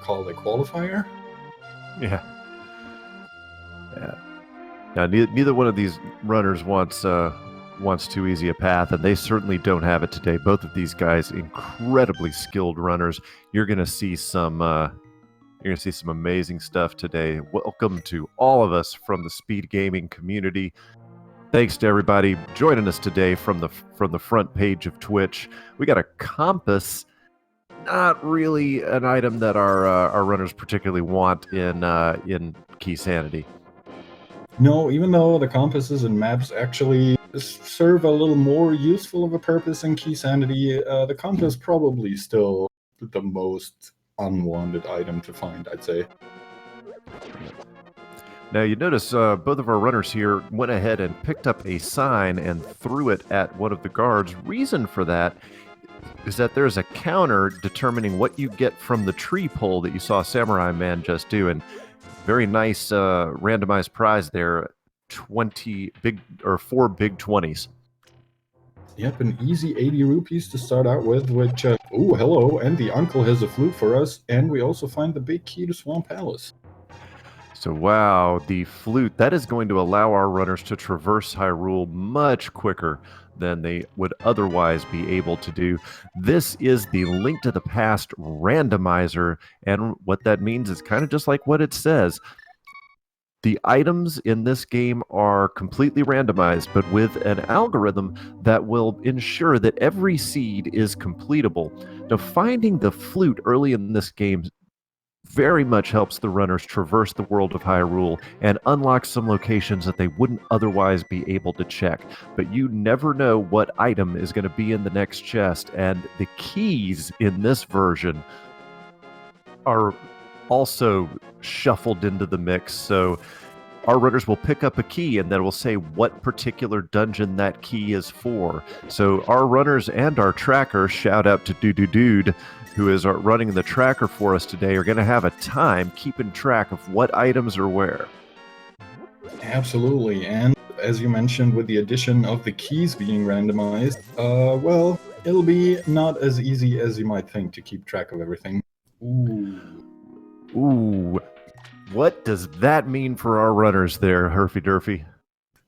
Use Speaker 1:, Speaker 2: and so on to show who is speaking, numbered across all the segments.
Speaker 1: call it, a qualifier.
Speaker 2: Yeah. Yeah. Now, neither one of these runners wants too easy a path, and they certainly don't have it today. Both of these guys, incredibly skilled runners. You're going to see some amazing stuff today. Welcome to all of us from the speed gaming community. Thanks to everybody joining us today from the front page of Twitch. We got a compass. Not really an item that our runners particularly want in Keysanity.
Speaker 1: No, even though the compasses and maps actually serve a little more useful of a purpose in Keysanity, the compass probably still the most unwanted item to find, I'd say.
Speaker 2: Now you notice both of our runners here went ahead and picked up a sign and threw it at one of the guards. Reason for that is that there's a counter determining what you get from the tree pole that you saw Samura1man just do, and very nice randomized prize there. 4 big 20s.
Speaker 1: Yep, an easy 80 rupees to start out with, which, oh, hello, and the uncle has a flute for us, and we also find the big key to Swamp Palace.
Speaker 2: So wow, the flute, that is going to allow our runners to traverse Hyrule much quicker than they would otherwise be able to do. This is the Link to the Past randomizer, and what that means is kind of just like what it says. The items in this game are completely randomized, but with an algorithm that will ensure that every seed is completable. Now, finding the flute early in this game very much helps the runners traverse the world of Hyrule and unlock some locations that they wouldn't otherwise be able to check. But you never know what item is going to be in the next chest, and the keys in this version are also shuffled into the mix. So our runners will pick up a key and then will say what particular dungeon that key is for. So our runners and our tracker, shout out to Dude, who is running the tracker for us today, are going to have a time keeping track of what items are where.
Speaker 1: Absolutely, and as you mentioned, with the addition of the keys being randomized, well, it'll be not as easy as you might think to keep track of everything.
Speaker 2: Ooh. What does that mean for our runners there, Herfy Durfy?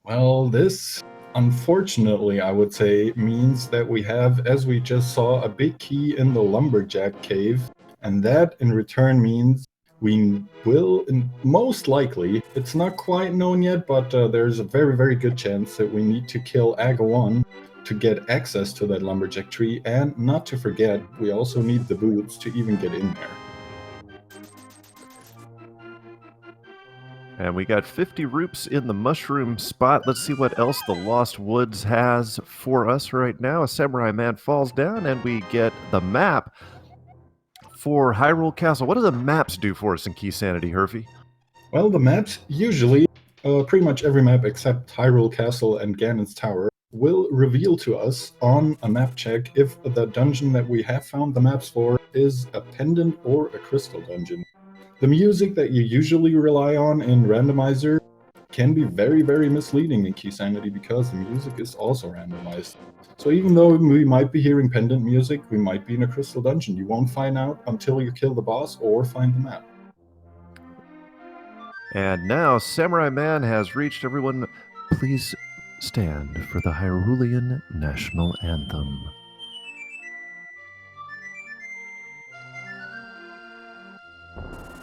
Speaker 1: Well, this, unfortunately, I would say, means that we have, as we just saw, a big key in the Lumberjack Cave, and that in return means we will, most likely, it's not quite known yet, but there's a very, very good chance that we need to kill Aga1 to get access to that Lumberjack tree, and not to forget, we also need the boots to even get in there.
Speaker 2: And we got 50 roops in the mushroom spot. Let's see what else the Lost Woods has for us right now. A Samura1man falls down, and we get the map for Hyrule Castle. What do the maps do for us in Keysanity, Herfy?
Speaker 1: Well, the maps usually, pretty much every map except Hyrule Castle and Ganon's Tower, will reveal to us on a map check if the dungeon that we have found the maps for is a pendant or a crystal dungeon. The music that you usually rely on in Randomizer can be very, very misleading in Keysanity because the music is also randomized. So even though we might be hearing pendant music, we might be in a crystal dungeon. You won't find out until you kill the boss or find the map.
Speaker 2: And now Samura1man has reached. Everyone, please stand for the Hyrulean National Anthem.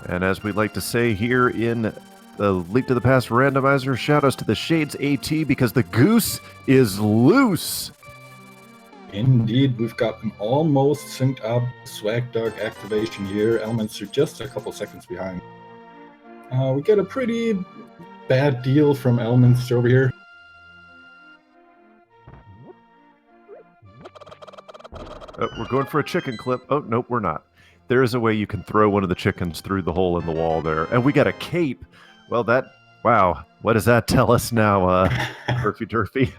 Speaker 2: And as we like to say here in the Link to the Past randomizer, shout-outs to the Shades AT because the goose is loose.
Speaker 1: Indeed, we've got an almost synced up Swag Dog activation here. Elminster just a couple seconds behind. We get a pretty bad deal from Elminster over here.
Speaker 2: Oh, we're going for a chicken clip. Oh, nope, we're not. There is a way you can throw one of the chickens through the hole in the wall there. And we got a cape. Well, wow. What does that tell us now, Herfy Durfy?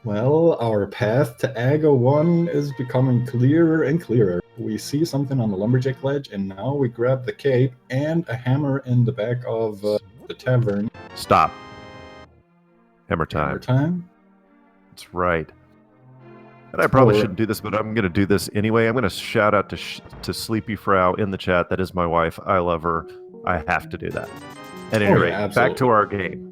Speaker 1: Well, our path to Aga1 is becoming clearer and clearer. We see something on the Lumberjack ledge, and now we grab the cape and a hammer in the back of the tavern.
Speaker 2: Stop. Hammer time.
Speaker 1: Hammer time?
Speaker 2: That's right. And I probably
Speaker 1: Or-
Speaker 2: shouldn't do this, but I'm going to do this anyway. I'm going to shout out to Sleepy Frau in the chat. That is my wife. I love her. I have to do that. At any rate, back to our game.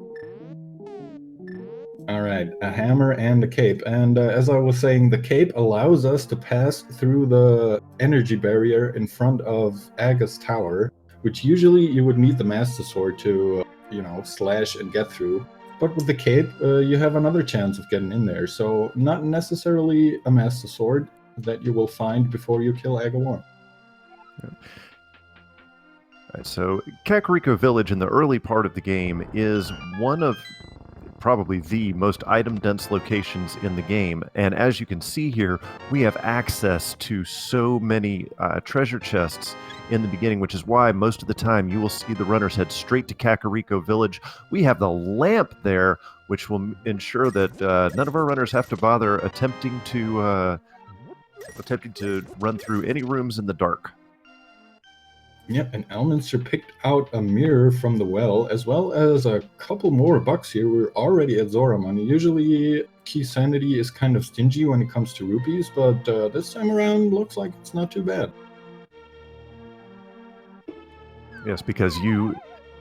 Speaker 1: All right, a hammer and a cape. And as I was saying, the cape allows us to pass through the energy barrier in front of Aga's tower, which usually you would need the Master Sword to, slash and get through. But with the cape, you have another chance of getting in there. So not necessarily a Master Sword that you will find before you kill Aga 1.
Speaker 2: Right, so Kakariko Village in the early part of the game is one of probably the most item-dense locations in the game. And as you can see here, we have access to so many treasure chests in the beginning, which is why most of the time you will see the runners head straight to Kakariko Village. We have the lamp there, which will ensure that none of our runners have to bother attempting to run through any rooms in the dark.
Speaker 1: Yep, and Elminster picked out a mirror from the well, as well as a couple more bucks here. We're already at Zora money. Usually, Keysanity is kind of stingy when it comes to rupees, but this time around, looks like it's not too bad.
Speaker 2: Yes, because you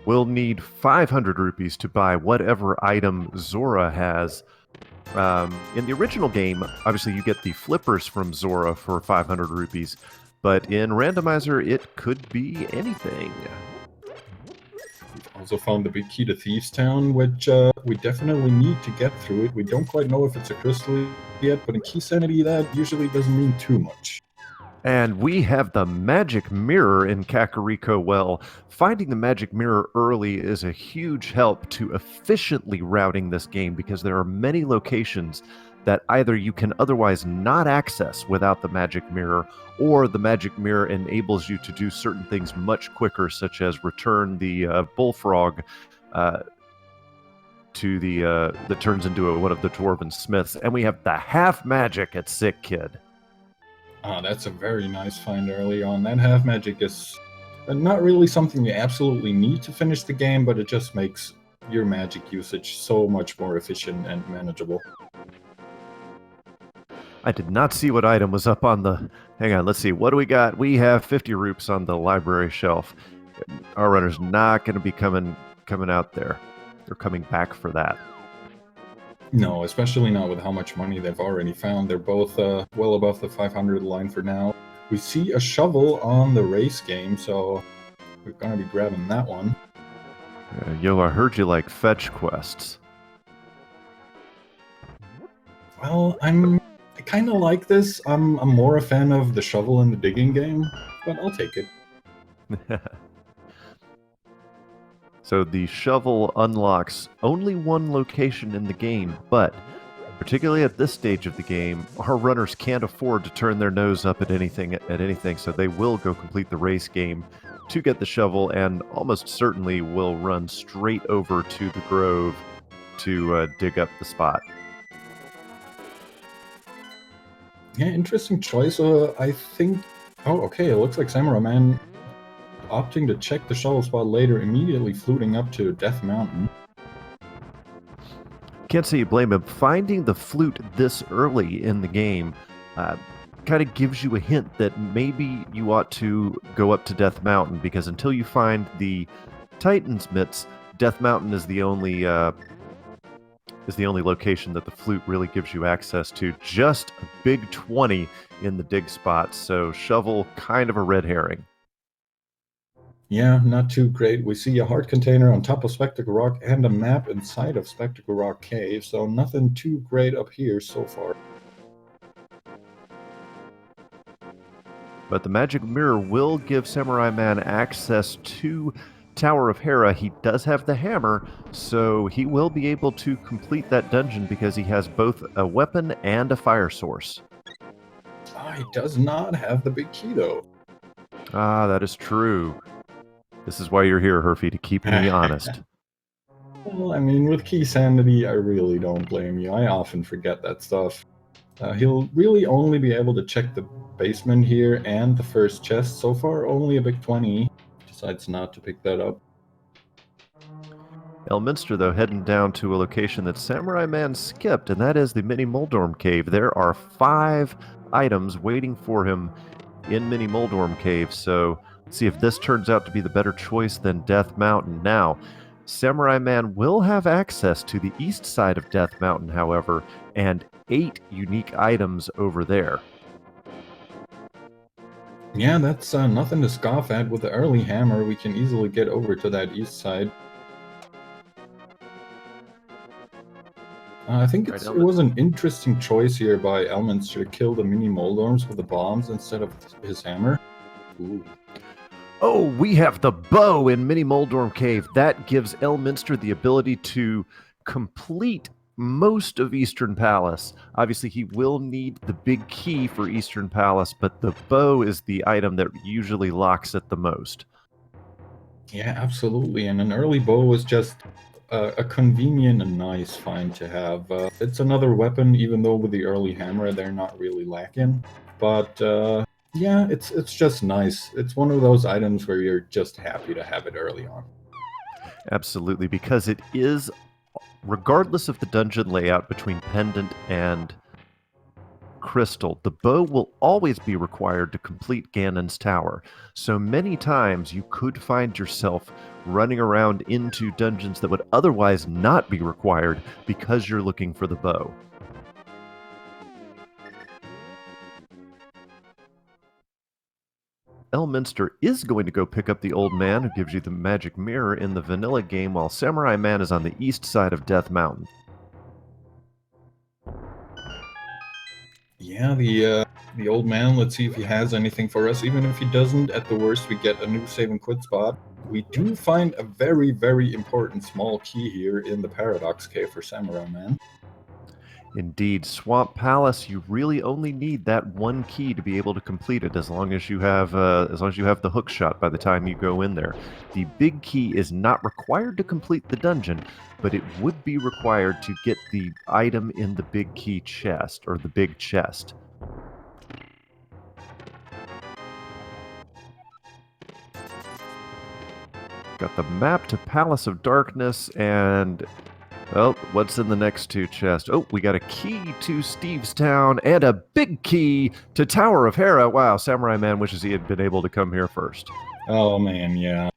Speaker 2: will need 500 rupees to buy whatever item Zora has. In the original game, obviously you get the flippers from Zora for 500 rupees. But in Randomizer, it could be anything.
Speaker 1: We've also found the big key to Thieves Town, which we definitely need to get through it. We don't quite know if it's a crystal yet, but in Keysanity, that usually doesn't mean too much.
Speaker 2: And we have the magic mirror in Kakariko Well. Finding the magic mirror early is a huge help to efficiently routing this game because there are many locations that either you can otherwise not access without the magic mirror, or the magic mirror enables you to do certain things much quicker, such as return the bullfrog to that turns into one of the dwarven smiths. And we have the half magic at Sick Kid.
Speaker 1: That's a very nice find early on. That half magic is not really something you absolutely need to finish the game, but it just makes your magic usage so much more efficient and manageable.
Speaker 2: I did not see what item was up on the... Hang on, let's see. What do we got? We have 50 rupes on the library shelf. Our runner's not going to be coming out there. They're coming back for that.
Speaker 1: No, especially not with how much money they've already found. They're both well above the 500 line for now. We see a shovel on the race game, so we're going to be grabbing that one.
Speaker 2: Yo, I heard you like fetch quests.
Speaker 1: Well, I kind of like this. I'm more a fan of the shovel in the digging game, but I'll take it.
Speaker 2: So the shovel unlocks only one location in the game, but particularly at this stage of the game, our runners can't afford to turn their nose up at anything, so they will go complete the race game to get the shovel, and almost certainly will run straight over to the grove to dig up the spot.
Speaker 1: Yeah, interesting choice. I think... Oh, okay, it looks like Samura1man opting to check the shovel spot later, immediately fluting up to Death Mountain.
Speaker 2: Can't say you blame him. Finding the flute this early in the game kind of gives you a hint that maybe you ought to go up to Death Mountain, because until you find the Titan's Mitts, Death Mountain is the only location that the flute really gives you access to. Just a big 20 in the dig spots, so shovel kind of a red herring.
Speaker 1: Yeah, not too great. We see a heart container on top of Spectacle Rock and a map inside of Spectacle Rock Cave, so nothing too great up here so far.
Speaker 2: But the magic mirror will give Samura1man access to Tower of Hera. He does have the hammer, so he will be able to complete that dungeon because he has both a weapon and a fire source.
Speaker 1: He does not have the big key, though.
Speaker 2: Ah, that is true. This is why you're here, Herfy, to keep me honest.
Speaker 1: Well, I mean, with Keysanity, I really don't blame you. I often forget that stuff. He'll really only be able to check the basement here and the first chest. So far, only a big 20. Decides not to pick that up.
Speaker 2: Elminster, though, heading down to a location that Samurai1man skipped, and that is the Mini Moldorm Cave. There are 5 items waiting for him in Mini Moldorm Cave, so let's see if this turns out to be the better choice than Death Mountain. Now, Samurai1man will have access to the east side of Death Mountain, however, and 8 unique items over there.
Speaker 1: Yeah, that's nothing to scoff at. With the early hammer, we can easily get over to that east side. I think it was an interesting choice here by Elminster to kill the mini Moldorms with the bombs instead of his hammer. Ooh.
Speaker 2: Oh, we have the bow in Mini Moldorm Cave. That gives Elminster the ability to complete most of Eastern Palace. Obviously, he will need the big key for Eastern Palace, but the bow is the item that usually locks it the most.
Speaker 1: Yeah, absolutely. And an early bow is just a convenient and nice find to have. It's another weapon, even though with the early hammer they're not really lacking. But yeah, it's just nice. It's one of those items where you're just happy to have it early on.
Speaker 2: Absolutely, because it is, regardless of the dungeon layout between Pendant and Crystal, the bow will always be required to complete Ganon's tower. So many times you could find yourself running around into dungeons that would otherwise not be required because you're looking for the bow. Elminster is going to go pick up the old man who gives you the magic mirror in the vanilla game, while Samurai1man is on the east side of Death Mountain.
Speaker 1: Yeah, the old man, let's see if he has anything for us. Even if he doesn't, at the worst, we get a new save and quit spot. We do find a very, very important small key here in the Paradox Cave for Samura1man.
Speaker 2: Indeed, Swamp Palace, you really only need that one key to be able to complete it, as long as you have the Hookshot by the time you go in there. The big key is not required to complete the dungeon, but it would be required to get the item in the big key chest, or the big chest. Got the map to Palace of Darkness, and well, what's in the next 2 chests? Oh, we got a key to Steve's Town and a big key to Tower of Hera. Wow, Samurai1man wishes he had been able to come here first.
Speaker 1: Oh man, yeah.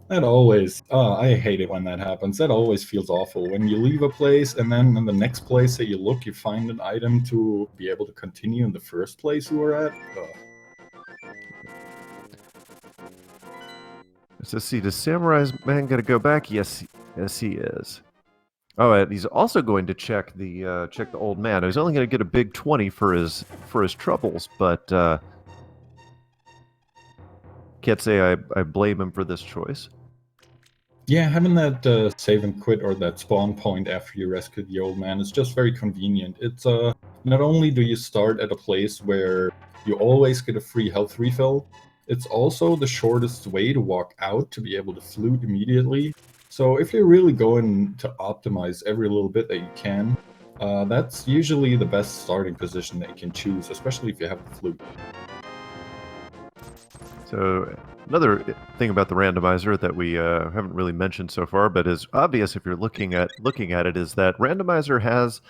Speaker 1: That always, I hate it when that happens. That always feels awful. When you leave a place and then in the next place that you look, you find an item to be able to continue in the first place you were at.
Speaker 2: Let's see, does Samurai1man got to go back? Yes, he is. Oh, and he's also going to check the old man. He's only going to get a big 20 for his troubles, but can't say I blame him for this choice.
Speaker 1: Yeah, having that save and quit or that spawn point after you rescue the old man is just very convenient. It's not only do you start at a place where you always get a free health refill, it's also the shortest way to walk out to be able to flute immediately. So if you're really going to optimize every little bit that you can, that's usually the best starting position that you can choose, especially if you have the flute.
Speaker 2: So another thing about the randomizer that we haven't really mentioned so far, but is obvious if you're looking at it, is that randomizer has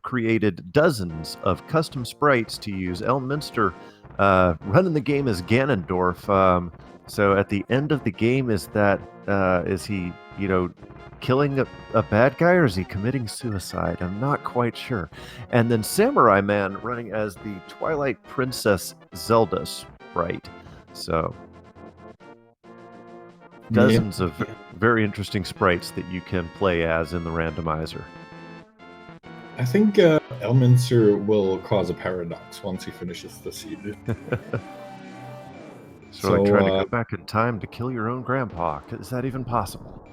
Speaker 2: created dozens of custom sprites to use. Elminster running the game as Ganondorf. So at the end of the game, is he, killing a bad guy, or is he committing suicide? I'm not quite sure. And then Samurai1man running as the Twilight Princess Zelda sprite. So dozens of very interesting sprites that you can play as in the randomizer.
Speaker 1: I think Elminster will cause a paradox once he finishes the seed.
Speaker 2: So trying to go back in time to kill your own grandpa. Is that even possible?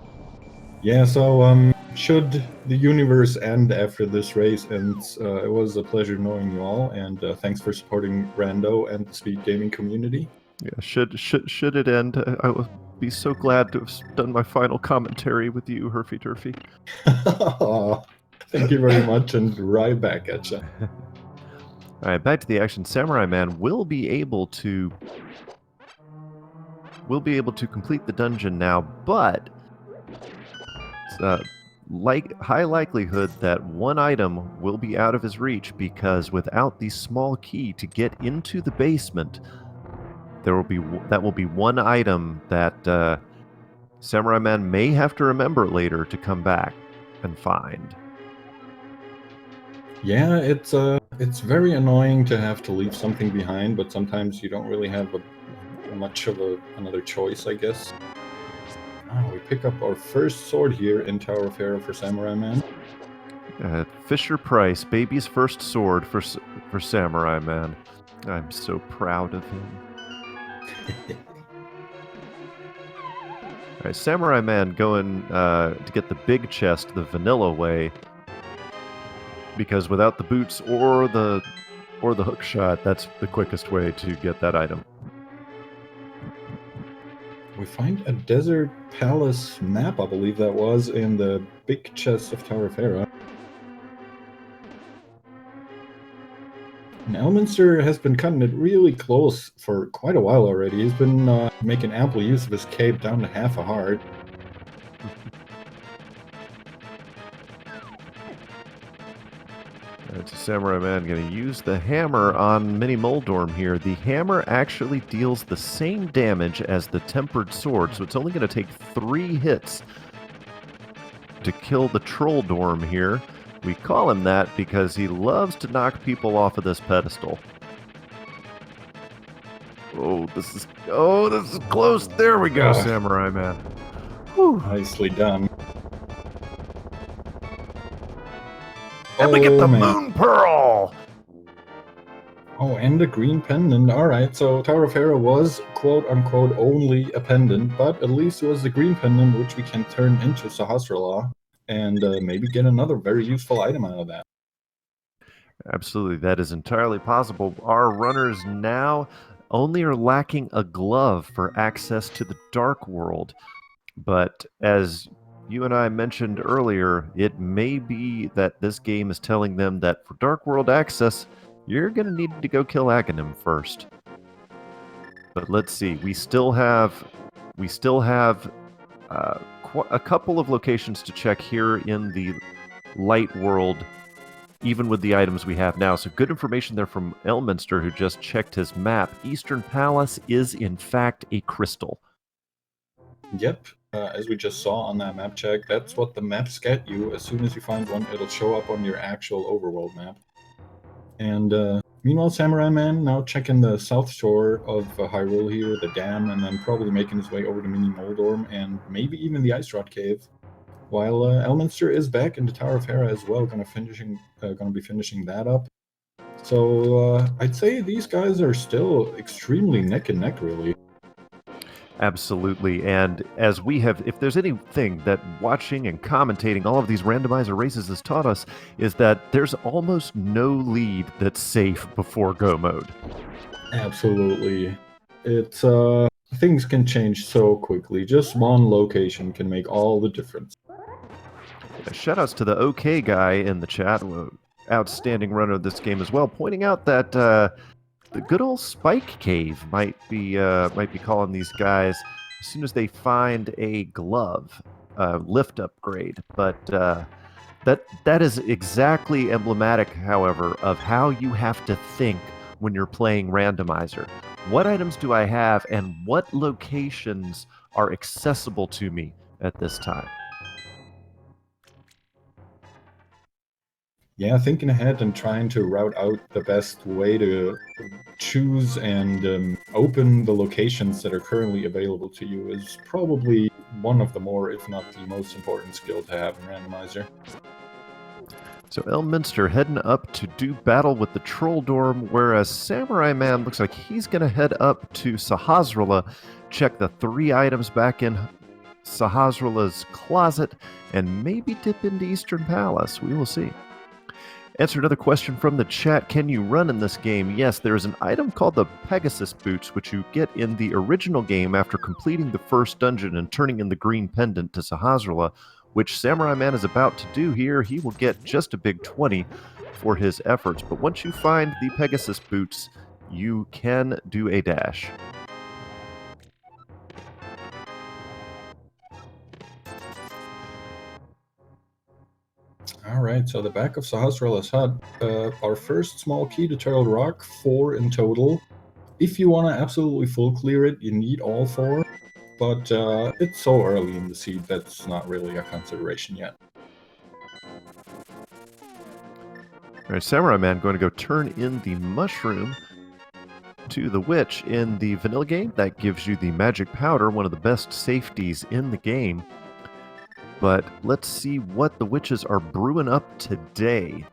Speaker 1: Yeah, so should the universe end after this race ends, it was a pleasure knowing you all, and thanks for supporting Rando and the speed gaming community.
Speaker 2: Yeah, should it end, I will be so glad to have done my final commentary with you, Herfy Turfy.
Speaker 1: Thank you very much, and right back at you.
Speaker 2: All right, back to the action. Samurai1man will be able to complete the dungeon now, but high likelihood that one item will be out of his reach, because without the small key to get into the basement, that will be one item that Samura1man may have to remember later to come back and find.
Speaker 1: Yeah, it's very annoying to have to leave something behind, but sometimes you don't really have much of another choice, I guess. We pick up our first sword here in Tower of Hera for Samura1man.
Speaker 2: Fisher Price, baby's first sword for Samura1man. I'm so proud of him. All right, Samura1man going to get the big chest the vanilla way, because without the boots or the hookshot, that's the quickest way to get that item.
Speaker 1: We find a desert palace map, I believe that was, in the big chest of Tower of Hera. And Elminster has been cutting it really close for quite a while already. He's been making ample use of his cape down to half a heart.
Speaker 2: It's Samura1man going to use the hammer on Mini Moldorm here. The hammer actually deals the same damage as the tempered sword, so it's only going to take 3 hits to kill the Troll Dorm here. We call him that because he loves to knock people off of this pedestal. This is close. There we go, Samura1man. Whew.
Speaker 1: Nicely done.
Speaker 2: And we get the Moon Pearl!
Speaker 1: Oh, and the green pendant. Alright, so Tower of Hera was quote-unquote only a pendant, but at least it was the green pendant which we can turn into Sahasrahla and maybe get another very useful item out of that.
Speaker 2: Absolutely, that is entirely possible. Our runners now only are lacking a glove for access to the Dark World, but as you and I mentioned earlier, it may be that this game is telling them that for Dark World access, you're going to need to go kill Ganon first. But let's see, we still have a couple of locations to check here in the Light World, even with the items we have now. So good information there from Elminster, who just checked his map. Eastern Palace is in fact a crystal.
Speaker 1: Yep, as we just saw on that map check, that's what the maps get you. As soon as you find one, it'll show up on your actual overworld map. And meanwhile, Samura1man now checking the south shore of Hyrule here, the dam, and then probably making his way over to Mini Moldorm and maybe even the Ice Rod Cave. While Elminster is back in the Tower of Hera as well, gonna be finishing that up. So I'd say these guys are still extremely neck and neck, really.
Speaker 2: Absolutely, and as we have, if there's anything that watching and commentating all of these randomizer races has taught us, is that there's almost no lead that's safe before go mode.
Speaker 1: Absolutely. It's things can change so quickly. Just one location can make all the difference.
Speaker 2: Shoutouts to the OK guy in the chat, outstanding runner of this game as well, pointing out that the good old Spike Cave might be calling these guys as soon as they find a glove lift upgrade. But that is exactly emblematic, however, of how you have to think when you're playing Randomizer. What items do I have, and what locations are accessible to me at this time?
Speaker 1: Yeah, thinking ahead and trying to route out the best way to choose and open the locations that are currently available to you is probably one of the more, if not the most important skill to have in Randomizer.
Speaker 2: So Elminster heading up to do battle with the Troll Dorm, whereas Samura1man looks like he's going to head up to Sahasrahla, check the 3 items back in Sahasrahla's closet, and maybe dip into Eastern Palace. We will see. Answer another question from the chat. Can you run in this game? Yes, there is an item called the Pegasus Boots, which you get in the original game after completing the first dungeon and turning in the green pendant to Sahasrahla, which Samura1man is about to do here. He will get just a big 20 for his efforts. But once you find the Pegasus Boots, you can do a dash.
Speaker 1: Alright, so the back of Sahasrara's hut, our first small key to Turtle Rock, 4 in total. If you want to absolutely full clear it, you need all 4, but it's so early in the seed that's not really a consideration yet.
Speaker 2: Alright, Samura1man going to go turn in the mushroom to the witch in the vanilla game. That gives you the magic powder, one of the best safeties in the game. But let's see what the witches are brewing up today.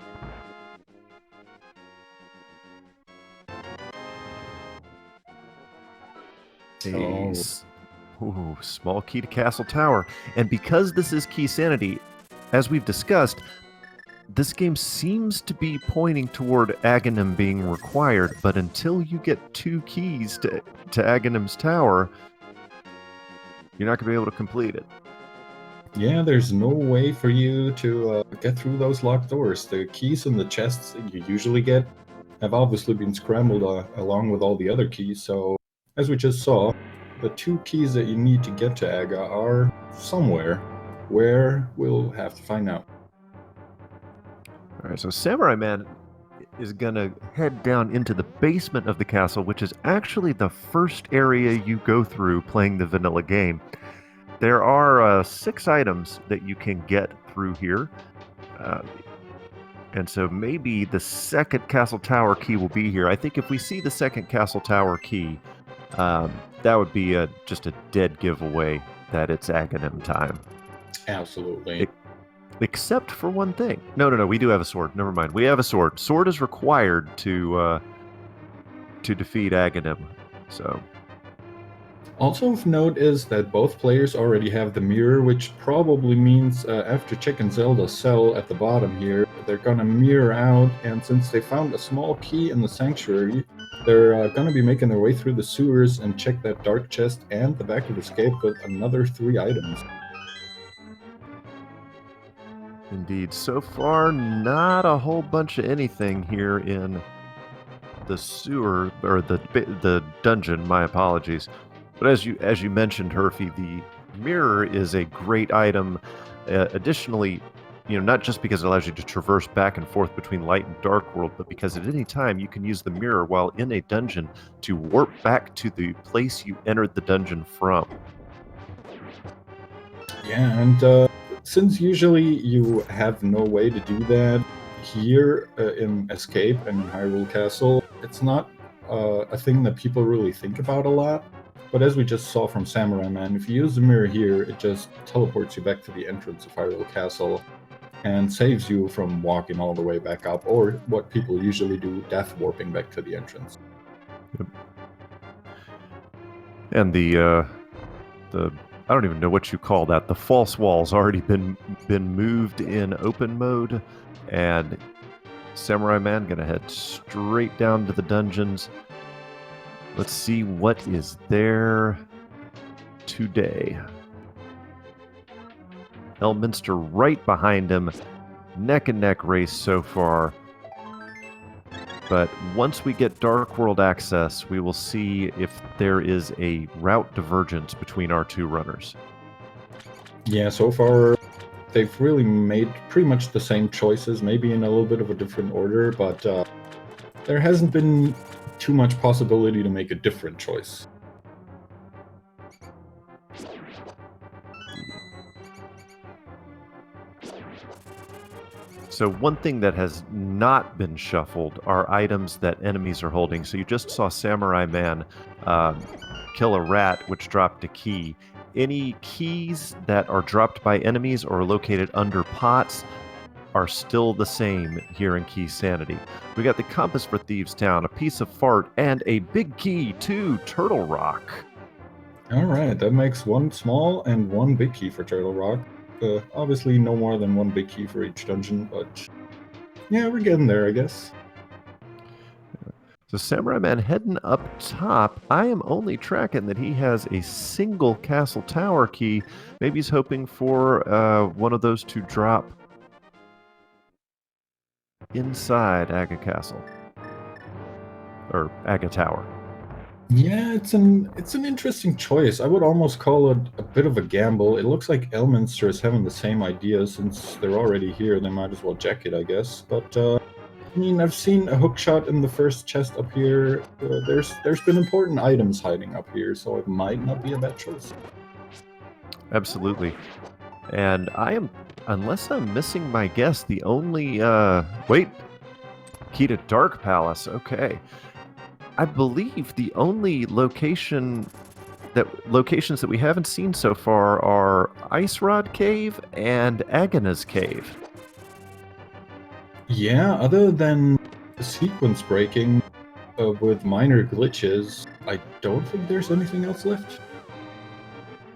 Speaker 2: Ooh, small key to Castle Tower. And because this is Keysanity, as we've discussed, this game seems to be pointing toward Aghanim being required, but until you get 2 keys to Aghanim's tower, you're not going to be able to complete it.
Speaker 1: Yeah, there's no way for you to get through those locked doors. The keys in the chests that you usually get have obviously been scrambled along with all the other keys, so as we just saw, the 2 keys that you need to get to Aga are somewhere. Where, we'll have to find out.
Speaker 2: Alright, so Samura1man is going to head down into the basement of the castle, which is actually the first area you go through playing the vanilla game. There are 6 items that you can get through here. And so maybe the second Castle Tower key will be here. I think if we see the second Castle Tower key, that would be just a dead giveaway that it's Aghanim time.
Speaker 1: Absolutely.
Speaker 2: Except for one thing. No, we do have a sword. Never mind. We have a sword. Sword is required to defeat Aghanim. So.
Speaker 1: Also of note is that both players already have the mirror, which probably means after Chick and Zelda sell at the bottom here, they're gonna mirror out, and since they found a small key in the sanctuary, they're gonna be making their way through the sewers and check that dark chest and the back of the escape with another 3 items.
Speaker 2: Indeed. So far, not a whole bunch of anything here in the sewer, or the dungeon, my apologies. But as you mentioned, Herfy, the mirror is a great item. Additionally, not just because it allows you to traverse back and forth between light and dark world, but because at any time you can use the mirror while in a dungeon to warp back to the place you entered the dungeon from.
Speaker 1: Yeah, and since usually you have no way to do that here in Escape and in Hyrule Castle, it's not a thing that people really think about a lot. But as we just saw from Samura1man, if you use the mirror here, it just teleports you back to the entrance of Hyrule Castle and saves you from walking all the way back up, or what people usually do, death warping back to the entrance.
Speaker 2: Yep. And the I don't even know what you call that. The false wall's already been moved in open mode, and Samura1man gonna head straight down to the dungeons. Let's see what is there today. Elminster right behind him, neck and neck race so far. But once we get Dark World access, we will see if there is a route divergence between our 2 runners.
Speaker 1: Yeah, so far they've really made pretty much the same choices, maybe in a little bit of a different order, but there hasn't been too much possibility to make a different choice.
Speaker 2: So one thing that has not been shuffled are items that enemies are holding. So you just saw Samura1man kill a rat, which dropped a key. Any keys that are dropped by enemies or located under pots are still the same here in Keysanity. We got the compass for Thieves Town, a piece of fart, and a big key to Turtle Rock.
Speaker 1: Alright, that makes 1 small and 1 big key for Turtle Rock. Obviously no more than 1 big key for each dungeon, but yeah, we're getting there, I guess.
Speaker 2: So Samura1man heading up top. I am only tracking that he has a single Castle Tower key. Maybe he's hoping for one of those to drop inside Aga Castle. Or Aga Tower.
Speaker 1: Yeah, it's an interesting choice. I would almost call it a bit of a gamble. It looks like Elminster is having the same idea since they're already here. They might as well check it, I guess. But I mean, I've seen a hookshot in the first chest up here. There's been important items hiding up here, so it might not be a bad choice.
Speaker 2: Absolutely. And I am, unless I'm missing my guess, the only, wait, key to Dark Palace, okay. I believe the only locations that we haven't seen so far are Ice Rod Cave and Agana's Cave.
Speaker 1: Yeah, other than sequence breaking with minor glitches, I don't think there's anything else left.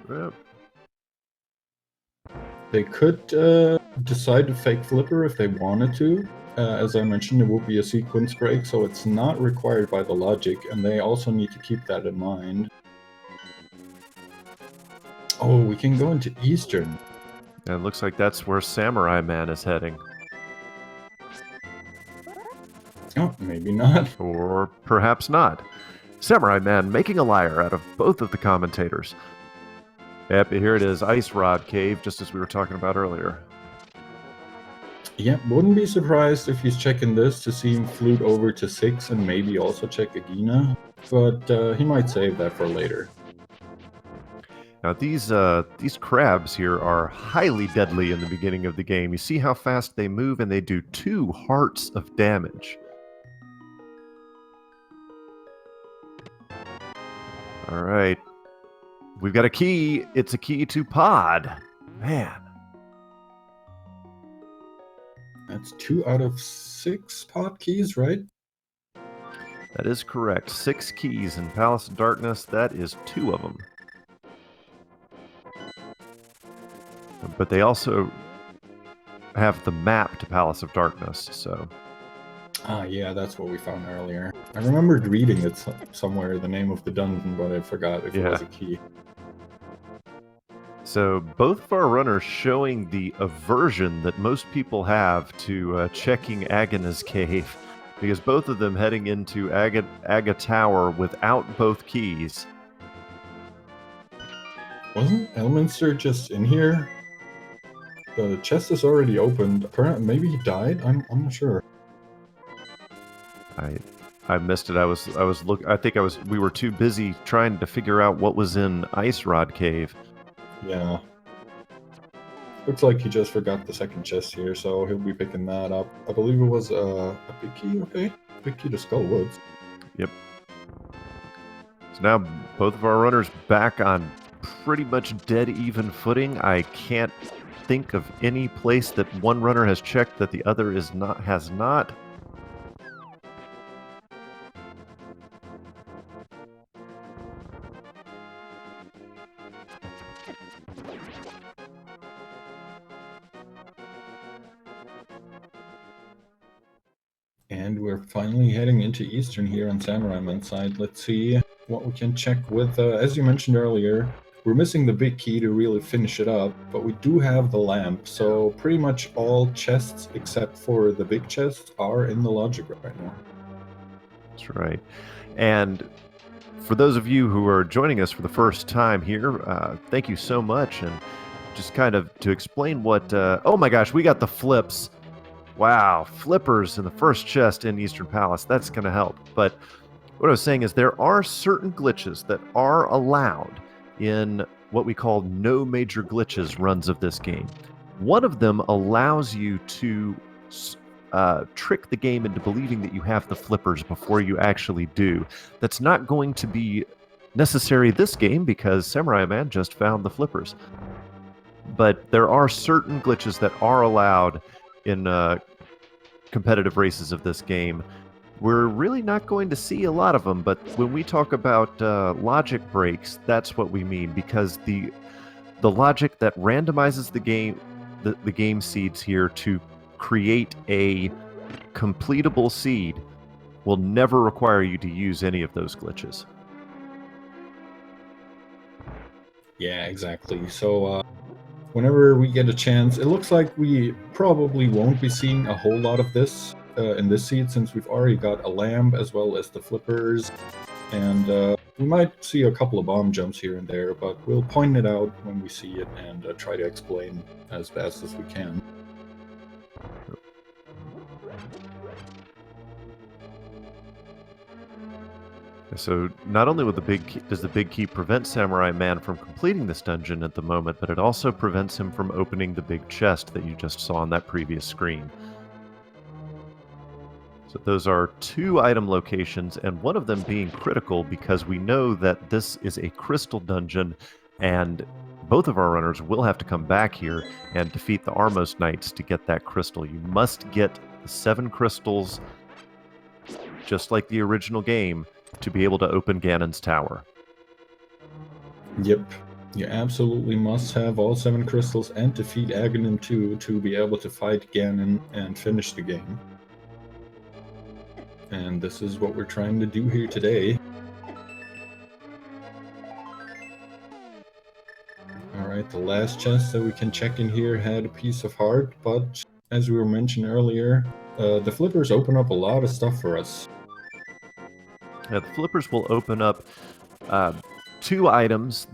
Speaker 2: Yep.
Speaker 1: They could decide to fake flipper if they wanted to. As I mentioned, it will be a sequence break, so it's not required by the logic, and they also need to keep that in mind. Oh, we can go into Eastern.
Speaker 2: And it looks like that's where Samura1man is heading.
Speaker 1: Oh, maybe not.
Speaker 2: Or perhaps not. Samura1man making a liar out of both of the commentators. Yep, here it is, Ice Rod Cave, just as we were talking about earlier.
Speaker 1: Yep, wouldn't be surprised if he's checking this to see him flute over to 6 and maybe also check Agina, but he might save that for later.
Speaker 2: Now these crabs here are highly deadly in the beginning of the game. You see how fast they move, and they do 2 hearts of damage. All right. We've got a key. It's a key to pod. Man.
Speaker 1: That's 2 out of 6 pod keys, right?
Speaker 2: That is correct. 6 keys in Palace of Darkness. That is 2 of them. But they also have the map to Palace of Darkness, so...
Speaker 1: Ah, yeah, that's what we found earlier. I remembered reading it somewhere, the name of the dungeon, but I forgot if it was a key.
Speaker 2: So both of our runners showing the aversion that most people have to checking Agana's Cave, because both of them heading into Aga Tower without both keys.
Speaker 1: Wasn't Elminster just in here? The chest is already opened. Apparently, maybe he died? I'm not sure.
Speaker 2: I missed it. We were too busy trying to figure out what was in Ice Rod Cave.
Speaker 1: Yeah. Looks like he just forgot the second chest here, so he'll be picking that up. I believe it was a big key, okay? Big key to Skullwoods.
Speaker 2: Yep. So now both of our runners back on pretty much dead even footing. I can't think of any place that one runner has checked that the other has not.
Speaker 1: And we're finally heading into Eastern here on Samura1man's side. Let's see what we can check with, as you mentioned earlier, we're missing the big key to really finish it up, but we do have the lamp, so pretty much all chests except for the big chest are in the logic right now.
Speaker 2: That's right. And for those of you who are joining us for the first time here, thank you so much. And just kind of to explain what... oh my gosh, we got the flips. Wow, flippers in the first chest in Eastern Palace. That's going to help. But what I was saying is there are certain glitches that are allowed in what we call no major glitches runs of this game. One of them allows you to trick the game into believing that you have the flippers before you actually do. That's not going to be necessary this game because Samura1man just found the flippers. But there are certain glitches that are allowed in competitive races of this game. We're really not going to see a lot of them, but when we talk about logic breaks, that's what we mean, because the logic that randomizes the game seeds here to create a completable seed will never require you to use any of those glitches.
Speaker 1: Yeah, exactly. So whenever we get a chance, it looks like we probably won't be seeing a whole lot of this in this seed, since we've already got a lamp as well as the flippers, and We might see a couple of bomb jumps here and there, but we'll point it out when we see it and try to explain as fast as we can.
Speaker 2: So not only does the big key prevent Samura1man from completing this dungeon at the moment, but it also prevents him from opening the big chest that you just saw on that previous screen. So those are 2 item locations, and one of them being critical because we know that this is a crystal dungeon, and both of our runners will have to come back here and defeat the Armos Knights to get that crystal. You must get the 7 crystals, just like the original game, to be able to open Ganon's tower.
Speaker 1: Yep. You absolutely must have all 7 crystals and defeat Ganon too to be able to fight Ganon and finish the game. And this is what we're trying to do here today. Alright, the last chest that we can check in here had a piece of heart, but as we were mentioned earlier, the flippers open up a lot of stuff for us.
Speaker 2: Now, the flippers will open up 2 items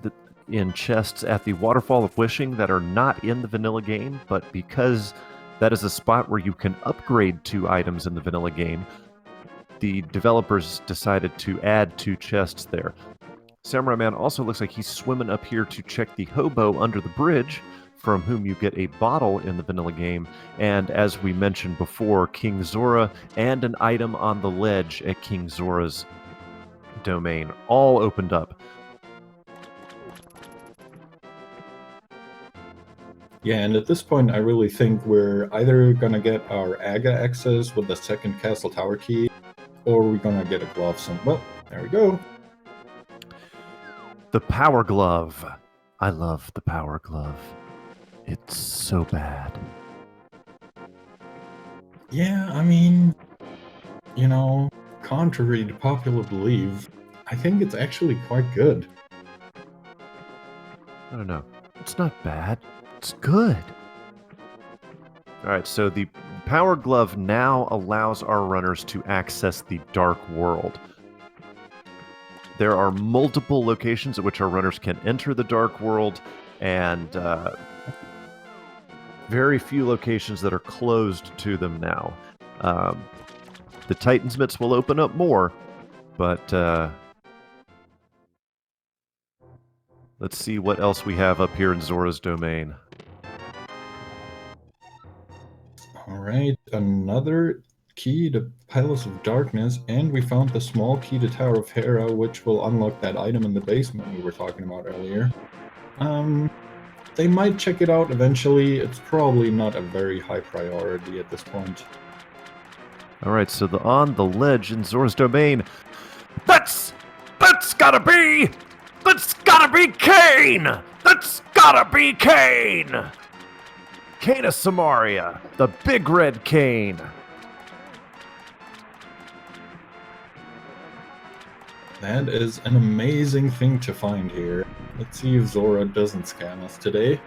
Speaker 2: in chests at the Waterfall of Wishing that are not in the vanilla game, but because that is a spot where you can upgrade 2 items in the vanilla game, the developers decided to add 2 chests there. Samura1man also looks like he's swimming up here to check the hobo under the bridge, from whom you get a bottle in the vanilla game, and as we mentioned before, King Zora and an item on the ledge at King Zora's domain, all opened up.
Speaker 1: Yeah, and at this point I really think we're either gonna get our Aga access with the 2nd castle tower key, or we're gonna get a glove soon. Well, there we go.
Speaker 2: The Power Glove. I love the Power Glove. It's so bad.
Speaker 1: Yeah, I mean, you know, contrary to popular belief, I think it's actually quite good.
Speaker 2: I don't know. It's not bad. It's good. Alright, so the Power Glove now allows our runners to access the Dark World. There are multiple locations at which our runners can enter the Dark World, and very few locations that are closed to them now. The Titan's Mitts will open up more, but let's see what else we have up here in Zora's domain.
Speaker 1: Alright, another key to Palace of Darkness, and we found the small key to Tower of Hera, which will unlock that item in the basement we were talking about earlier. They might check it out eventually. It's probably not a very high priority at this point.
Speaker 2: Alright, so on the ledge in Zora's domain, that's gotta be Kain! That's gotta be Kain! Kain of Samaria, the big red Kain.
Speaker 1: That is an amazing thing to find here. Let's see if Zora doesn't scam us today.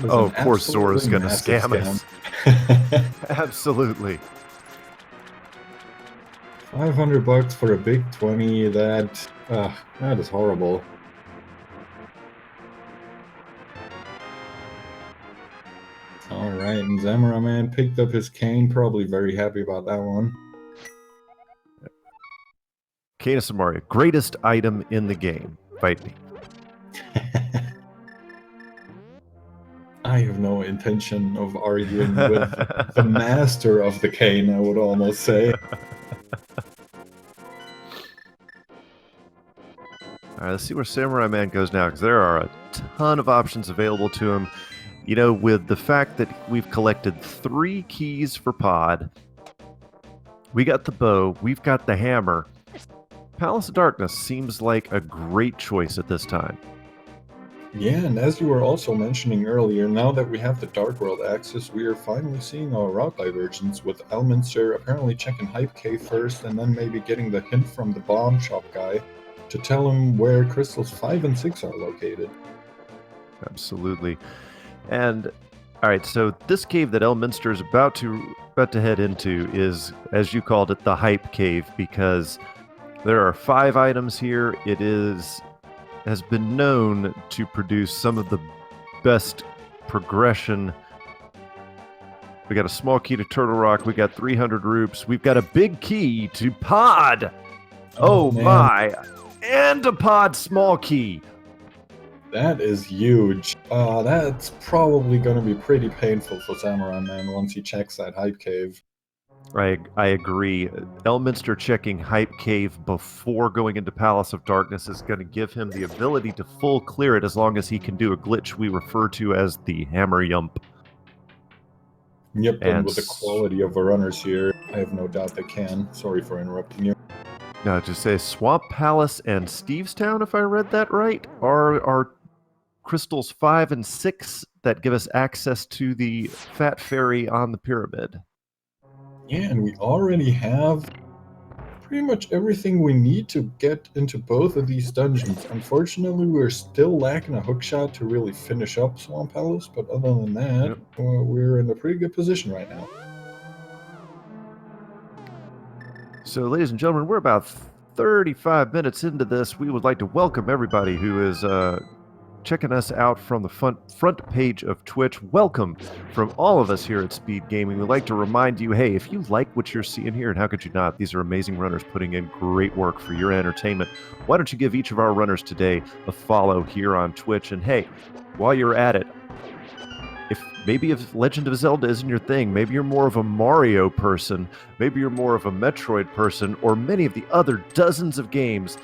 Speaker 2: Oh, of course Zora's gonna scam us. Absolutely.
Speaker 1: $500 for a big 20, that is horrible. Alright, and Samura1man picked up his cane, probably very happy about that one.
Speaker 2: Kain of Samaria, greatest item in the game. Fight me.
Speaker 1: I have no intention of arguing with the master of the cane, I would almost say.
Speaker 2: Alright, let's see where Samura1man goes now, because there are a ton of options available to him. You know, with the fact that we've collected 3 keys for Pod, we got the bow, we've got the hammer. Palace of Darkness seems like a great choice at this time.
Speaker 1: Yeah, and as you were also mentioning earlier, now that we have the Dark World access, we are finally seeing our route divergence, with Elminster apparently checking Hype Cave first, and then maybe getting the hint from the bomb shop guy to tell him where crystals 5 and 6 are located.
Speaker 2: Absolutely. And All right, so this cave that Elminster is about to head into is, as you called it, the hype cave, because there are 5 items here. It has been known to produce some of the best progression. We got a small key to Turtle Rock. We got 300 roops. We've got a big key to Pod. Oh
Speaker 1: man.
Speaker 2: my! And a Pod small key.
Speaker 1: That is huge. That's probably going to be pretty painful for Samura1man once he checks that hype cave.
Speaker 2: I agree. Elminster checking Hype Cave before going into Palace of Darkness is going to give him the ability to full clear it as long as he can do a glitch we refer to as the Hammer Yump.
Speaker 1: Yep, and with the quality of the runners here, I have no doubt they can. Sorry for interrupting you.
Speaker 2: No, to say Swamp Palace and Stevestown, if I read that right, are crystals 5 and 6 that give us access to the Fat Fairy on the pyramid.
Speaker 1: Yeah, and we already have pretty much everything we need to get into both of these dungeons. Unfortunately, we're still lacking a hookshot to really finish up Swamp Palace, but other than that, we're in a pretty good position right now.
Speaker 2: So, ladies and gentlemen, we're about 35 minutes into this. We would like to welcome everybody who is checking us out from the front page of Twitch. Welcome from all of us here at Speed Gaming. We'd like to remind you, hey, if you like what you're seeing here, and how could you not? These are amazing runners putting in great work for your entertainment. Why don't you give each of our runners today a follow here on Twitch? And hey, while you're at it, if Legend of Zelda isn't your thing, maybe you're more of a Mario person, maybe you're more of a Metroid person, or many of the other dozens of games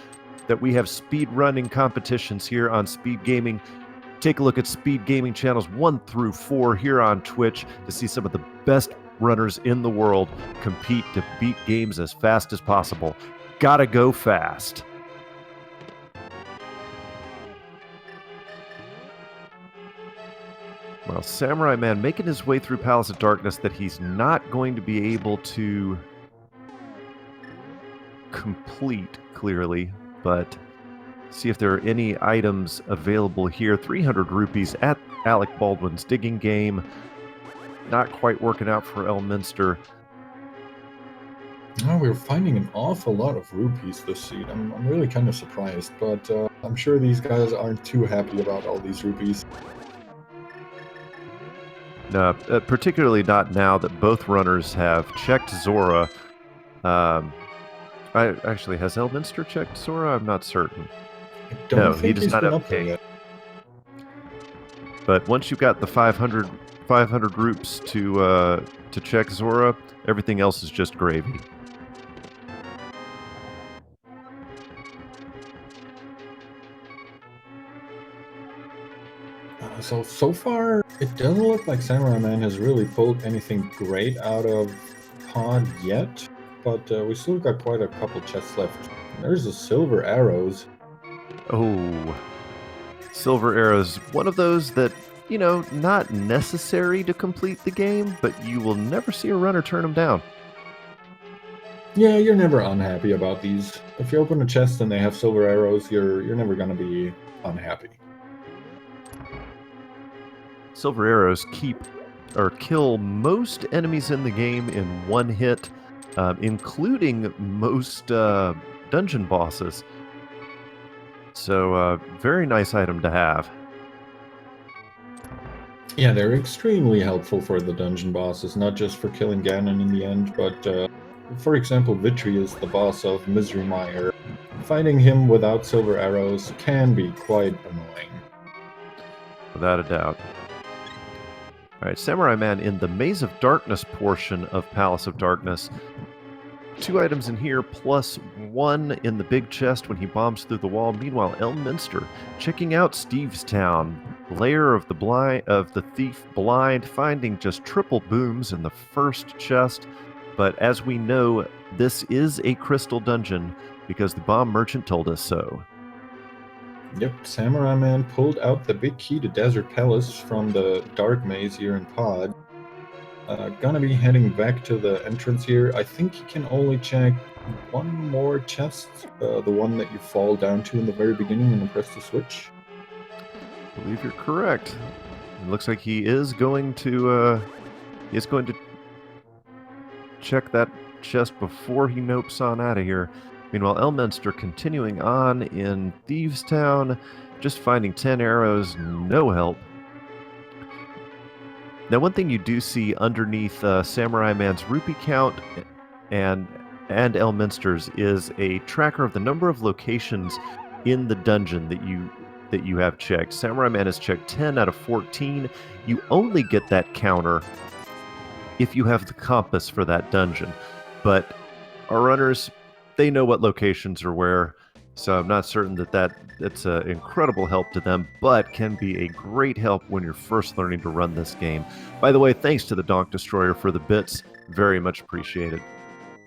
Speaker 2: that we have speed running competitions here on Speed Gaming. Take a look at Speed Gaming channels 1 through 4 here on Twitch to see some of the best runners in the world compete to beat games as fast as possible. Gotta go fast. Well, Samura1man making his way through Palace of Darkness that he's not going to be able to complete clearly, but see if there are any items available here. 300 rupees at Alec Baldwin's digging game. Not quite working out for Elminster.
Speaker 1: Oh, we're finding an awful lot of rupees this seed. I'm really kind of surprised, but I'm sure these guys aren't too happy about all these rupees.
Speaker 2: No, particularly not now that both runners have checked Zora. Actually, has Elminster checked Zora? I'm not certain.
Speaker 1: No, he does not have up there yet.
Speaker 2: But once you've got the 500 roops to check Zora, everything else is just gravy.
Speaker 1: So far, it doesn't look like Samura1man has really pulled anything great out of Pod yet, but we still got quite a couple chests left. There's the silver arrows.
Speaker 2: Oh, silver arrows. One of those that, you know, not necessary to complete the game, but you will never see a runner turn them down.
Speaker 1: Yeah, you're never unhappy about these. If you open a chest and they have silver arrows, you're never going to be unhappy.
Speaker 2: Silver arrows kill most enemies in the game in one hit, including most dungeon bosses. So, very nice item to have.
Speaker 1: Yeah, they're extremely helpful for the dungeon bosses, not just for killing Ganon in the end, but for example, Vitri is the boss of Mire. Fighting him without silver arrows can be quite annoying.
Speaker 2: Without a doubt. All right, Samura1man in the Maze of Darkness portion of Palace of Darkness. 2 items in here, plus 1 in the big chest when he bombs through the wall. Meanwhile, Elminster checking out Stevestown, lair of the thief blind, finding just triple booms in the first chest. But as we know, this is a crystal dungeon because the bomb merchant told us so.
Speaker 1: Yep, Samura1man pulled out the big key to Desert Palace from the dark maze here in Pod. Gonna be heading back to the entrance here. I think he can only check one more chest, the one that you fall down to in the very beginning and then press the switch.
Speaker 2: I believe you're correct. It looks like he is going to check that chest before he nopes on out of here. Meanwhile, Elminster continuing on in Thieves Town, just finding 10 arrows, no help. Now, one thing you do see underneath Samurai1man's rupee count and Elminster's is a tracker of the number of locations in the dungeon that you have checked. Samura1man has checked 10 out of 14. You only get that counter if you have the compass for that dungeon. But our runners, they know what locations are where, so I'm not certain that's an incredible help to them, but can be a great help when you're first learning to run this game. By the way, thanks to the Donk Destroyer for the bits. Very much appreciated.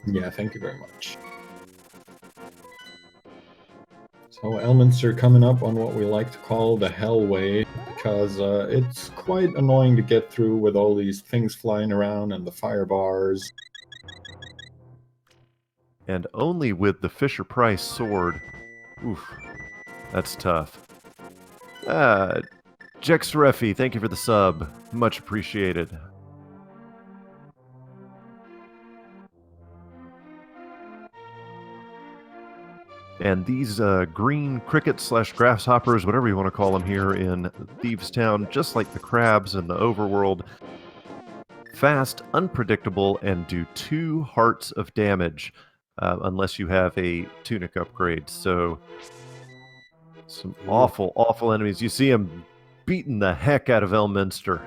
Speaker 1: Yeah, thank you very much. So Elminster coming up on what we like to call the Hellway, because it's quite annoying to get through with all these things flying around and the fire bars.
Speaker 2: And only with the Fisher-Price sword. Oof, that's tough. Jexrefi, thank you for the sub. Much appreciated. And these green crickets/grasshoppers, whatever you want to call them here in Thieves Town, just like the crabs in the overworld, fast, unpredictable, and do 2 hearts of damage unless you have a tunic upgrade. So some awful, awful enemies. You see them beating the heck out of Elminster.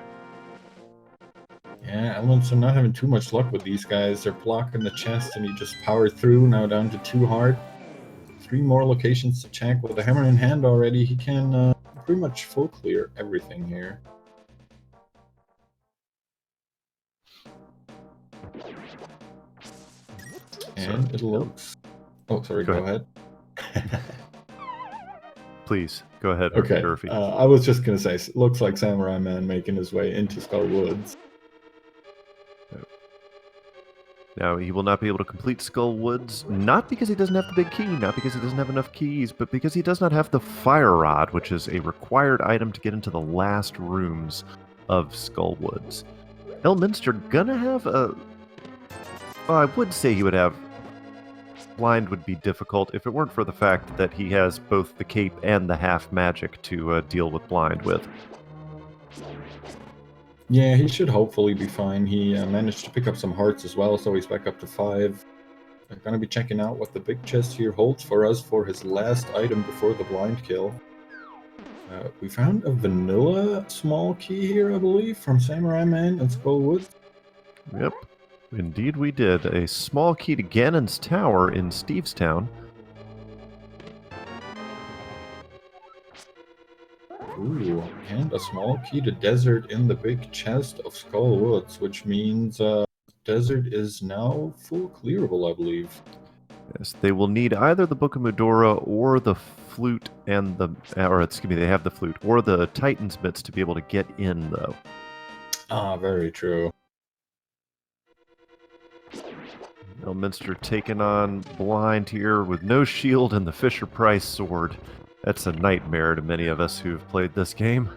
Speaker 1: Yeah, Elminster not having too much luck with these guys. They're blocking the chest and he just powered through, now down to 2 heart. 3 more locations to check. With the hammer in hand already, he can pretty much full clear everything here. And it looks... Oh, sorry, go ahead.
Speaker 2: Please, go ahead.
Speaker 1: Okay, I was just going to say, it looks like Samura1man making his way into Skull Woods.
Speaker 2: Now, he will not be able to complete Skull Woods, not because he doesn't have the big key, not because he doesn't have enough keys, but because he does not have the Fire Rod, which is a required item to get into the last rooms of Skull Woods. Elminster gonna have a... Well, I would say he would have... Blind would be difficult if it weren't for the fact that he has both the cape and the half magic to deal with Blind with.
Speaker 1: Yeah, he should hopefully be fine. He managed to pick up some hearts as well, so he's back up to 5. I'm gonna be checking out what the big chest here holds for us for his last item before the blind kill. We found a vanilla small key here, I believe, from Samura1man and Skull Woods.
Speaker 2: Yep, indeed we did. A small key to Ganon's Tower in Thieves Town.
Speaker 1: Ooh, and a small key to Desert in the big chest of Skull Woods, which means Desert is now full clearable, I believe.
Speaker 2: Yes, they will need either the Book of Medora or the flute and the... Or, excuse me, they have the flute, or the Titan's Mitts to be able to get in, though.
Speaker 1: Ah, very true.
Speaker 2: Elminster taking on Blind here with no shield and the Fisher-Price sword. That's a nightmare to many of us who've played this game.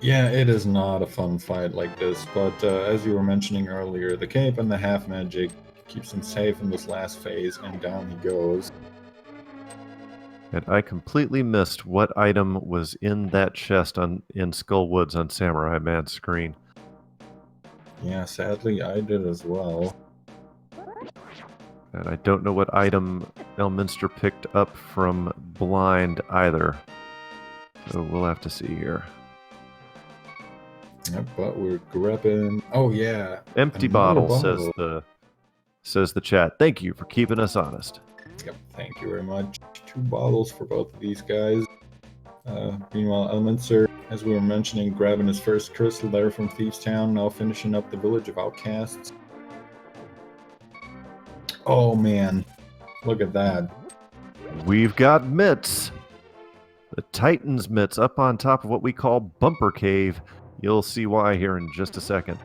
Speaker 1: Yeah, it is not a fun fight like this, but as you were mentioning earlier, the cape and the half magic keeps him safe in this last phase, and down he goes.
Speaker 2: And I completely missed what item was in that chest in Skull Woods on Samura1man's screen.
Speaker 1: Yeah, sadly I did as well.
Speaker 2: And I don't know what item Elminster picked up from Blind either. So we'll have to see here.
Speaker 1: Yep, but we're grabbing... Oh yeah!
Speaker 2: Empty bottle, says the chat. Thank you for keeping us honest.
Speaker 1: Yep, thank you very much. 2 bottles for both of these guys. Meanwhile, Elminster, as we were mentioning, grabbing his first crystal there from Thieves Town, now finishing up the Village of Outcasts. Oh man, look at that.
Speaker 2: We've got mitts. The Titan's mitts up on top of what we call Bumper Cave. You'll see why here in just a second.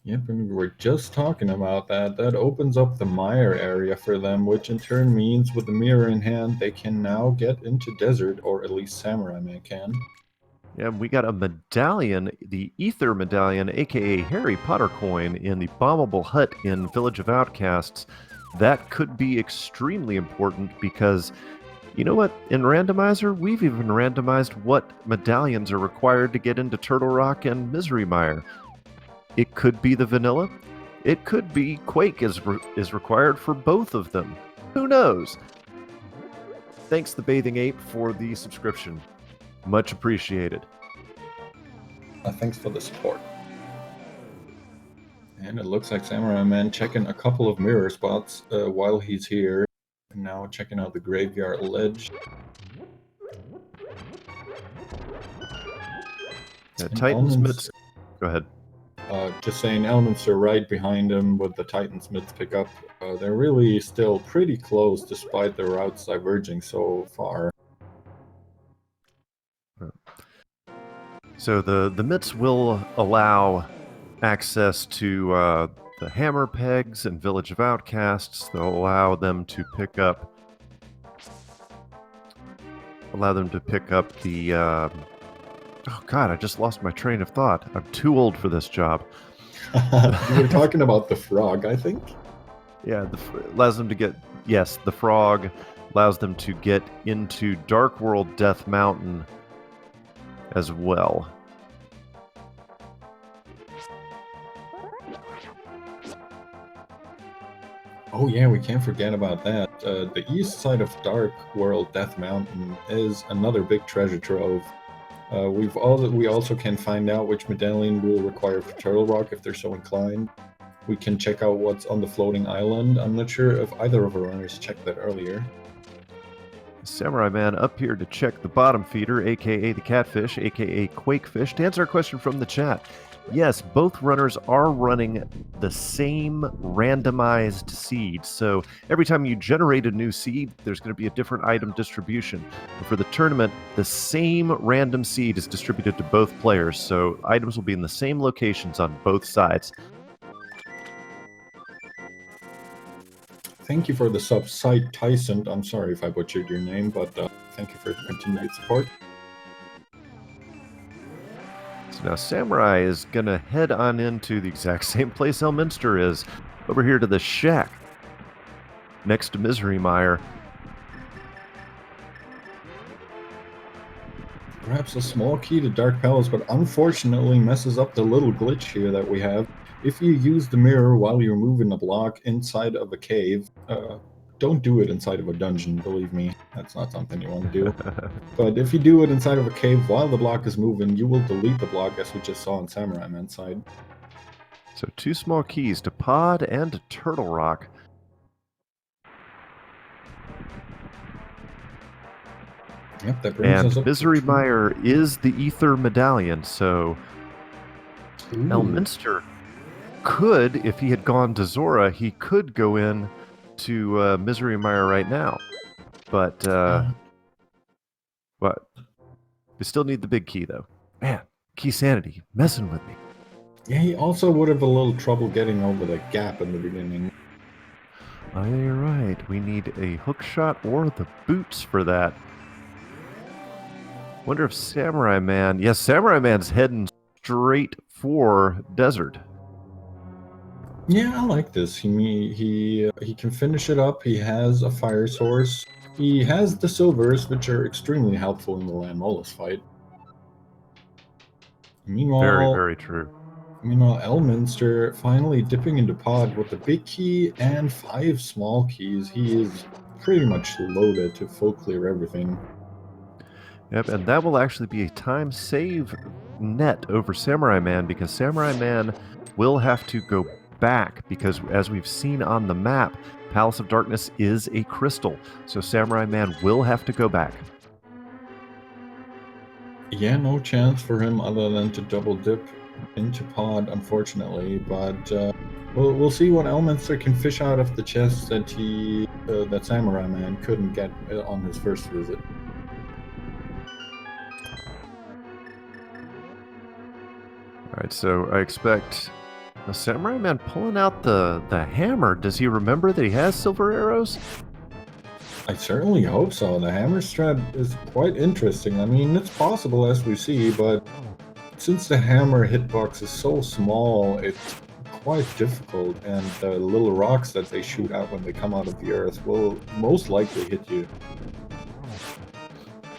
Speaker 1: Yep, and we were just talking about that. That opens up the Mire area for them, which in turn means with the mirror in hand, they can now get into desert, or at least Samurai-man can.
Speaker 2: Yeah, we got a medallion, the Ether medallion, aka Harry Potter coin, in the bombable hut in Village of Outcasts. That could be extremely important because, you know what? In Randomizer, we've even randomized what medallions are required to get into Turtle Rock and Misery Mire. It could be the vanilla. It could be Quake is required for both of them. Who knows? Thanks, the Bathing Ape, for the subscription. Much appreciated.
Speaker 1: Thanks for the support. And it looks like Samura1man checking a couple of mirror spots while he's here. And now checking out the graveyard ledge.
Speaker 2: Yeah, Titansmiths. Go ahead.
Speaker 1: Just saying, elements are right behind him with the Titansmiths pickup. They're really still pretty close despite their routes diverging so far.
Speaker 2: So the mitts will allow access to the hammer pegs and Village of Outcasts. They'll allow them to pick up the oh god, I just lost my train of thought. I'm too old for this job.
Speaker 1: You were talking about the frog, I think?
Speaker 2: Yeah, allows them to get, yes, the frog allows them to get into Dark World Death Mountain as well.
Speaker 1: Oh yeah, we can't forget about that. The east side of Dark World Death Mountain is another big treasure trove. We also can find out which medallion we'll require for Turtle Rock if they're so inclined. We can check out what's on the floating island. I'm not sure if either of our runners checked that earlier.
Speaker 2: Samura1man up here to check the bottom feeder, aka the catfish, aka Quakefish. To answer our question from the chat, yes, both runners are running the same randomized seed. So every time you generate a new seed, there's going to be a different item distribution. But for the tournament, the same random seed is distributed to both players. So items will be in the same locations on both sides.
Speaker 1: Thank you for the sub, Site Tyson. I'm sorry if I butchered your name, but thank you for the continued support.
Speaker 2: So now Samurai is going to head on into the exact same place Elminster is, over here to the shack, next to Misery Mire.
Speaker 1: Perhaps a small key to Dark Palace, but unfortunately messes up the little glitch here that we have. If you use the mirror while you're moving a block inside of a cave, don't do it inside of a dungeon, believe me. That's not something you want to do. But if you do it inside of a cave while the block is moving, you will delete the block, as we just saw on Samura1man's side.
Speaker 2: So 2 small keys to Pod and to Turtle Rock.
Speaker 1: Yep, that brings us up
Speaker 2: Misery Mire is the Ether medallion, so Elminster could, if he had gone to Zora, he could go in to Misery Mire right now. But what? We still need the big key, though. Man, Keysanity, messing with me.
Speaker 1: Yeah, he also would have a little trouble getting over the gap in the beginning.
Speaker 2: Oh, yeah, you're right. We need a hookshot or the boots for that. Wonder if Samura1man... Yes, Samura1man's heading straight for desert.
Speaker 1: Yeah, I like this. He can finish it up. He has a fire source. He has the silvers, which are extremely helpful in the Landmolus fight. Meanwhile,
Speaker 2: very, very true.
Speaker 1: Meanwhile, Elminster finally dipping into Pod with the big key and 5 small keys. He is pretty much loaded to full clear everything.
Speaker 2: Yep, and that will actually be a time save net over Samura1man, because Samura1man will have to go back, because as we've seen on the map, Palace of Darkness is a crystal, so Samura1man will have to go back.
Speaker 1: Yeah, no chance for him other than to double dip into Pod, unfortunately, but we'll see what Elminster can fish out of the chest that that Samura1man couldn't get on his first visit.
Speaker 2: All right, so I expect The Samurai Man pulling out the hammer. Does he remember that he has silver arrows?
Speaker 1: I certainly hope so. The hammer strat is quite interesting. I mean, it's possible as we see, but since the hammer hitbox is so small, it's quite difficult, and the little rocks that they shoot out when they come out of the earth will most likely hit you.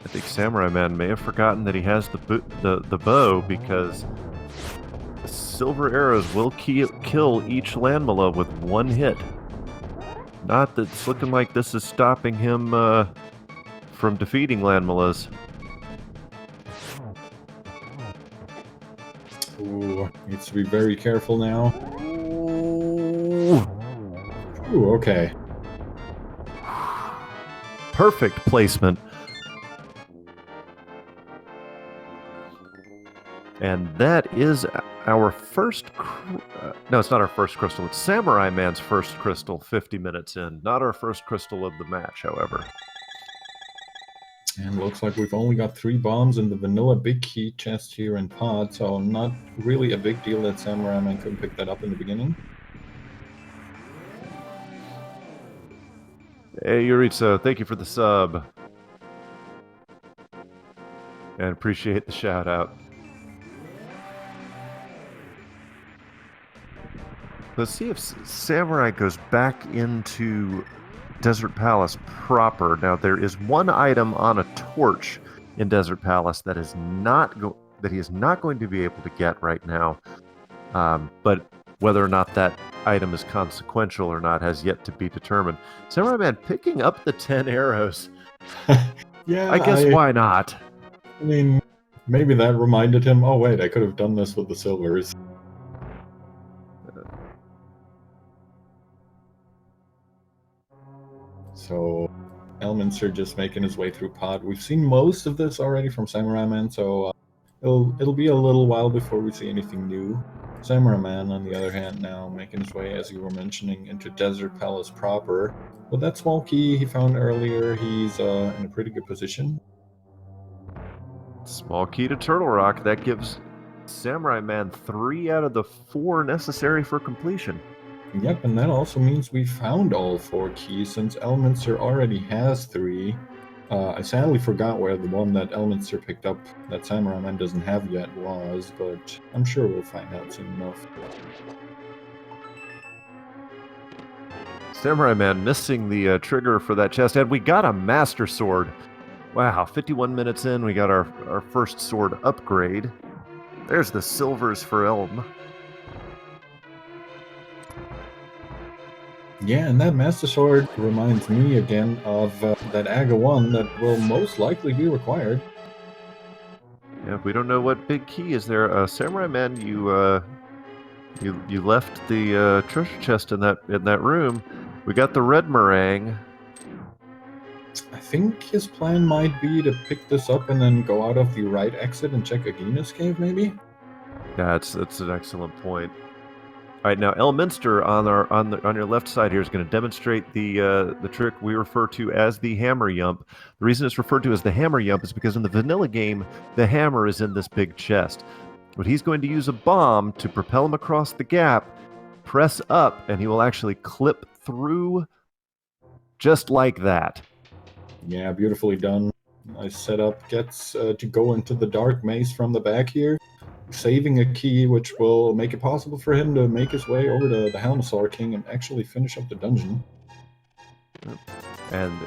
Speaker 2: I think Samurai Man may have forgotten that he has the bow, because the silver arrows will kill each Landmala with one hit. Not that it's looking like this is stopping him from defeating Landmalas.
Speaker 1: Ooh, needs to be very careful now.
Speaker 2: Ooh.
Speaker 1: Ooh, okay.
Speaker 2: Perfect placement. And that is our first... no, it's not our first crystal. It's Samurai Man's first crystal 50 minutes in. Not our first crystal of the match, however.
Speaker 1: And looks like we've only got 3 bombs in the vanilla big key chest here in pod, so not really a big deal that Samura1man couldn't pick that up in the beginning.
Speaker 2: Hey, Yuritsu, thank you for the sub. And appreciate the shout out. Let's see if Samurai goes back into Desert Palace proper. Now, there is one item on a torch in Desert Palace that is he is not going to be able to get right now. But whether or not that item is consequential or not has yet to be determined. Samurai Man picking up the 10 arrows.
Speaker 1: Yeah,
Speaker 2: I guess why not?
Speaker 1: I mean, maybe that reminded him, oh wait, I could have done this with the silvers. So, Elminster just making his way through pod. We've seen most of this already from Samura1man, so it'll be a little while before we see anything new. Samura1man, on the other hand, now making his way, as you were mentioning, into Desert Palace proper. With that small key he found earlier, he's in a pretty good position.
Speaker 2: Small key to Turtle Rock. That gives Samurai Man 3 out of the 4 necessary for completion.
Speaker 1: Yep, and that also means we found all 4 keys, since Elminster already has 3. I sadly forgot where the one that Elminster picked up that Samura1man doesn't have yet was, but I'm sure we'll find out soon enough.
Speaker 2: Samurai Man missing the trigger for that chest, and we got a Master Sword. Wow, 51 minutes in, we got our first sword upgrade. There's the silvers for Elm.
Speaker 1: Yeah, and that Master Sword reminds me again of that Aga 1 that will most likely be required.
Speaker 2: Yeah, we don't know what big key is there. Samurai Man, you left the treasure chest in that room. We got the red meringue.
Speaker 1: I think his plan might be to pick this up and then go out of the right exit and check Agina's cave, maybe?
Speaker 2: Yeah, that's an excellent point. All right, now Elminster on your left side here is going to demonstrate the trick we refer to as the hammer yump. The reason it's referred to as the hammer yump is because in the vanilla game, the hammer is in this big chest. But he's going to use a bomb to propel him across the gap, press up, and he will actually clip through just like that.
Speaker 1: Yeah, beautifully done. Nice setup. Gets to go into the dark maze from the back here, saving a key which will make it possible for him to make his way over to the Helmasaur King and actually finish up the dungeon.
Speaker 2: And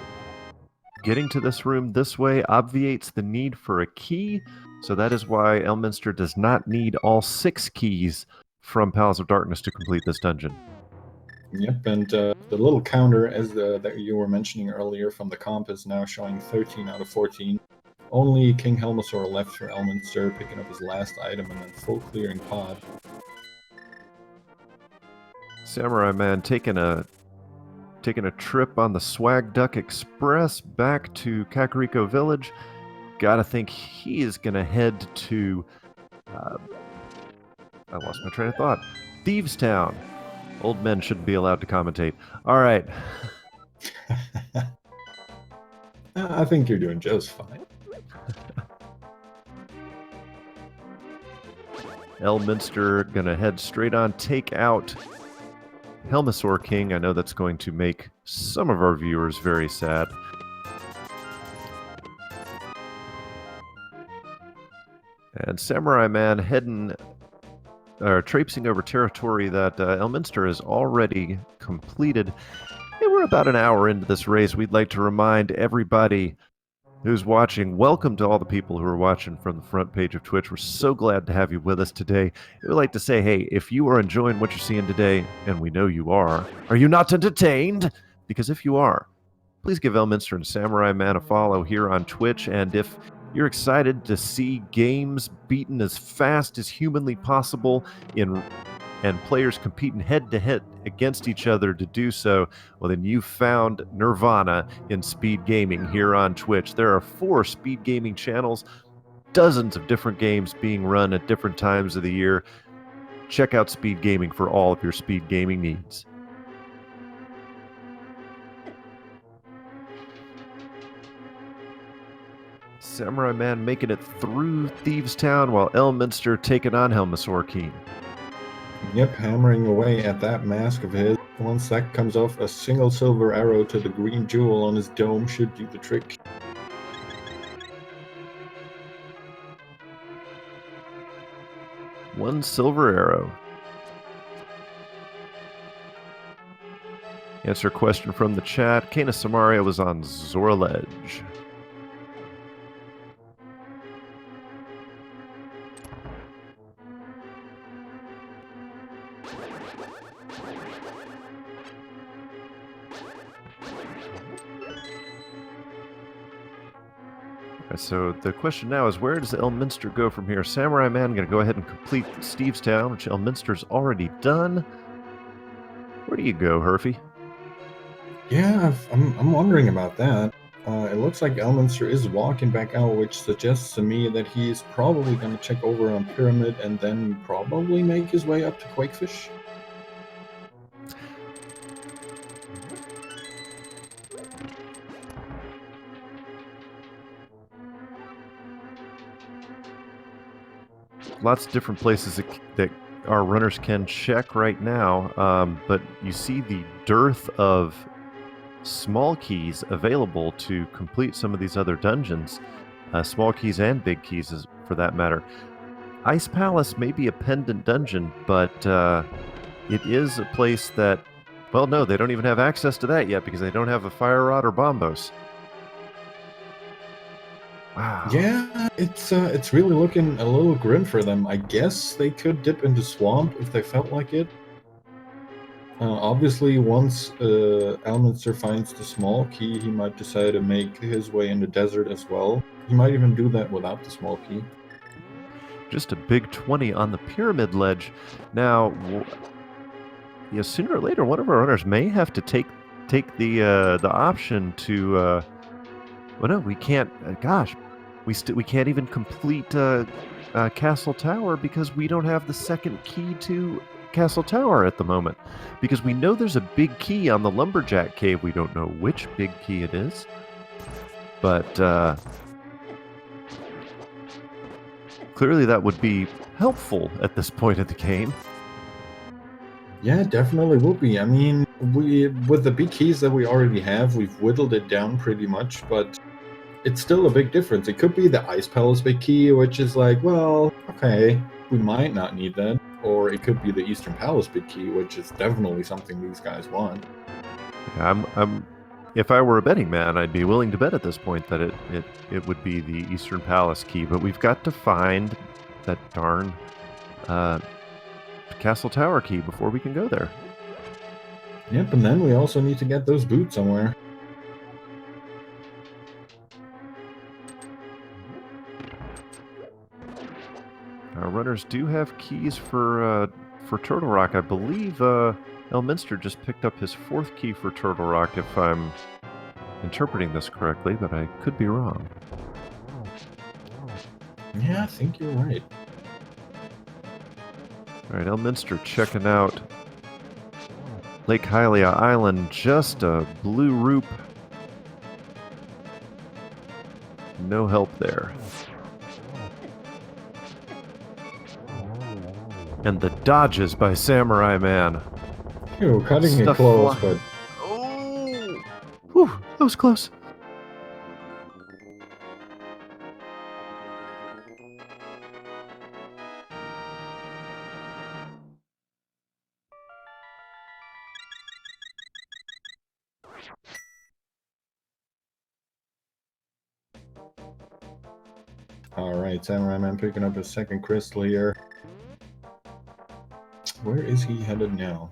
Speaker 2: getting to this room this way obviates the need for a key, so that is why Elminster does not need all 6 keys from Palace of Darkness to complete this dungeon.
Speaker 1: Yep, and the little counter as that you were mentioning earlier from the comp is now showing 13 out of 14. Only King Helmasaur left for Elminster, picking up his last item and then full clearing pod.
Speaker 2: Samurai Man taking a trip on the Swag Duck Express back to Kakariko Village. Gotta think he is gonna head to I lost my train of thought. Thieves Town. Old men shouldn't be allowed to commentate. All right.
Speaker 1: I think you're doing just fine.
Speaker 2: Elminster gonna head straight on, take out Helmasaur King. I know that's going to make some of our viewers very sad. And Samura1man heading, traipsing over territory that Elminster has already completed. And we're about an hour into this race. We'd like to remind everybody who's watching, welcome to all the people who are watching from the front page of Twitch. We're so glad to have you with us today. We'd like to say, hey, if you are enjoying what you're seeing today, and we know you are you not entertained? Because if you are, please give Elminster and Samura1man a follow here on Twitch. And if you're excited to see games beaten as fast as humanly possible and players competing head-to-head against each other to do so, well, then you found Nirvana in speed gaming here on Twitch. There are 4 speed gaming channels, dozens of different games being run at different times of the year. Check out speed gaming for all of your speed gaming needs. Samura1man making it through Thieves Town while Elminster taking on Helmasaur King.
Speaker 1: Yep, hammering away at that mask of his. Once that comes off, a single silver arrow to the green jewel on his dome should do the trick.
Speaker 2: One silver arrow. Answer question from the chat. Kana Samaria was on Zora Ledge. So the question now is, where does Elminster go from here? Samura1man going to go ahead and complete Steve's Town, which Elminster's already done. Where do you go, Herfy?
Speaker 1: Yeah, I'm wondering about that. It looks like Elminster is walking back out, which suggests to me that he's probably going to check over on Pyramid and then probably make his way up to Quakefish.
Speaker 2: Lots of different places that our runners can check right now, but you see the dearth of small keys available to complete some of these other dungeons, small keys and big keys for that matter. Ice Palace may be a pendant dungeon, but it is a place that, well, no, they don't even have access to that yet because they don't have a fire rod or bombos. Wow.
Speaker 1: Yeah, it's really looking a little grim for them. I guess they could dip into Swamp if they felt like it. Obviously, once Elminster finds the small key, he might decide to make his way in the desert as well. He might even do that without the small key.
Speaker 2: Just a big 20 on the pyramid ledge. Now, yeah, sooner or later, one of our runners may have to take the option to. Well, no, we can't. Gosh, we can't even complete Castle Tower because we don't have the second key to Castle Tower at the moment. Because we know there's a big key on the Lumberjack Cave. We don't know which big key it is, but clearly that would be helpful at this point of the game.
Speaker 1: Yeah, definitely will be. I mean, with the big keys that we already have, we've whittled it down pretty much, but it's still a big difference. It could be the Ice Palace big key, which is like, well, okay, we might not need that. Or it could be the Eastern Palace big key, which is definitely something these guys want.
Speaker 2: If I were a betting man, I'd be willing to bet at this point that it would be the Eastern Palace key, but we've got to find that darn Castle Tower key before we can go there.
Speaker 1: Yep, and then we also need to get those boots somewhere.
Speaker 2: Our runners do have keys for Turtle Rock. I believe Elminster just picked up his 4th key for Turtle Rock, if I'm interpreting this correctly, but I could be wrong.
Speaker 1: Yeah, I think you're right.
Speaker 2: All right, Elminster checking out Lake Hylia Island, just a blue roop. No help there. And the dodges by Samurai-man.
Speaker 1: Ew, cutting it
Speaker 2: Stuff
Speaker 1: close,
Speaker 2: fly-
Speaker 1: but
Speaker 2: Oh! Whew, that was close.
Speaker 1: alright, Samura1man picking up his second crystal here. Where is he headed now?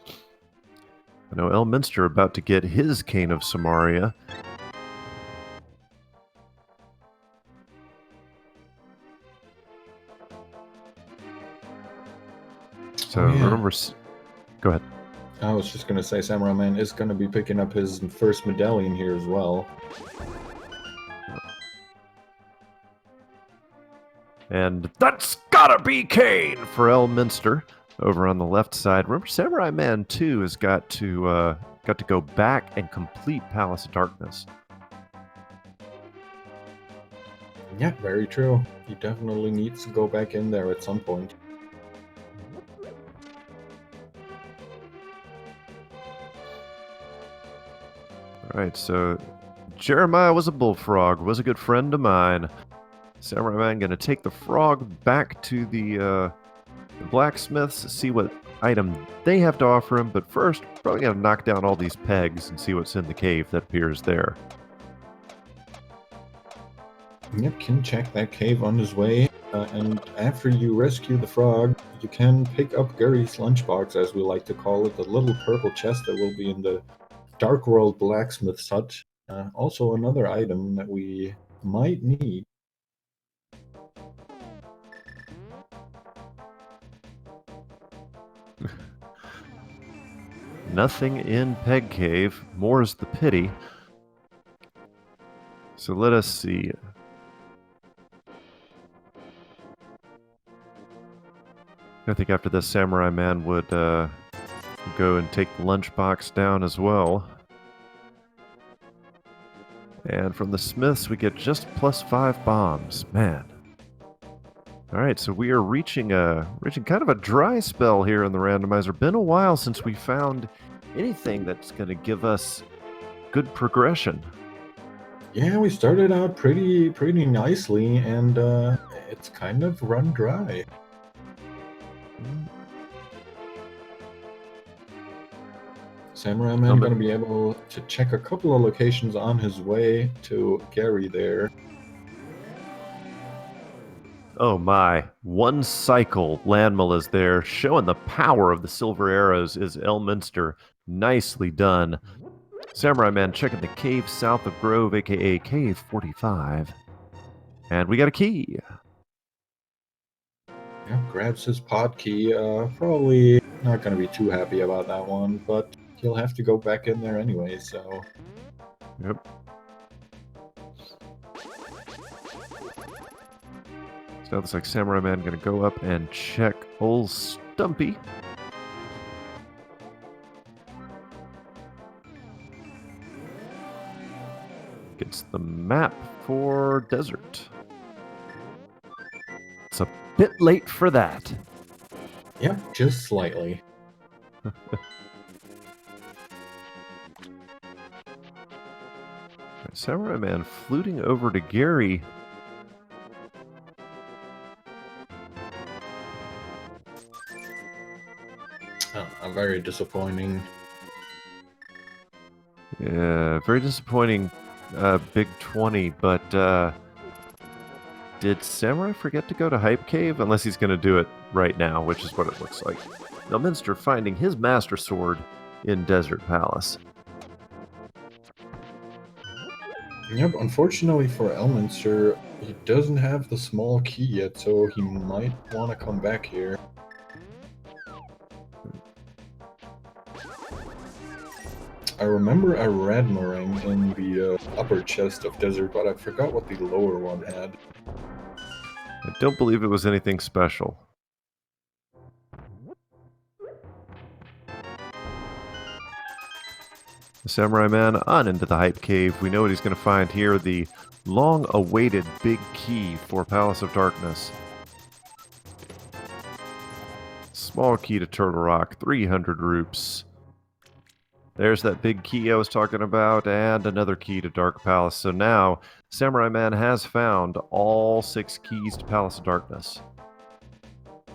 Speaker 2: I know Elminster about to get his Cane of Samaria. So remember, go ahead.
Speaker 1: I was just gonna say Samura1man is gonna be picking up his first medallion here as well.
Speaker 2: And that's gotta be Kane for Elminster over on the left side. Remember, Samurai-man 2 has got to go back and complete Palace of Darkness.
Speaker 1: Yeah, very true. He definitely needs to go back in there at some point.
Speaker 2: Alright, so Jeremiah was a bullfrog, was a good friend of mine. Samura1man gonna take the frog back to the blacksmiths, see what item they have to offer him, but first, probably gonna knock down all these pegs and see what's in the cave that appears there.
Speaker 1: Yep, can check that cave on his way, and after you rescue the frog, you can pick up Gary's lunchbox, as we like to call it, the little purple chest that will be in the Dark World blacksmith's hut. Also another item that we might need.
Speaker 2: Nothing in Peg Cave, more's the pity. So let us see. I think after this, Samurai-man would go and take the lunchbox down as well. And from the smiths, we get just +5 bombs. Man. Alright, so we are reaching kind of a dry spell here in the randomizer. Been a while since we found anything that's going to give us good progression.
Speaker 1: Yeah, we started out pretty nicely, and it's kind of run dry. Samura1man going to be able to check a couple of locations on his way to Gary there.
Speaker 2: Oh my, one cycle landmill is there, showing the power of the silver arrows is Elminster. Nicely done. Samurai-man checking the cave south of Grove, aka Cave 45. And we got a key.
Speaker 1: Yeah, grabs his pod key. Probably not going to be too happy about that one, but he'll have to go back in there anyway, so...
Speaker 2: Yep. So it looks like Samurai-man going to go up and check old Stumpy. Gets the map for desert. It's a bit late for that.
Speaker 1: Yep, just slightly.
Speaker 2: Samurai-man fluting over to Gary.
Speaker 1: Oh, very disappointing.
Speaker 2: Yeah, very disappointing. Big 20, but did Samurai forget to go to Hype Cave? Unless he's going to do it right now, which is what it looks like. Elminster finding his Master Sword in Desert Palace.
Speaker 1: Yep, unfortunately for Elminster, he doesn't have the small key yet, so he might want to come back here. I remember a red meringue in the upper chest of Desert, but I forgot what the lower one had.
Speaker 2: I don't believe it was anything special. The Samurai-man on into the Hype Cave. We know what he's going to find here, the long-awaited big key for Palace of Darkness. Small key to Turtle Rock, 300 roops. There's that big key I was talking about, and another key to Dark Palace. So now, Samura1man has found all 6 keys to Palace of Darkness.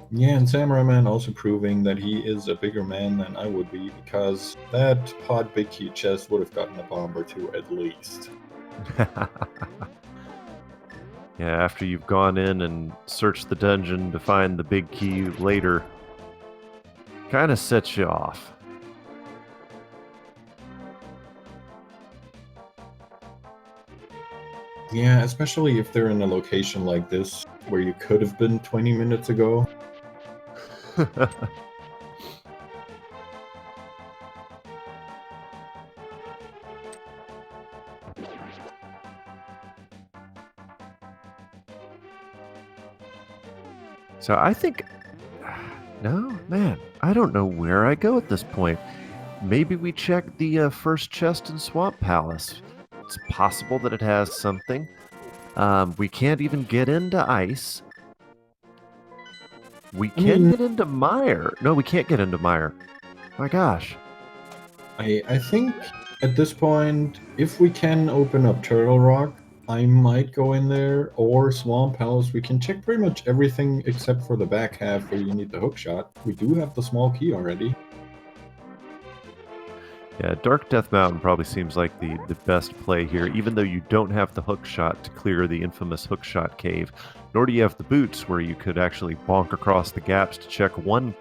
Speaker 1: Yeah, and Samura1man also proving that he is a bigger man than I would be, because that pod big key chest would have gotten a bomb or two at least.
Speaker 2: Yeah, after you've gone in and searched the dungeon to find the big key later, kind of sets you off.
Speaker 1: Yeah, especially if they're in a location like this, where you could have been 20 minutes ago.
Speaker 2: So I think... No, man, I don't know where I go at this point. Maybe we check the first chest in Swamp Palace. It's possible that it has something. We can't even get into Ice. We can get into Mire. No, we can't get into Mire. My gosh.
Speaker 1: I think at this point, if we can open up Turtle Rock, I might go in there, or Swamp Palace. We can check pretty much everything except for the back half where you need the hookshot. We do have the small key already.
Speaker 2: Yeah, Dark Death Mountain probably seems like the best play here, even though you don't have the hookshot to clear the infamous hookshot cave, nor do you have the boots where you could actually bonk across the gaps to check one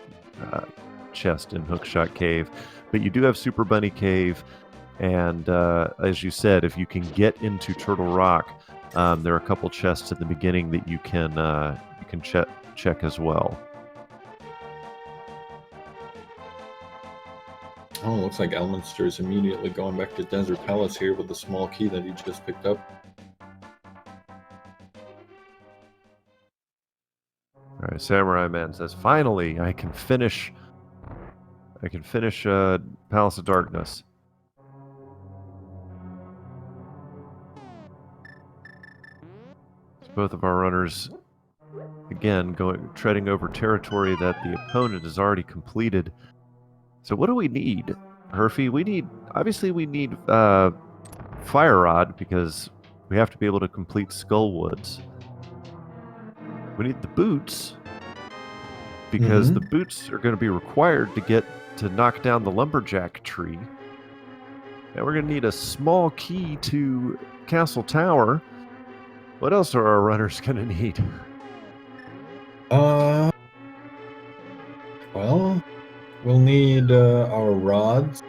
Speaker 2: chest in hookshot cave. But you do have Super Bunny Cave, and as you said, if you can get into Turtle Rock, there are a couple chests at the beginning that you can check as well.
Speaker 1: Oh, looks like Elminster is immediately going back to Desert Palace here with the small key that he just picked up.
Speaker 2: All right, Samura1man says, "Finally, I can finish Palace of Darkness." So both of our runners, again, treading over territory that the opponent has already completed. So what do we need, Herfy? We need Fire Rod, because we have to be able to complete Skullwoods. We need the boots, because the boots are going to be required to knock down the lumberjack tree. And we're going to need a small key to Castle Tower. What else are our runners going to need?
Speaker 1: Well, we'll need our rods.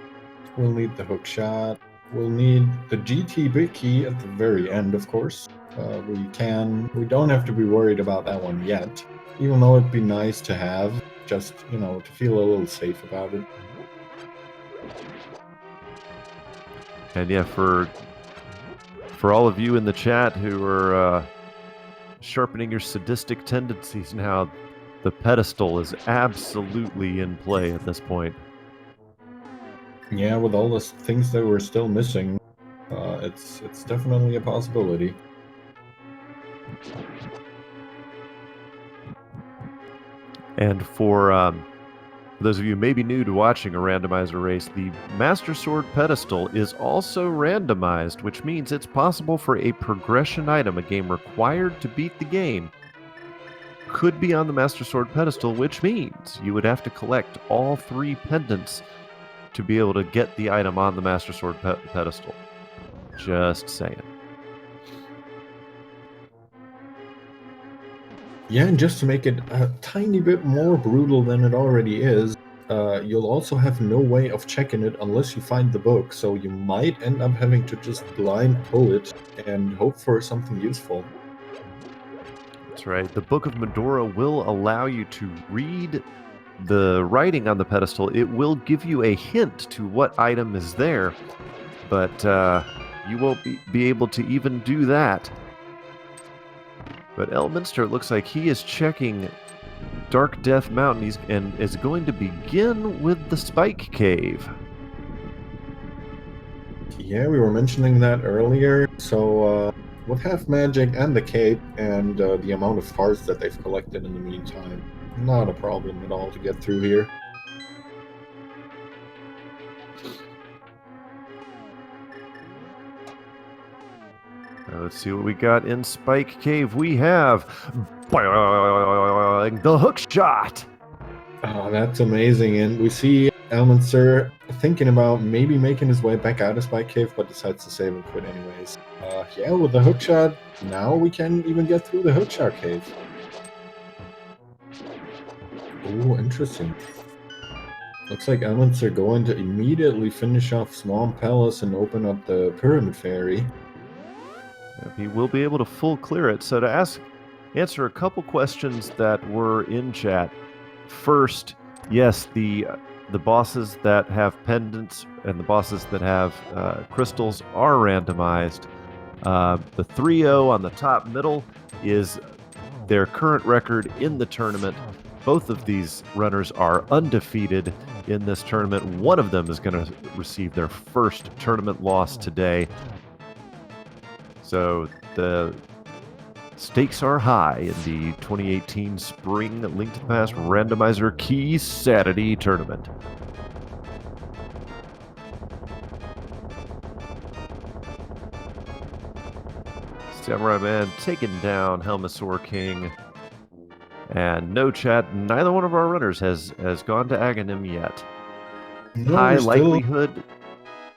Speaker 1: We'll need the hookshot. We'll need the GT big key at the very end, of course. We don't have to be worried about that one yet, even though it'd be nice to have, just, to feel a little safe about it.
Speaker 2: And yeah, for all of you in the chat who are sharpening your sadistic tendencies now, the pedestal is absolutely in play at this point.
Speaker 1: Yeah, with all the things that we're still missing, it's definitely a possibility.
Speaker 2: And for those of you maybe new to watching a randomizer race, the Master Sword pedestal is also randomized, which means it's possible for a progression item, a game required to beat the game, could be on the Master Sword pedestal, which means you would have to collect all 3 pendants to be able to get the item on the Master Sword pedestal. Just saying.
Speaker 1: Yeah, and just to make it a tiny bit more brutal than it already is, you'll also have no way of checking it unless you find the book, so you might end up having to just blind pull it and hope for something useful.
Speaker 2: That's right. The Book of Medora will allow you to read the writing on the pedestal. It will give you a hint to what item is there, but you won't be able to even do that. But Elminster, it looks like he is checking Dark Death Mountain and is going to begin with the Spike Cave.
Speaker 1: Yeah, we were mentioning that earlier. So with half magic and the cape and the amount of hearts that they've collected in the meantime, Not a problem at all to get through here.
Speaker 2: Let's see what we got in Spike Cave. We have the Hookshot.
Speaker 1: Oh, that's amazing. And we see Elminster thinking about maybe making his way back out of Spike Cave, but decides to save and quit anyways. Yeah, with the hookshot, now we can even get through the hookshot cave. Oh, interesting. Looks like Elminster going to immediately finish off Swamp Palace and open up the Pyramid Fairy.
Speaker 2: He will be able to full clear it. So to answer a couple questions that were in chat. First, yes, the bosses that have pendants and the bosses that have crystals are randomized. The 3-0 on the top middle is their current record in the tournament. Both of these runners are undefeated in this tournament. One of them is going to receive their first tournament loss today. So the stakes are high in the 2018 Spring Link to the Past Randomizer Keysanity Tournament. Samura1man taking down Helmasaur King. And no chat, neither one of our runners has gone to Aghanim yet.
Speaker 1: No,
Speaker 2: High likelihood...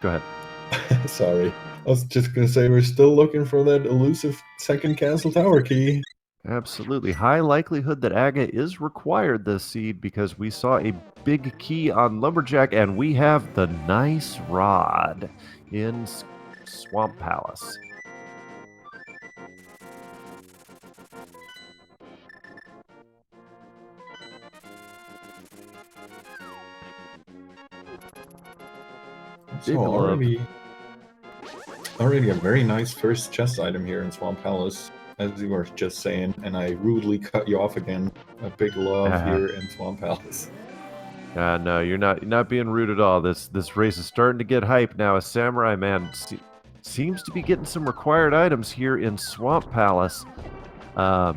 Speaker 2: Go ahead.
Speaker 1: Sorry. I was just going to say we're still looking for that elusive second castle tower key.
Speaker 2: Absolutely. High likelihood that Aga is required this seed because we saw a big key on Lumberjack and we have the nice rod in Swamp Palace.
Speaker 1: So already a very nice first chest item here in Swamp Palace, as you were just saying, and I rudely cut you off again. A big love here in Swamp Palace.
Speaker 2: No, you're not being rude at all. This race is starting to get hype now. As Samura1man seems to be getting some required items here in Swamp Palace. And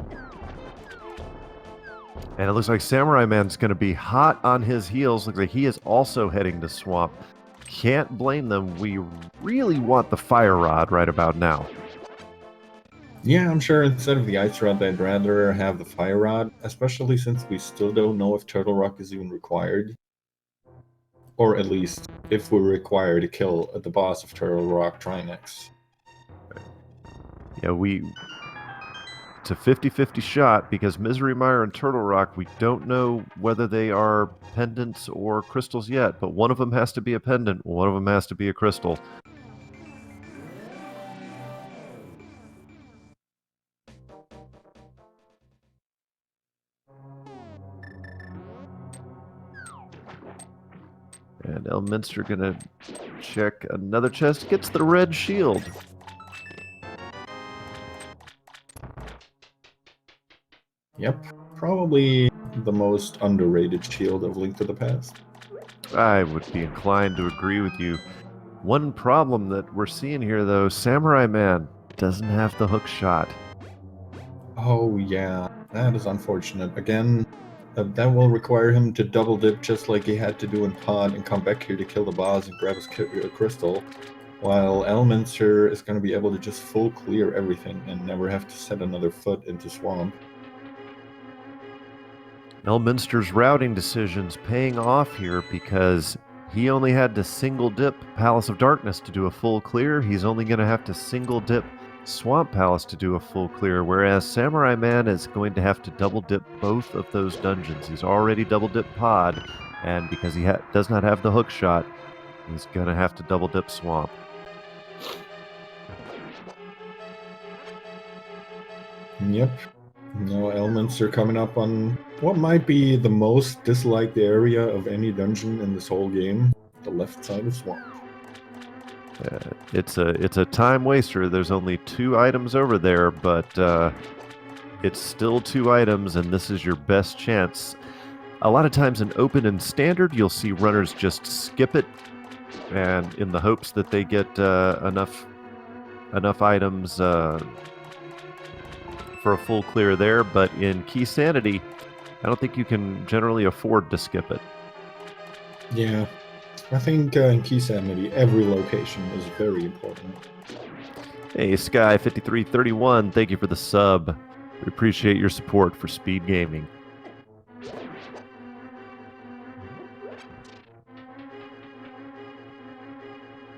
Speaker 2: it looks like Samura1man's going to be hot on his heels. Looks like he is also heading to Swamp. Can't blame them. We really want the fire rod right about now.
Speaker 1: Yeah, I'm sure instead of the ice rod, I'd rather have the fire rod, especially since we still don't know if Turtle Rock is even required. Or at least, if we're required to kill the boss of Turtle Rock Trinex.
Speaker 2: Yeah, it's a 50-50 shot because Misery Mire and Turtle Rock, we don't know whether they are pendants or crystals yet, but one of them has to be a pendant, one of them has to be a crystal. And Elminster gonna check another chest, gets the red shield.
Speaker 1: Yep, probably the most underrated shield of Link to the Past.
Speaker 2: I would be inclined to agree with you. One problem that we're seeing here, though, Samura1man doesn't have the hook shot.
Speaker 1: Oh yeah, that is unfortunate. Again, that will require him to double dip just like he had to do in Pod and come back here to kill the boss and grab his crystal, while Elminster is going to be able to just full clear everything and never have to set another foot into Swamp.
Speaker 2: Elminster's routing decisions paying off here because he only had to single dip Palace of Darkness to do a full clear. He's only going to have to single dip Swamp Palace to do a full clear, whereas Samura1man is going to have to double dip both of those dungeons. He's already double dipped Pod, and because he does not have the hook shot, he's going to have to double dip Swamp.
Speaker 1: Yep. Now Elminster coming up on what might be the most disliked area of any dungeon in this whole game, the left side of Swamp.
Speaker 2: It's a time waster. There's only 2 items over there, but it's still 2 items, and this is your best chance. A lot of times in open and standard, you'll see runners just skip it, and in the hopes that they get enough items for a full clear there. But in Keysanity, I don't think you can generally afford to skip it.
Speaker 1: Yeah, I think in Keysanity, every location is very important.
Speaker 2: Hey, Sky5331, thank you for the sub. We appreciate your support for Speed Gaming.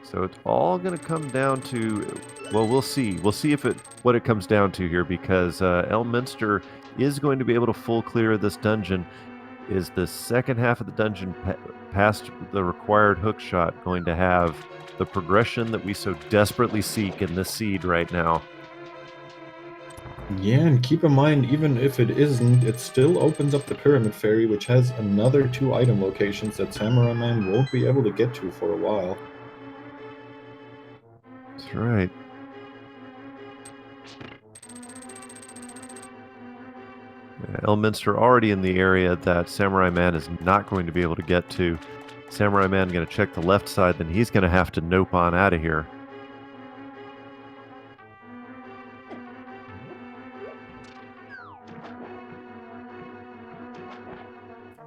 Speaker 2: So it's all going to come down to, well, we'll see. We'll see what it comes down to here, because Elminster is going to be able to full clear this dungeon. Is the second half of the dungeon past the required hookshot going to have the progression that we so desperately seek in this seed right now?
Speaker 1: Yeah, and keep in mind, even if it isn't, it still opens up the Pyramid Ferry, which has another 2 item locations that Samura1man won't be able to get to for a while.
Speaker 2: That's right. Elminster already in the area that Samura1man is not going to be able to get to. Samura1man going to check the left side, then he's going to have to nope on out of here.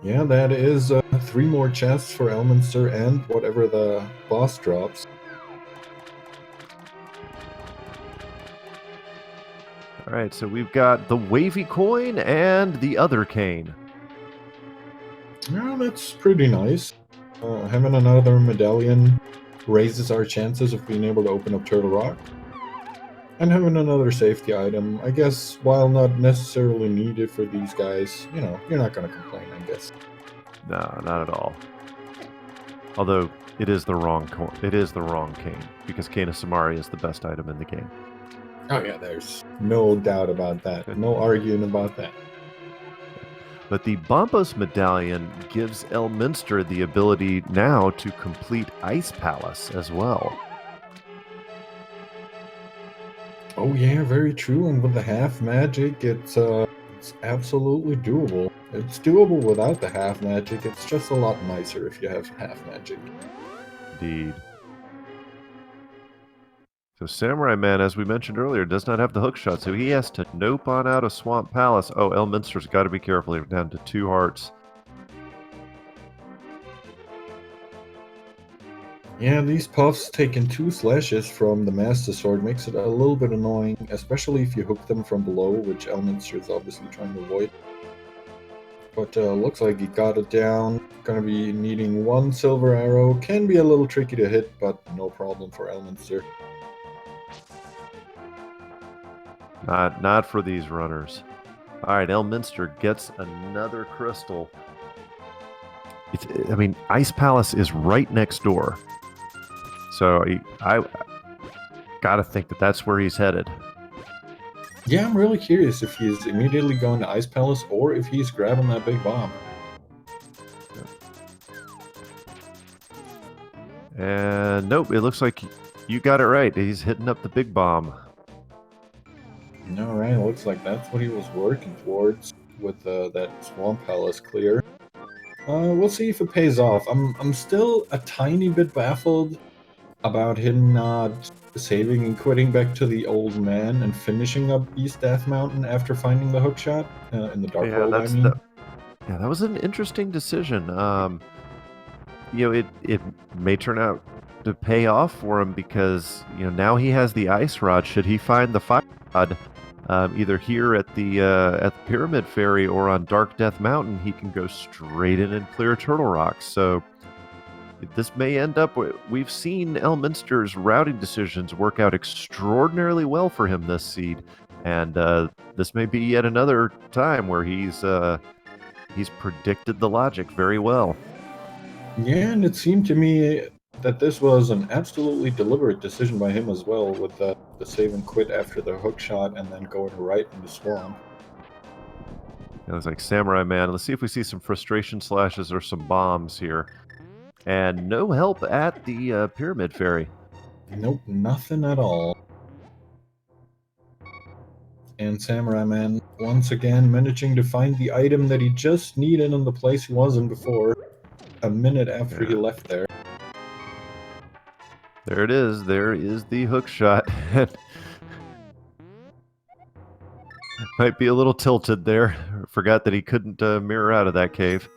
Speaker 1: Yeah, that is 3 more chests for Elminster and whatever the boss drops.
Speaker 2: All right, so we've got the wavy coin and the other cane.
Speaker 1: Yeah, that's pretty nice. Having another medallion raises our chances of being able to open up Turtle Rock. And having another safety item, I guess, while not necessarily needed for these guys, you know, you're not going to complain, I guess.
Speaker 2: No, not at all. Although it is the wrong coin. It is the wrong cane, because Cane of Samari is the best item in the game.
Speaker 1: Oh yeah, there's no doubt about that. No arguing about that.
Speaker 2: But the Bombos medallion gives Elminster the ability now to complete Ice Palace as well.
Speaker 1: Oh yeah, very true. And with the half magic, it's absolutely doable. It's doable without the half magic. It's just a lot nicer if you have half magic.
Speaker 2: Indeed. So Samura1man, as we mentioned earlier, does not have the hookshot, so he has to nope on out of Swamp Palace. Oh, Elminster's got to be careful. He's down to 2 hearts.
Speaker 1: Yeah, these puffs taking 2 slashes from the Master Sword makes it a little bit annoying, especially if you hook them from below, which Elminster is obviously trying to avoid. But looks like he got it down. Gonna be needing 1 silver arrow. Can be a little tricky to hit, but no problem for Elminster.
Speaker 2: Not for these runners. All right, Elminster gets another crystal. I mean, Ice Palace is right next door. So I gotta think that that's where he's headed.
Speaker 1: Yeah, I'm really curious if he's immediately going to Ice Palace or if he's grabbing that big bomb.
Speaker 2: And nope, it looks like you got it right. He's hitting up the big bomb.
Speaker 1: Alright, looks like that's what he was working towards with that Swamp Palace clear. We'll see if it pays off. I'm still a tiny bit baffled about him not saving and quitting back to the old man and finishing up East Death Mountain after finding the hookshot in the Dark World, I mean.
Speaker 2: Yeah, that was an interesting decision. You know, it may turn out to pay off for him, because now he has the ice rod. Should he find the fire rod, either here at the Pyramid Ferry or on Dark Death Mountain, he can go straight in and clear Turtle Rock. So this may end up. We've seen Elminster's routing decisions work out extraordinarily well for him this seed, and this may be yet another time where he's predicted the logic very well.
Speaker 1: Yeah, and it seemed to me that this was an absolutely deliberate decision by him as well, with the save and quit after the hookshot and then going right in the swamp.
Speaker 2: It was like Samura1man. Let's see if we see some frustration slashes or some bombs here. And no help at the Pyramid Ferry.
Speaker 1: Nope, nothing at all. And Samura1man, once again, managing to find the item that he just needed in the place he was in before, a minute after he left there.
Speaker 2: There it is. There is the hookshot. Might be a little tilted there. Forgot that he couldn't mirror out of that cave.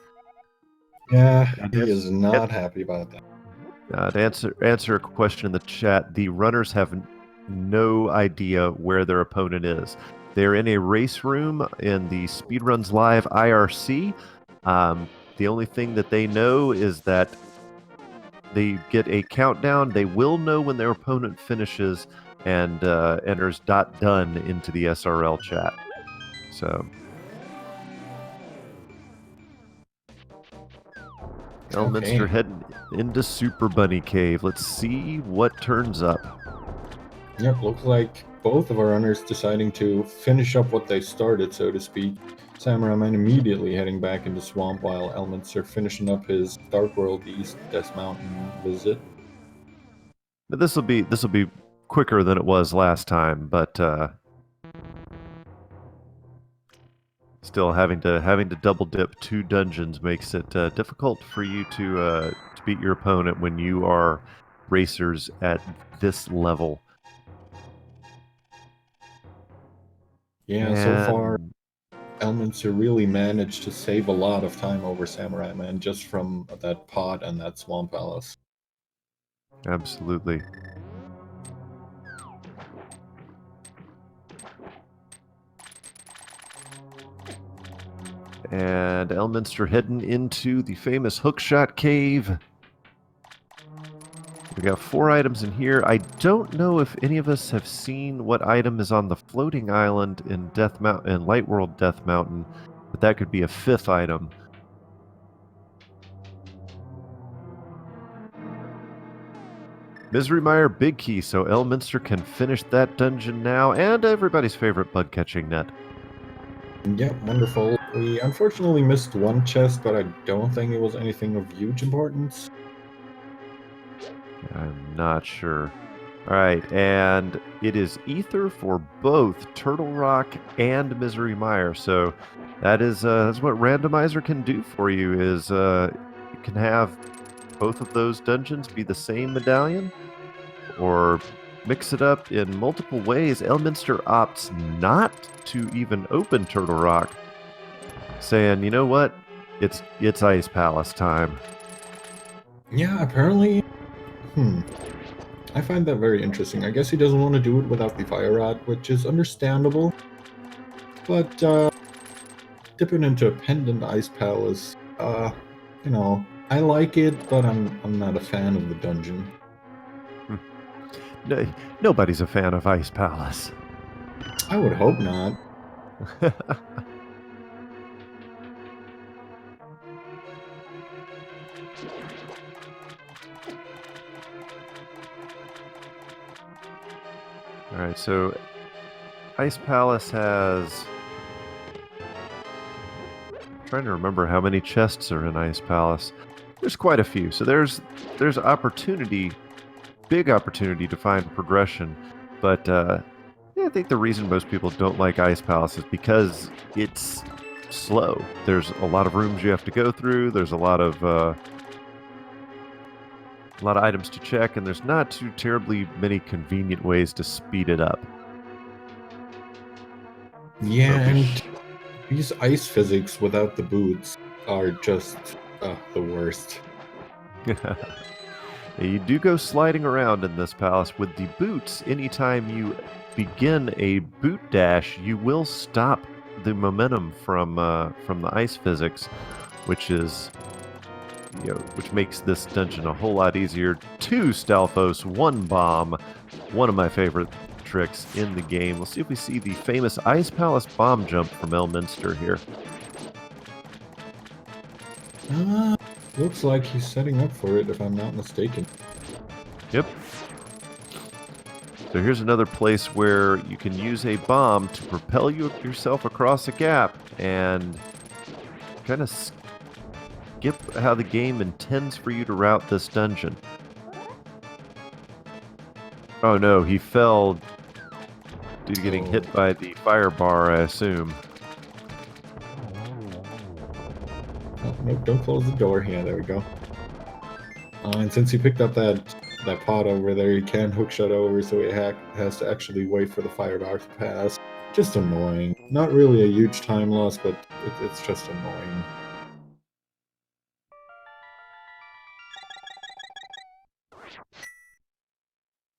Speaker 1: Yeah,
Speaker 2: And
Speaker 1: he is not happy about that.
Speaker 2: To answer a question in the chat, the runners have no idea where their opponent is. They're in a race room in the Speedruns Live IRC. The only thing that they know is that they get a countdown. They will know when their opponent finishes and enters .done into the SRL chat. So, Elminster heading into Super Bunny Cave. Let's see what turns up.
Speaker 1: Yep, looks like both of our runners deciding to finish up what they started, so to speak. Samura1man immediately heading back into Swamp while Elminster finishing up his Dark World East Death Mountain visit.
Speaker 2: But this will be quicker than it was last time, but still having to double dip 2 dungeons makes it difficult for you to beat your opponent when you are racers at this level.
Speaker 1: Yeah, so far Elminster really managed to save a lot of time over Samura1man just from that pod and that Swamp Palace.
Speaker 2: Absolutely. And Elminster heading into the famous Hookshot cave. We got 4 items in here. I don't know if any of us have seen what item is on the floating island in Light World Death Mountain, but that could be a 5th item. Misery Mire, big key, so Elminster can finish that dungeon now, and everybody's favorite bug catching net.
Speaker 1: Yep, wonderful. We unfortunately missed one chest, but I don't think it was anything of huge importance.
Speaker 2: I'm not sure. All right, and it is ether for both Turtle Rock and Misery Mire. So that's what Randomizer can do for you. Is you can have both of those dungeons be the same medallion, or mix it up in multiple ways. Elminster opts not to even open Turtle Rock, saying, "You know what? It's Ice Palace time."
Speaker 1: Yeah, apparently. I find that very interesting. I guess he doesn't want to do it without the fire rod, which is understandable. But dipping into a pendant Ice Palace, you know, I like it, but I'm not a fan of the dungeon.
Speaker 2: Nobody's a fan of Ice Palace.
Speaker 1: I would hope not.
Speaker 2: All right, so Ice Palace has... I'm trying to remember how many chests are in Ice Palace. There's quite a few. So there's opportunity, big opportunity to find progression. But yeah, I think the reason most people don't like Ice Palace is because it's slow. There's a lot of rooms you have to go through. There's a lot of items to check, and there's not too terribly many convenient ways to speed it up.
Speaker 1: Yeah, and these ice physics without the boots are just the worst.
Speaker 2: You do go sliding around in this palace with the boots. Anytime you begin a boot dash, you will stop the momentum from the ice physics, which is, which makes this dungeon a whole lot easier. 2 Stalfos, 1 bomb, one of my favorite tricks in the game. Let's see if we see the famous Ice Palace bomb jump from Elminster here.
Speaker 1: Looks like he's setting up for it, if I'm not mistaken.
Speaker 2: Yep. So here's another place where you can use a bomb to propel yourself across a gap and kind of skip how the game intends for you to route this dungeon. Oh no, he fell due to getting hit by the fire bar, I assume.
Speaker 1: Oh, nope, don't close the door. Yeah, there we go. And since he picked up that pot over there, he can hookshot over, so he has to actually wait for the fire bar to pass. Just annoying. Not really a huge time loss, but it's just annoying.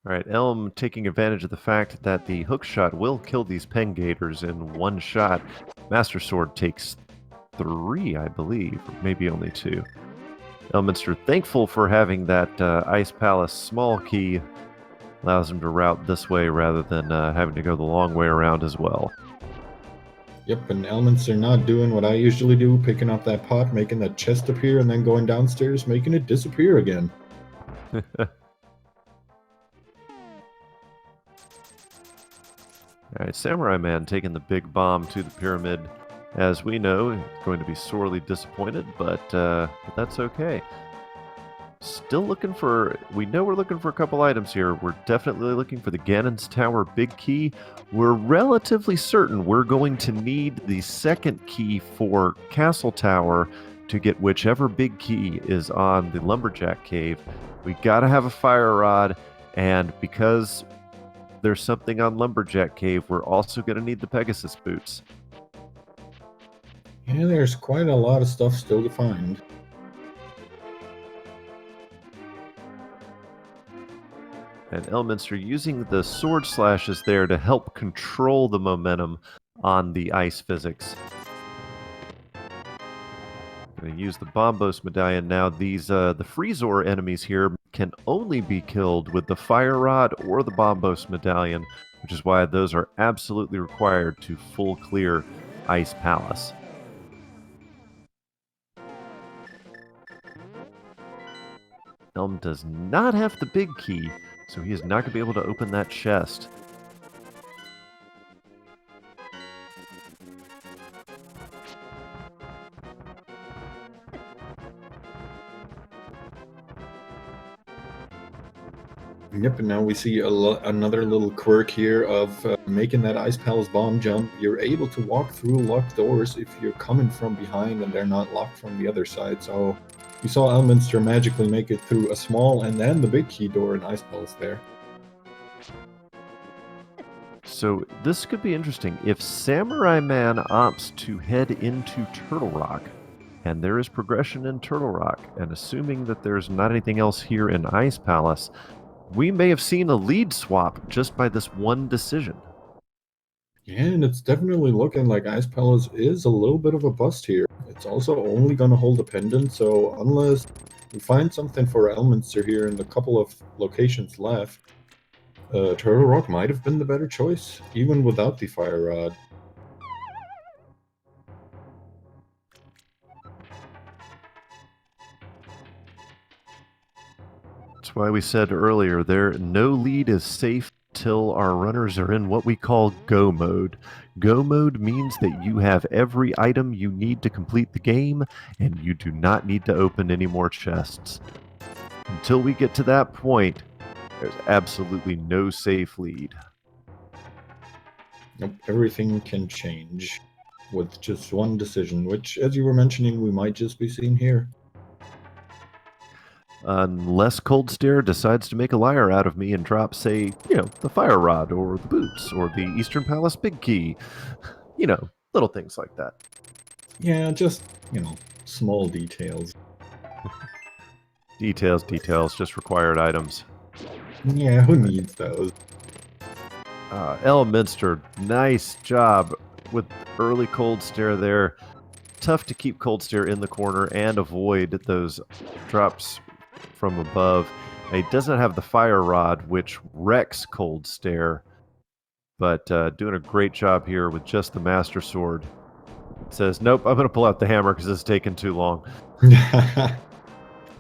Speaker 2: All right, Elm taking advantage of the fact that the Hookshot will kill these Pengators in one shot. Master Sword takes 3, I believe, or maybe only 2. Elminster, thankful for having that Ice Palace small key, allows him to route this way rather than having to go the long way around as well.
Speaker 1: Yep, and Elminster not doing what I usually do, picking up that pot, making that chest appear, and then going downstairs, making it disappear again.
Speaker 2: All right, Samura1man taking the big bomb to the pyramid. As we know, going to be sorely disappointed, but that's okay. Still looking for... We know we're looking for a couple items here. We're definitely looking for the Ganon's Tower big key. We're relatively certain we're going to need the second key for Castle Tower to get whichever big key is on the Lumberjack Cave. We gotta have a fire rod, and because there's something on Lumberjack Cave, we're also going to need the Pegasus boots.
Speaker 1: Yeah, there's quite a lot of stuff still to find.
Speaker 2: And Elminster using the sword slashes there to help control the momentum on the ice physics. Going to use the Bombos medallion now. These the Freezor enemies here can only be killed with the Fire Rod or the Bombos medallion, which is why those are absolutely required to full clear Ice Palace. Elm does not have the big key, so he is not going to be able to open that chest.
Speaker 1: Yep, and now we see another little quirk here of making that Ice Palace bomb jump. You're able to walk through locked doors if you're coming from behind and they're not locked from the other side. So you saw Elminster magically make it through a small and then the big key door in Ice Palace there.
Speaker 2: So this could be interesting. If Samura1man opts to head into Turtle Rock, and there is progression in Turtle Rock, and assuming that there's not anything else here in Ice Palace, we may have seen a lead swap just by this one decision.
Speaker 1: Yeah, and it's definitely looking like Ice Palace is a little bit of a bust here. It's also only going to hold a pendant, so unless we find something for Elminster here in the couple of locations left, Turtle Rock might have been the better choice, even without the Fire Rod.
Speaker 2: That's why we said earlier, no lead is safe till our runners are in what we call go mode. Go mode means that you have every item you need to complete the game, and you do not need to open any more chests. Until we get to that point, there's absolutely no safe lead.
Speaker 1: Nope, everything can change with just one decision, which, as you were mentioning, we might just be seeing here.
Speaker 2: Unless Cold Stare decides to make a liar out of me and drop, say, the Fire Rod, or the Boots, or the Eastern Palace Big Key. Little things like that.
Speaker 1: Yeah, just, small details.
Speaker 2: Details, just required items.
Speaker 1: Yeah, who needs those?
Speaker 2: Elminster, nice job with early Cold Stare there. Tough to keep Cold Stare in the corner and avoid those drops from above. He doesn't have the Fire Rod, which wrecks Cold Stare, but doing a great job here with just the Master Sword. It says, nope, I'm going to pull out the hammer because it's taking too long.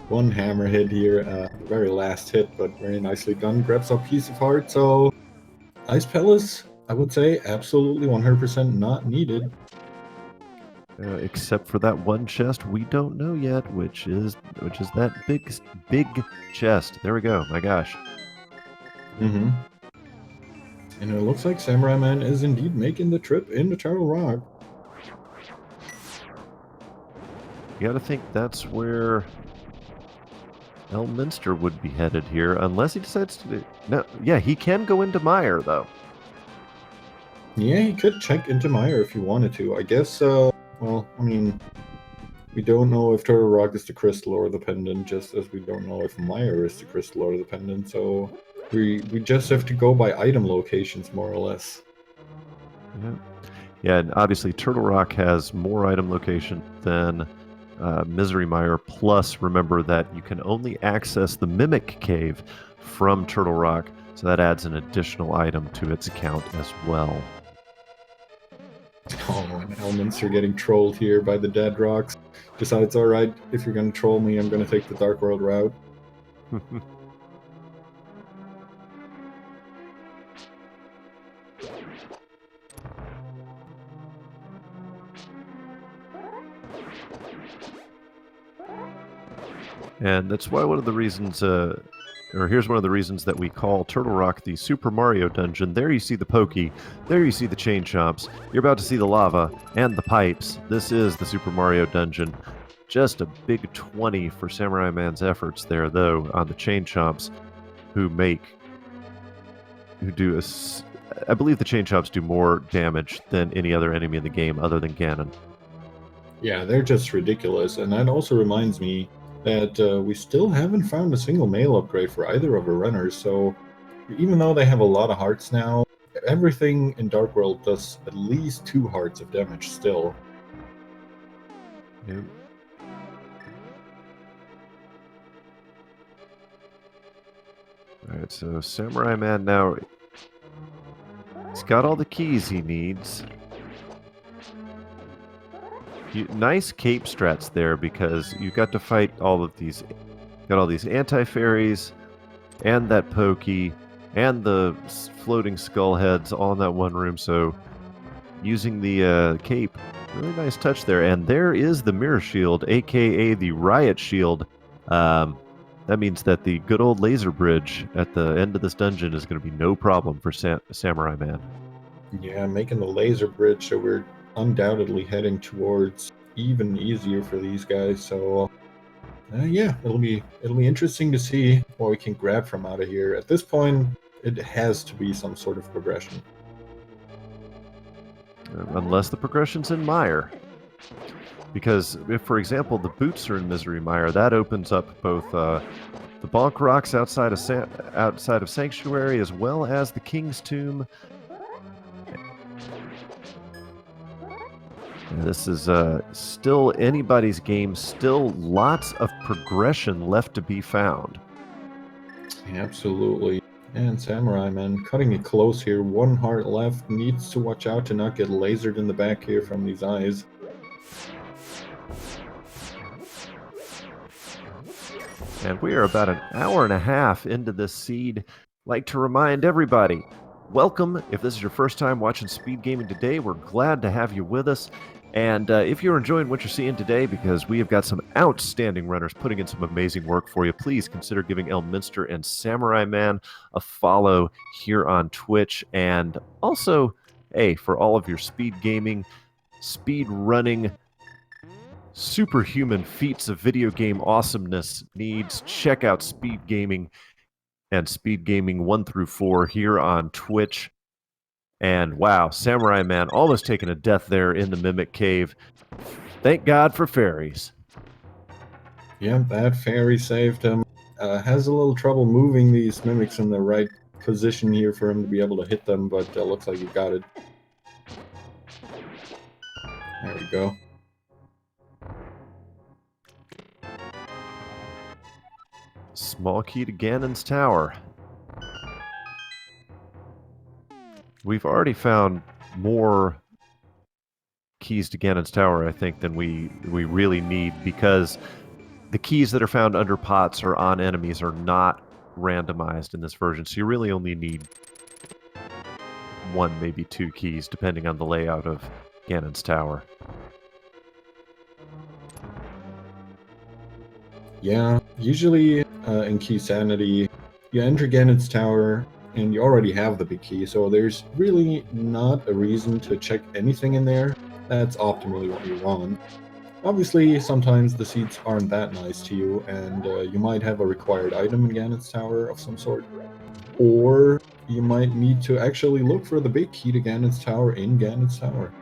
Speaker 1: One hammer hit here, the very last hit, but very nicely done. Grabs a piece of heart, so Ice Palace, I would say, absolutely 100% not needed.
Speaker 2: Except for that one chest we don't know yet, which is that big chest. There we go. My gosh.
Speaker 1: Mm-hmm. And it looks like Samura1man is indeed making the trip into Turtle Rock.
Speaker 2: You got to think that's where Elminster would be headed here, unless he decides to do... No, yeah, he can go into Mire, though.
Speaker 1: Yeah, he could check into Mire if he wanted to. I guess, well, I mean, we don't know if Turtle Rock is the crystal or the pendant, just as we don't know if Mire is the crystal or the pendant, so we just have to go by item locations, more or less.
Speaker 2: Yeah. Yeah, and obviously Turtle Rock has more item location than Misery Mire. Plus, remember that you can only access the Mimic Cave from Turtle Rock, so that adds an additional item to its account as well.
Speaker 1: Oh, and Elminster getting trolled here by the Dead Rocks. Decides, alright, if you're gonna troll me, I'm gonna take the Dark World route.
Speaker 2: And that's why one of the reasons, or here's one of the reasons that we call Turtle Rock the Super Mario Dungeon. There you see the Pokey, there you see the Chain Chomps, you're about to see the lava and the pipes. This is the Super Mario Dungeon. Just a big 20 for Samura1man's efforts there, though, on the Chain Chomps, who do, I believe the Chain Chomps do more damage than any other enemy in the game other than Ganon.
Speaker 1: Yeah, they're just ridiculous, and that also reminds me that we still haven't found a single male upgrade for either of our runners, so even though they have a lot of hearts now, everything in Dark World does at least 2 hearts of damage still.
Speaker 2: Yep. Alright, so Samura1man now, he's got all the keys he needs. Nice cape strats there, because you got to fight all of these, got all these anti-fairies, and that Pokey, and the floating skull heads all in that one room, so using the cape, really nice touch there. And there is the Mirror Shield, aka the Riot Shield. That means that the good old laser bridge at the end of this dungeon is going to be no problem for Samura1man.
Speaker 1: Yeah, making the laser bridge, so we're undoubtedly heading towards even easier for these guys, so yeah, it'll be interesting to see what we can grab from out of here. At this point, it has to be some sort of progression.
Speaker 2: Unless the progression's in Mire. Because if, for example, the boots are in Misery Mire, that opens up both the Bonk Rocks outside of Sanctuary, as well as the King's Tomb. And this is still anybody's game, still lots of progression left to be found.
Speaker 1: Absolutely. And Samura1man cutting it close here. 1 heart left. Needs to watch out to not get lasered in the back here from these eyes.
Speaker 2: And we are about an hour and a half into this seed. Like to remind everybody, welcome. If this is your first time watching Speed Gaming today, we're glad to have you with us. And if you're enjoying what you're seeing today, because we have got some outstanding runners putting in some amazing work for you, please consider giving Elminster and Samura1man a follow here on Twitch. And also, hey, for all of your speed gaming, speed running, superhuman feats of video game awesomeness needs, check out Speed Gaming and Speed Gaming 1 through 4 here on Twitch. And wow, Samura1man almost taking a death there in the Mimic Cave. Thank God for fairies.
Speaker 1: Yeah, that fairy saved him. Has a little trouble moving these mimics in the right position here for him to be able to hit them, but looks like he got it. There we go.
Speaker 2: Small key to Ganon's tower. We've already found more keys to Ganon's tower, I think, than we really need, because the keys that are found under pots or on enemies are not randomized in this version, so you really only need 1, maybe 2 keys, depending on the layout of Ganon's tower.
Speaker 1: Yeah, usually in Keysanity, you enter Ganon's tower, and you already have the big key, so there's really not a reason to check anything in there. That's optimally what you want. Obviously, sometimes the seeds aren't that nice to you, and you might have a required item in Ganon's tower of some sort. or you might need to actually look for the big key to Ganon's tower in Ganon's tower.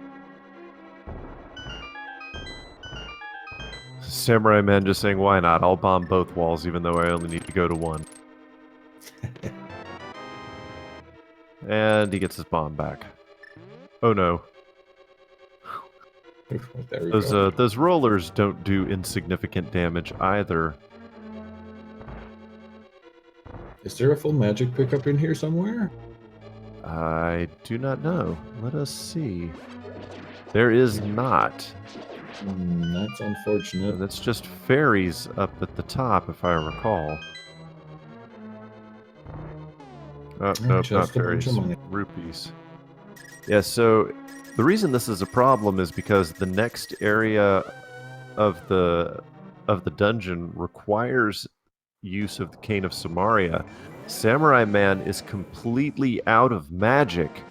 Speaker 2: Samurai-man just saying, why not? I'll bomb both walls, even though I only need to go to one. And he gets his bomb back. Oh no.
Speaker 1: There we go.
Speaker 2: Those rollers don't do insignificant damage either.
Speaker 1: Is there a full magic pickup in here somewhere?
Speaker 2: I do not know. Let us see. There is not.
Speaker 1: That's unfortunate.
Speaker 2: That's just fairies up at the top, if I recall. Oh, nope,
Speaker 1: Just
Speaker 2: not
Speaker 1: a bunch
Speaker 2: fairies.
Speaker 1: of money.
Speaker 2: Rupees. Yeah, so the reason this is a problem is because the next area of the dungeon requires use of the Cane of Samaria. Samurai-man is completely out of magic,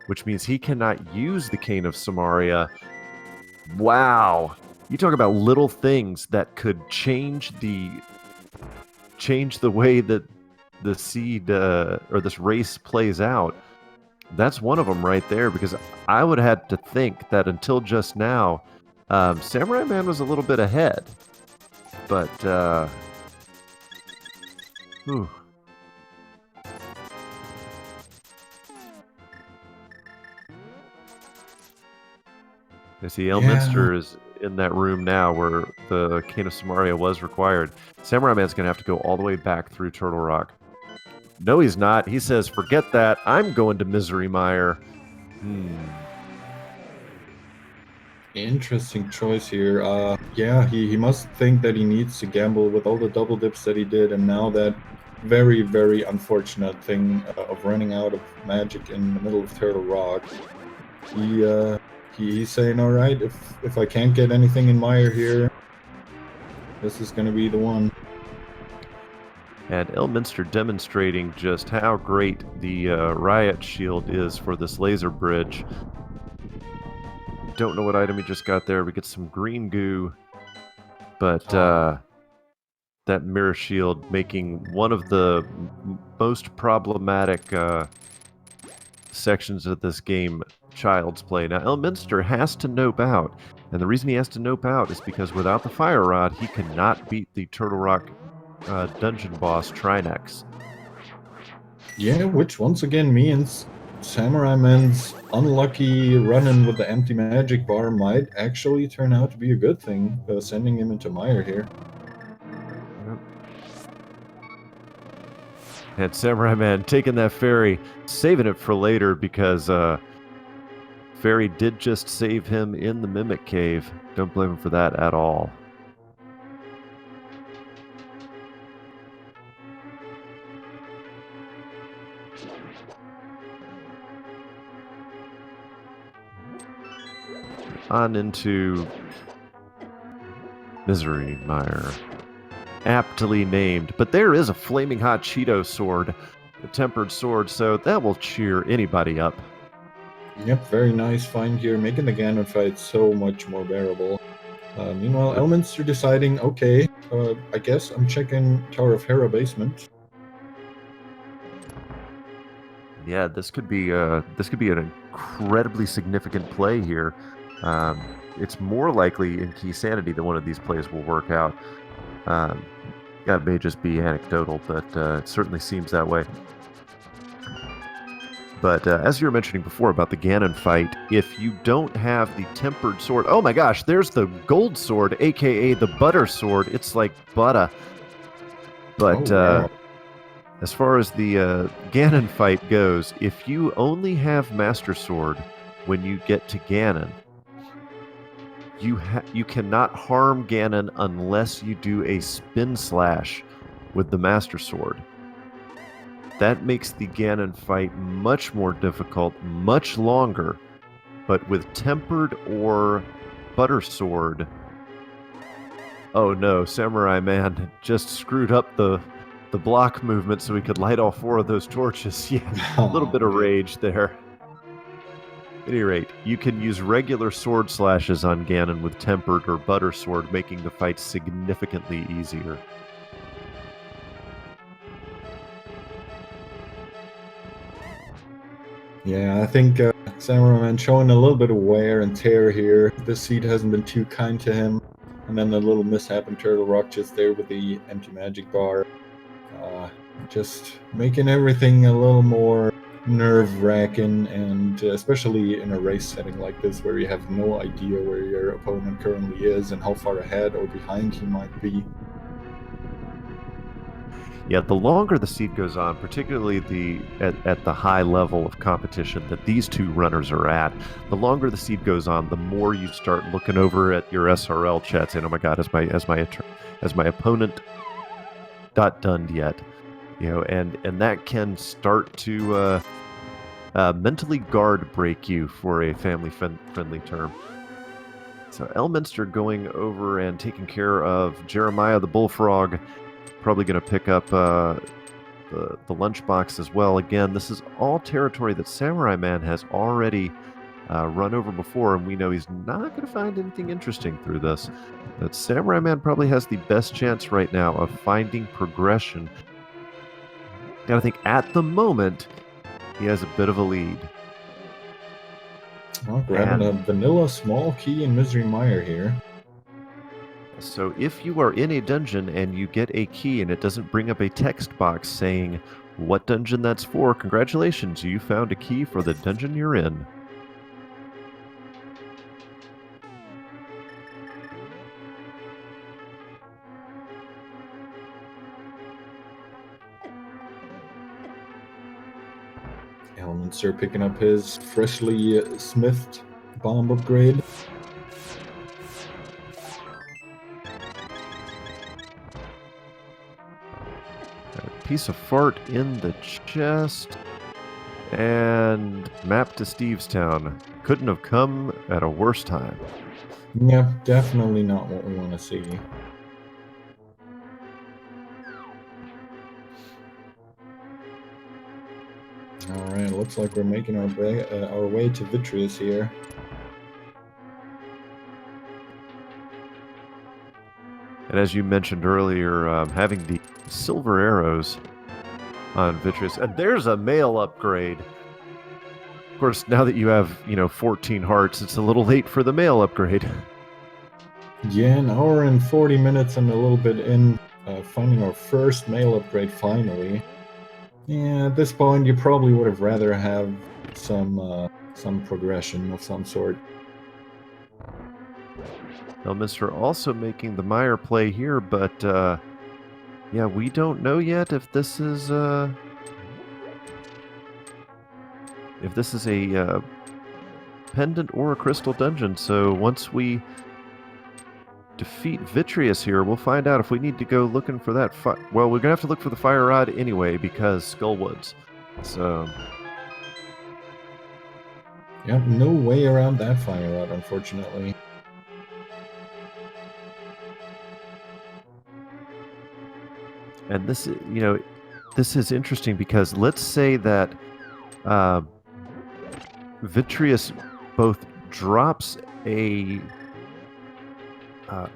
Speaker 2: which means he cannot use the Cane of Samaria. Wow. You talk about little things that could change the way that the seed or this race plays out. That's one of them right there, because I would have had to think that until just now, Samurai-man was a little bit ahead. But, whew. I see Elminster is in that room now where the Cane of Samaria was required. Samurai-man's going to have to go all the way back through Turtle Rock. No, he's not. He says, forget that. I'm going to Misery Mire.
Speaker 1: Interesting choice here. Yeah, he must think that he needs to gamble with all the double dips that he did, and now that very, very unfortunate thing of running out of magic in the middle of Turtle Rock. He's saying, all right, if I can't get anything in Mire here, this is going to be the one.
Speaker 2: And Elminster demonstrating just how great the riot shield is for this laser bridge. Don't know what item he just got there. We get some green goo, but that mirror shield making one of the most problematic sections of this game child's play. Now, Elminster has to nope out, and the reason he has to nope out is because without the fire rod, he cannot beat the Turtle Rock dungeon boss Trinex.
Speaker 1: Yeah, which once again means Samurai-man's unlucky run-in with the empty magic bar might actually turn out to be a good thing, sending him into Mire here.
Speaker 2: Yep. And Samurai-man taking that fairy, saving it for later because fairy did just save him in the Mimic Cave. Don't blame him for that at all. On into Misery Mire. Aptly named. But there is a flaming hot Cheeto sword, a tempered sword, so that will cheer anybody up.
Speaker 1: Yep, very nice find here, making the Ganon fight so much more bearable. Meanwhile, Elminster deciding, okay, I guess I'm checking Tower of Hera basement.
Speaker 2: Yeah, this could be an incredibly significant play here. It's more likely in Keysanity that one of these plays will work out. That may just be anecdotal, but it certainly seems that way. But as you were mentioning before about the Ganon fight, if you don't have the tempered sword... Oh my gosh, there's the gold sword, a.k.a. the butter sword. It's like butter. But
Speaker 1: wow.
Speaker 2: as far as the Ganon fight goes, if you only have Master Sword when you get to Ganon, you cannot harm Ganon unless you do a spin slash with the Master Sword. That makes the Ganon fight much more difficult, much longer, but with Tempered or Butter Sword... Oh no, Samurai-man just screwed up the block movement so he could light all 4 of those torches. Yeah, a little bit of rage there. At any rate, you can use regular sword slashes on Ganon with Tempered or Butter Sword, making the fight significantly easier.
Speaker 1: Yeah, I think Samura1man showing a little bit of wear and tear here. This seed hasn't been too kind to him. And then the little mishap in Turtle Rock just there with the empty magic bar. Just making everything a little more nerve-wracking, and especially in a race setting like this where you have no idea where your opponent currently is and how far ahead or behind he might be.
Speaker 2: Yeah, the longer the seed goes on, particularly at the high level of competition that these two runners are at, the longer the seed goes on, the more you start looking over at your SRL chat saying, "Oh my God, as my opponent not done yet?" You know, and that can start to mentally guard break you, for a family-friendly term. So Elminster going over and taking care of Jeremiah the Bullfrog. Probably going to pick up the lunchbox as well. Again, this is all territory that Samurai1man has already run over before, and we know he's not going to find anything interesting through this. But Samurai1man probably has the best chance right now of finding progression. And I think at the moment, he has a bit of a lead.
Speaker 1: Oh, grabbing a vanilla small key in Misery Mire here.
Speaker 2: So if you are in a dungeon and you get a key and it doesn't bring up a text box saying what dungeon that's for, congratulations, you found a key for the dungeon you're in.
Speaker 1: Elminster picking up his freshly smithed bomb upgrade.
Speaker 2: A piece of fart in the chest. And map to Stevestown. Couldn't have come at a worse time.
Speaker 1: Yeah, definitely not what we want to see. Alright, looks like we're making our way to Vitreous here.
Speaker 2: And as you mentioned earlier, having the silver arrows on Vitreous. And there's a mail upgrade. Of course, now that you have, 14 hearts, it's a little late for the mail upgrade.
Speaker 1: Yeah, an hour and 40 minutes and a little bit in, finding our first mail upgrade finally. Yeah, at this point, you probably would have rather have some progression of some sort.
Speaker 2: Elminster also making the Mire play here, but yeah, we don't know yet if this is a pendant or a crystal dungeon. So once we defeat Vitreous here, we'll find out if we need to go looking for that. Well, we're gonna have to look for the fire rod anyway because Skullwoods. So
Speaker 1: Yeah, no way around that fire rod, unfortunately.
Speaker 2: And this, this is interesting because let's say that Vitreous both drops a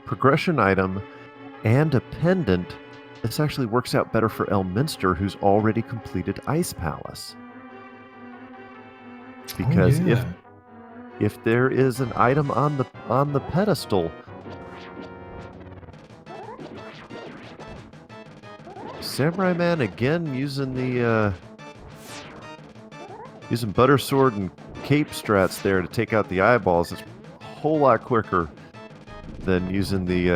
Speaker 2: progression item and a pendant. This actually works out better for Elminster, who's already completed Ice Palace. Because if there is an item on the pedestal, Samurai1man again using the using butter sword and cape strats there to take out the eyeballs. It's a whole lot quicker than using the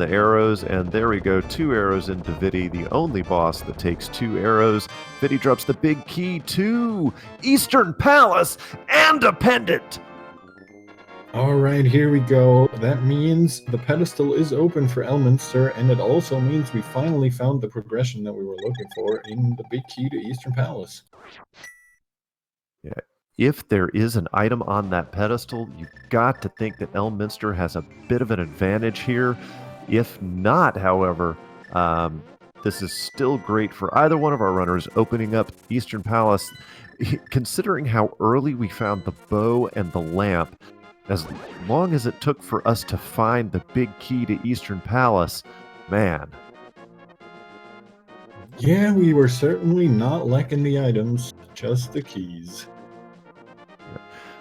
Speaker 2: arrows. And there we go, 2 arrows into Viti, the only boss that takes 2 arrows. Viti drops the big key to Eastern Palace and a pendant.
Speaker 1: Alright, here we go. That means the pedestal is open for Elminster, and it also means we finally found the progression that we were looking for in the big key to Eastern Palace.
Speaker 2: Yeah. If there is an item on that pedestal, you've got to think that Elminster has a bit of an advantage here. If not, however, this is still great for either one of our runners opening up Eastern Palace. Considering how early we found the bow and the lamp, as long as it took for us to find the big key to Eastern Palace, man.
Speaker 1: Yeah, we were certainly not lacking the items, just the keys.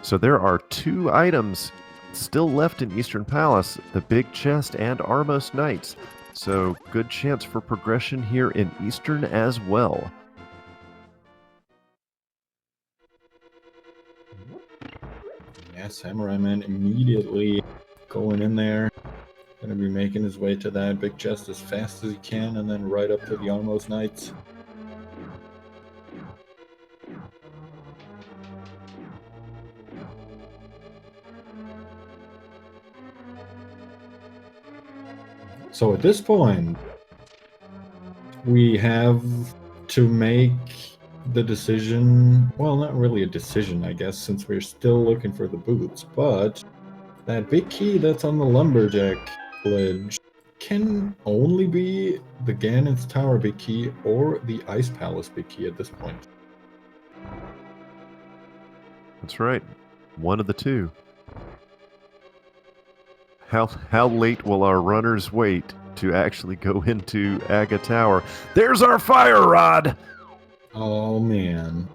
Speaker 2: So there are 2 items still left in Eastern Palace, the Big Chest and Armos Knights. So good chance for progression here in Eastern as well.
Speaker 1: Yeah, Samura1man immediately going in there. Gonna be making his way to that big chest as fast as he can, and then right up to the Armos Knights. So at this point, we have to make the decision, well, not really a decision, I guess, since we're still looking for the boots, but that big key that's on the Lumberjack ledge can only be the Ganon's Tower big key or the Ice Palace big key at this point.
Speaker 2: That's right. One of the 2. How late will our runners wait to actually go into Aga Tower? There's our fire rod!
Speaker 1: Oh, man.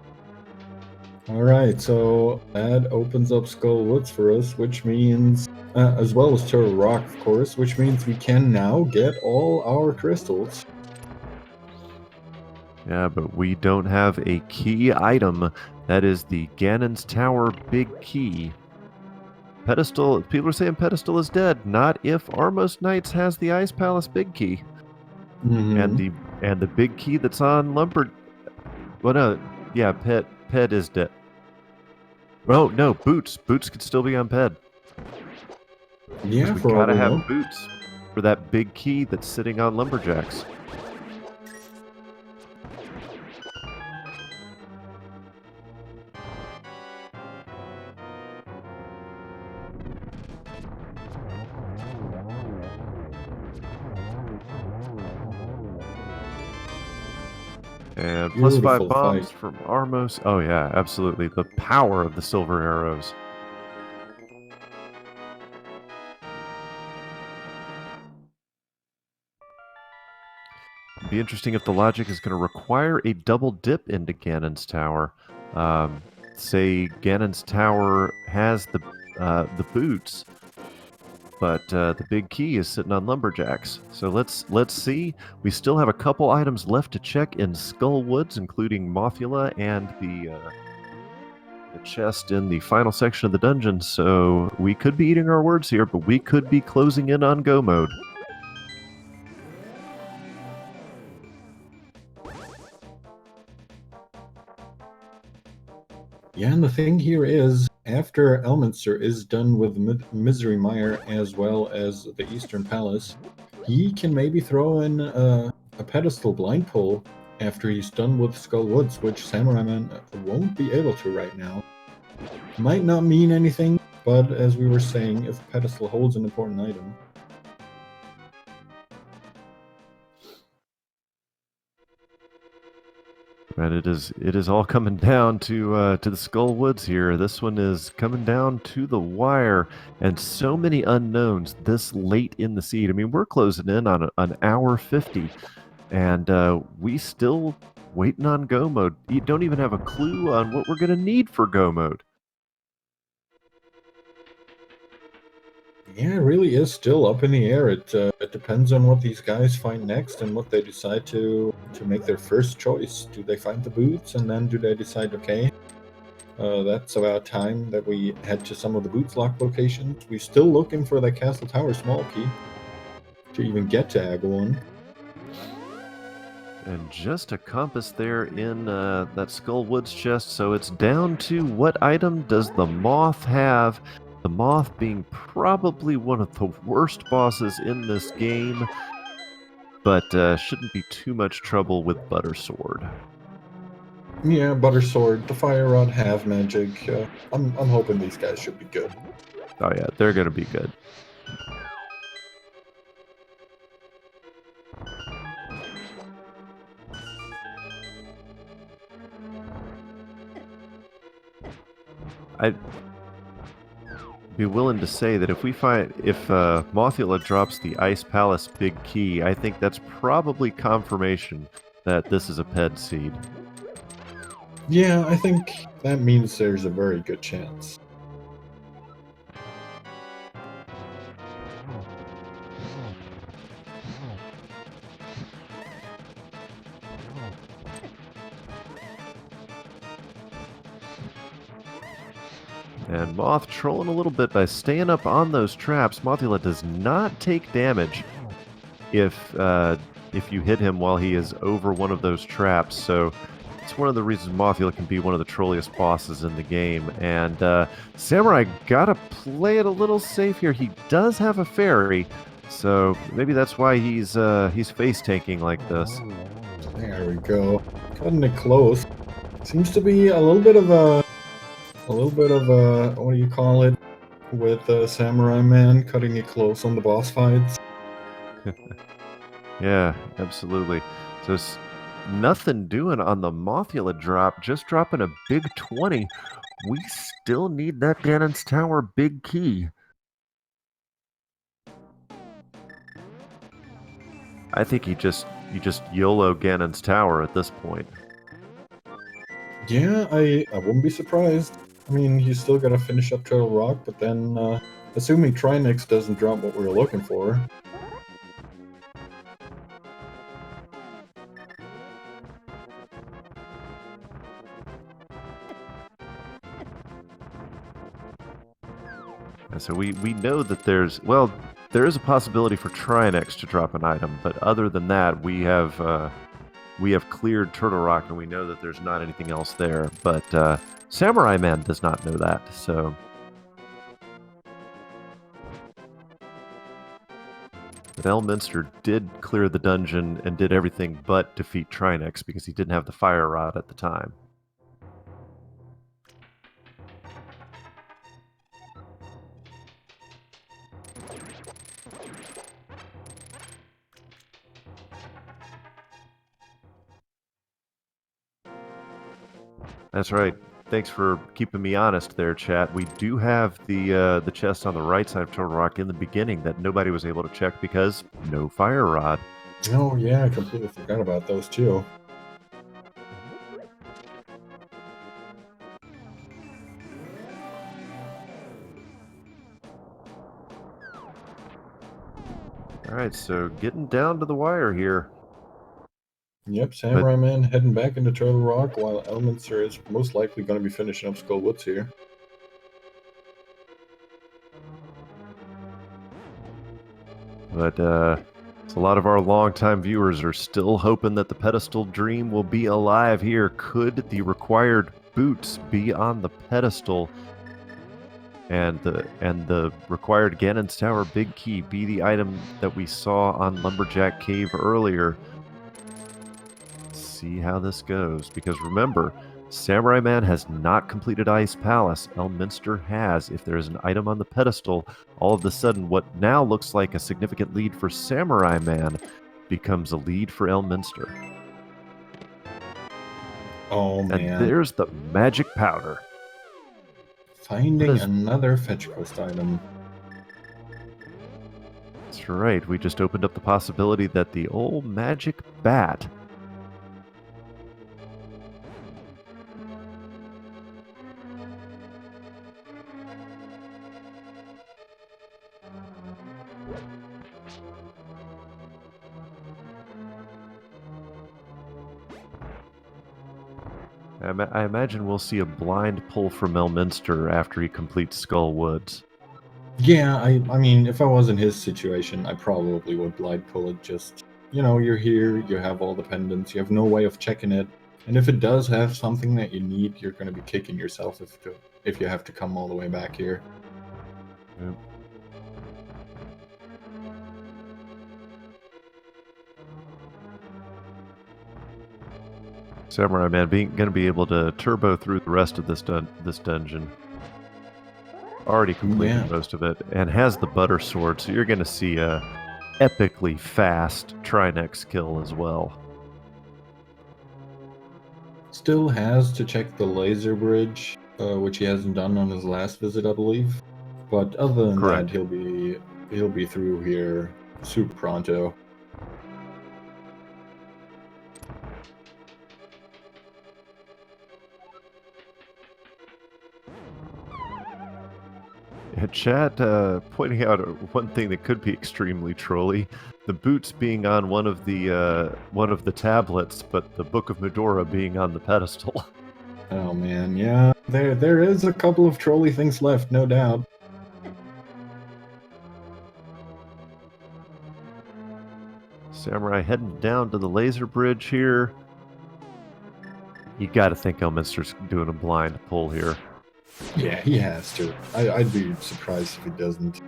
Speaker 1: Alright, so that opens up Skull Woods for us, which means, as well as Turtle Rock, of course, which means we can now get all our crystals.
Speaker 2: Yeah, but we don't have a key item. That is the Ganon's Tower big key. Pedestal, people are saying Pedestal is dead. Not if Armos Knights has the Ice Palace big key.
Speaker 1: Mm-hmm.
Speaker 2: And the big key that's on Lumber. Well, no, yeah, Ped is dead. Oh no, Boots could still be on Ped.
Speaker 1: Yeah,
Speaker 2: we
Speaker 1: for all
Speaker 2: gotta
Speaker 1: we
Speaker 2: have
Speaker 1: know.
Speaker 2: Boots for that big key that's sitting on Lumberjacks. And plus 5 bombs
Speaker 1: fight
Speaker 2: from Armos. Oh yeah, absolutely. The power of the silver arrows. It'd be interesting if the logic is going to require a double dip into Ganon's Tower. Say Ganon's Tower has the boots, but the big key is sitting on Lumberjacks. So let's see. We still have a couple items left to check in Skull Woods, including Mothula and the chest in the final section of the dungeon. So we could be eating our words here, but we could be closing in on go mode.
Speaker 1: Yeah, and the thing here is, after Elminster is done with Misery Mire as well as the Eastern Palace, he can maybe throw in a pedestal blind pull after he's done with Skull Woods, which Samura1man won't be able to right now. Might not mean anything, but as we were saying, if pedestal holds an important item.
Speaker 2: And it is all coming down to the Skull Woods here. This one is coming down to the wire, and so many unknowns this late in the seed. I mean, we're closing in on an hour 50, and we still waiting on go mode. You don't even have a clue on what we're going to need for go mode.
Speaker 1: Yeah, it really is still up in the air. It depends on what these guys find next and what they decide to make their first choice. Do they find the boots, and then do they decide, okay, that's about time that we head to some of the boots lock locations. We're still looking for that Castle Tower small key to even get to Aga1.
Speaker 2: And just a compass there in that Skull Woods chest, so it's down to what item does the Moth have? The Moth being probably one of the worst bosses in this game, but shouldn't be too much trouble with Butter Sword.
Speaker 1: Yeah, Butter Sword, the Fire Rod have magic. I'm hoping these guys should be good.
Speaker 2: Oh yeah, they're gonna be good. I'd be willing to say that if Mothula drops the Ice Palace big key, I think that's probably confirmation that this is a Ped seed.
Speaker 1: Yeah, I think that means there's a very good chance.
Speaker 2: And Moth trolling a little bit by staying up on those traps. Mothula does not take damage if you hit him while he is over one of those traps. So it's one of the reasons Mothula can be one of the trolliest bosses in the game. And Samurai gotta play it a little safe here. He does have a fairy, so maybe that's why he's face tanking like this.
Speaker 1: There we go. Cutting it close. Seems to be a little bit of a what do you call it? With Samura1man cutting it close on the boss fights.
Speaker 2: Yeah, absolutely. So nothing doing on the Mothula drop, just dropping a big 20. We still need that Ganon's Tower big key. I think you just YOLO Ganon's Tower at this point.
Speaker 1: Yeah, I wouldn't be surprised. I mean, he's still gotta finish up Turtle Rock, but then, assuming Trinex doesn't drop what we're looking for.
Speaker 2: And so we know that there is a possibility for Trinex to drop an item, but other than that, we have cleared Turtle Rock, and we know that there's not anything else there. But Samura1man does not know that, so. But Elminster did clear the dungeon and did everything but defeat Trinex because he didn't have the fire rod at the time. That's right. Thanks for keeping me honest there, chat. We do have the chest on the right side of Turtle Rock in the beginning that nobody was able to check because no fire rod.
Speaker 1: Oh yeah, I completely forgot about those too.
Speaker 2: Alright, so getting down to the wire here.
Speaker 1: Yep, Samura1man heading back into Turtle Rock while Elminster is most likely going to be finishing up Skull Woods here.
Speaker 2: But so a lot of our longtime viewers are still hoping that the pedestal dream will be alive here. Could the required boots be on the pedestal? And the required Ganon's Tower big key be the item that we saw on Lumberjack Cave earlier? See how this goes, because remember, Samura1man has not completed Ice Palace. Elminster has. If there is an item on the pedestal, all of a sudden what now looks like a significant lead for Samura1man becomes a lead for Elminster.
Speaker 1: Oh man.
Speaker 2: And there's the magic powder.
Speaker 1: Finding another fetch quest item.
Speaker 2: That's right, we just opened up the possibility that the old magic bat I imagine we'll see a blind pull from Elminster after he completes Skull Woods.
Speaker 1: Yeah, I mean, if I was in his situation, I probably would blind pull it. Just, you're here, you have all the pendants, you have no way of checking it, and if it does have something that you need, you're going to be kicking yourself if you have to come all the way back here.
Speaker 2: Yep. Samura1man going to be able to turbo through the rest of this dungeon. Already completed most of it, and has the butter sword, so you're going to see a epically fast Trinex kill as well.
Speaker 1: Still has to check the laser bridge, which he hasn't done on his last visit, I believe. But other than that, he'll be through here super pronto.
Speaker 2: Chat pointing out one thing that could be extremely trolly: the boots being on one of the tablets, but the Book of Medora being on the pedestal.
Speaker 1: Oh man, yeah. There is a couple of trolly things left, no doubt.
Speaker 2: Samurai heading down to the laser bridge here. You got to think Elminster's doing a blind pull here.
Speaker 1: Yeah, he has to. I'd be surprised if he doesn't.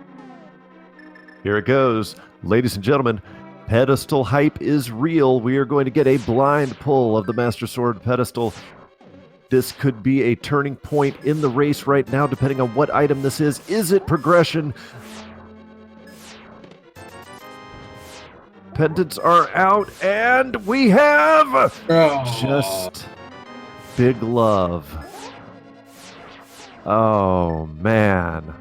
Speaker 2: Here it goes. Ladies and gentlemen, pedestal hype is real. We are going to get a blind pull of the Master Sword pedestal. This could be a turning point in the race right now, depending on what item this is. Is it progression? Pendants are out, and we have just big love. Oh, man.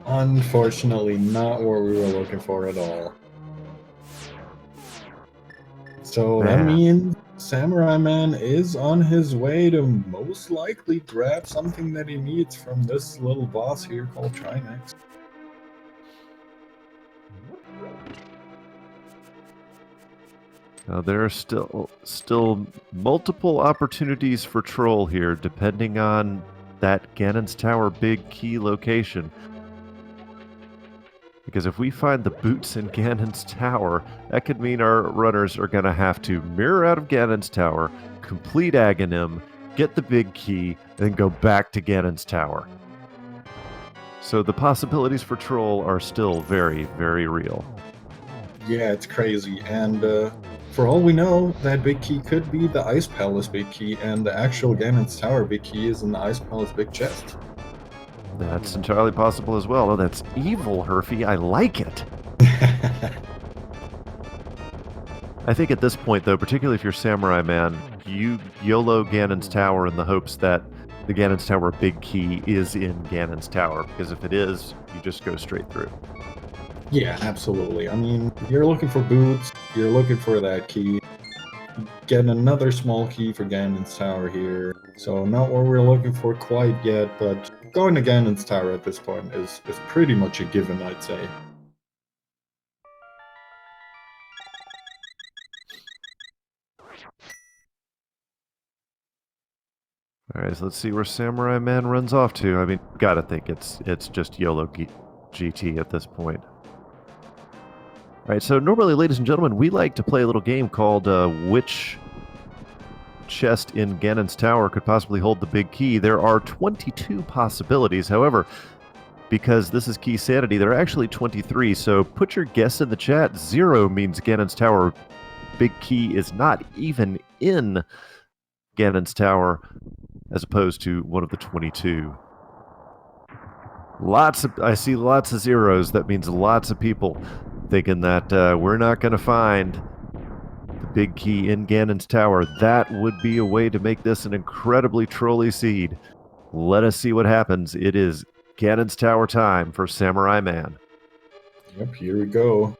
Speaker 1: Unfortunately, not what we were looking for at all. So that means Samurai1man is on his way to most likely grab something that he needs from this little boss here called Trinex.
Speaker 2: There are still multiple opportunities for troll here, depending on that Ganon's Tower big key location. Because if we find the boots in Ganon's Tower, that could mean our runners are going to have to mirror out of Ganon's Tower, complete Aghanim, get the big key, then go back to Ganon's Tower. So the possibilities for troll are still very, very real.
Speaker 1: Yeah, it's crazy. And for all we know, that big key could be the Ice Palace big key, and the actual Ganon's Tower big key is in the Ice Palace big chest.
Speaker 2: That's entirely possible as well. Oh, that's evil, Herfy. I like it. I think at this point, though, particularly if you're Samurai1man, you YOLO Ganon's Tower in the hopes that the Ganon's Tower big key is in Ganon's Tower, because if it is, you just go straight through.
Speaker 1: Yeah, absolutely. I mean, you're looking for boots, you're looking for that key. Get another small key for Ganon's Tower here. So not what we're looking for quite yet, but going to Ganon's Tower at this point is pretty much a given, I'd say.
Speaker 2: Alright, so let's see where Samurai1man runs off to. I mean, gotta think it's just YOLO GT at this point. Alright, so normally, ladies and gentlemen, we like to play a little game called Which Chest in Ganon's Tower could possibly hold the big key. There are 22 possibilities. However, because this is Keysanity, there are actually 23, so put your guess in the chat. 0 means Ganon's Tower big key is not even in Ganon's Tower, as opposed to one of the 22. I see lots of zeros. That means lots of people thinking that we're not going to find the big key in Ganon's Tower. That would be a way to make this an incredibly trolly seed. Let us see what happens. It is Ganon's Tower time for Samurai1man.
Speaker 1: Yep, here we go.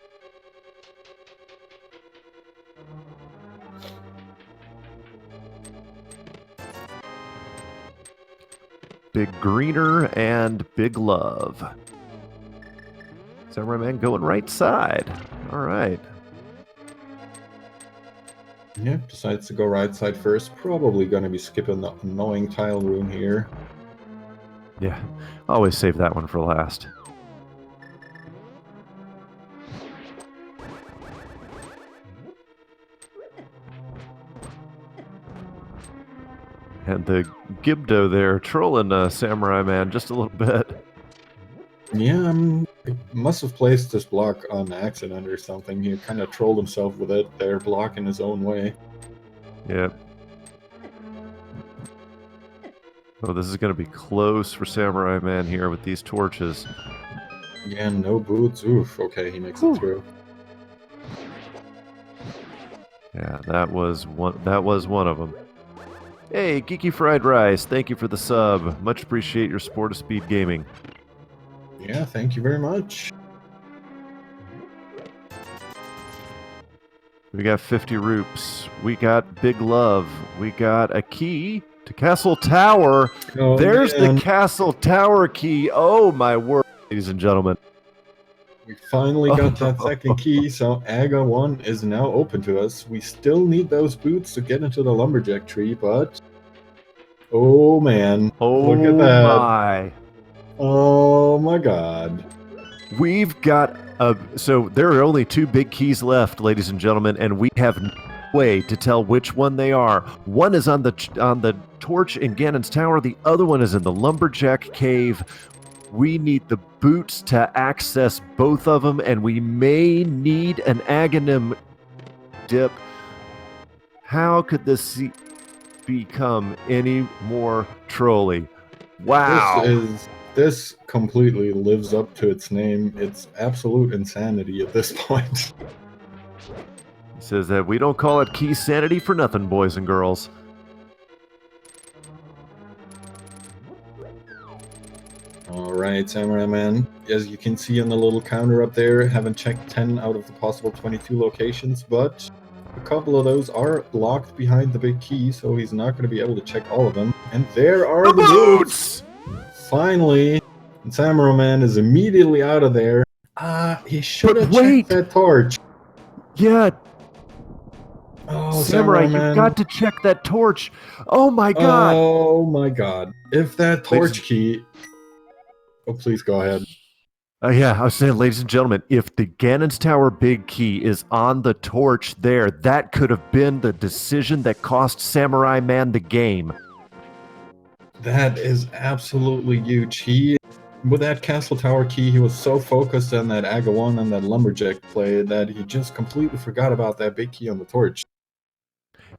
Speaker 2: Big Greener and Big Love. Samurai1man going right side. All right.
Speaker 1: Yep, decides to go right side first. Probably going to be skipping the annoying tile room here.
Speaker 2: Yeah, always save that one for last. And the Gibdo there trolling Samurai1man just a little bit.
Speaker 1: Yeah, he must have placed this block on accident or something. He kind of trolled himself with it there, blocking his own way.
Speaker 2: Yep. Oh, this is going to be close for Samurai1man here with these torches.
Speaker 1: Yeah, no boots. Oof, okay, he makes it through.
Speaker 2: Yeah, that was one of them. Hey, Geeky Fried Rice, thank you for the sub. Much appreciate your support of Speed Gaming.
Speaker 1: Yeah, thank you very much.
Speaker 2: We got 50 roops. We got Big Love. We got a key to Castle Tower.
Speaker 1: Oh,
Speaker 2: There's
Speaker 1: man.
Speaker 2: the Castle Tower key. Oh, my word, ladies and gentlemen.
Speaker 1: We finally got that second key, so Aga 1 is now open to us. We still need those boots to get into the Lumberjack tree, but Oh man. Look at
Speaker 2: Oh
Speaker 1: that.
Speaker 2: my.
Speaker 1: Oh my god.
Speaker 2: We've got so there are only 2 big keys left, ladies and gentlemen, and we have no way to tell which one they are. One is on the torch in Ganon's tower, the other one is in the lumberjack cave. We need the boots to access both of them, and we may need an Aghanim dip. How could this become any more trolly? Wow.
Speaker 1: This completely lives up to its name. It's absolute insanity at this point.
Speaker 2: He says that we don't call it Keysanity for nothing, boys and girls.
Speaker 1: Alright, Samura1man. As you can see on the little counter up there, haven't checked 10 out of the possible 22 locations, but a couple of those are locked behind the big key, so he's not going to be able to check all of them. And there are the boots! Finally! And Samura1man is immediately out of there. He should have checked that torch.
Speaker 2: Yeah.
Speaker 1: Oh,
Speaker 2: Samurai, you've got to check that torch. Oh my god.
Speaker 1: Oh my god. If that torch key... Oh, please go ahead.
Speaker 2: Yeah, I was saying, ladies and gentlemen, if the Ganon's Tower big key is on the torch there, that could have been the decision that cost Samura1man the game.
Speaker 1: That is absolutely huge. With that castle tower key, he was so focused on that Aga 1 and that lumberjack play that he just completely forgot about that big key on the torch.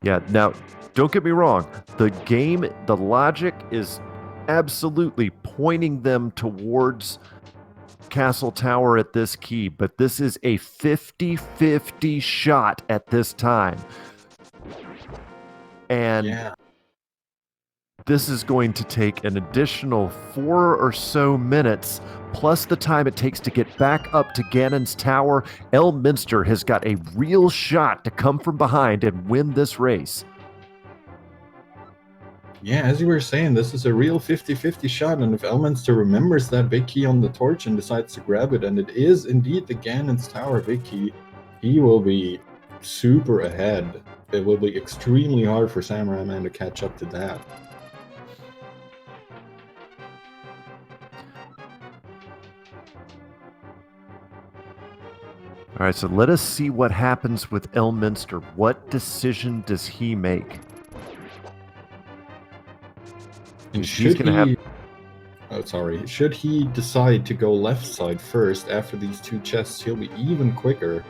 Speaker 2: Yeah, now, don't get me wrong. The game, the logic is absolutely pointing them towards Castle Tower at this key, but this is a 50-50 shot at this time. And this is going to take an additional 4 or so minutes, plus the time it takes to get back up to Ganon's Tower. Elminster has got a real shot to come from behind and win this race.
Speaker 1: Yeah, as you were saying, this is a real 50-50 shot, and if Elminster remembers that big key on the torch and decides to grab it, and it is indeed the Ganon's Tower big key, he will be super ahead. It will be extremely hard for Samura1man to catch up to that.
Speaker 2: All right, so let us see what happens with Elminster. What decision does he make?
Speaker 1: And should he decide to go left side first after these 2 chests, he'll be even quicker.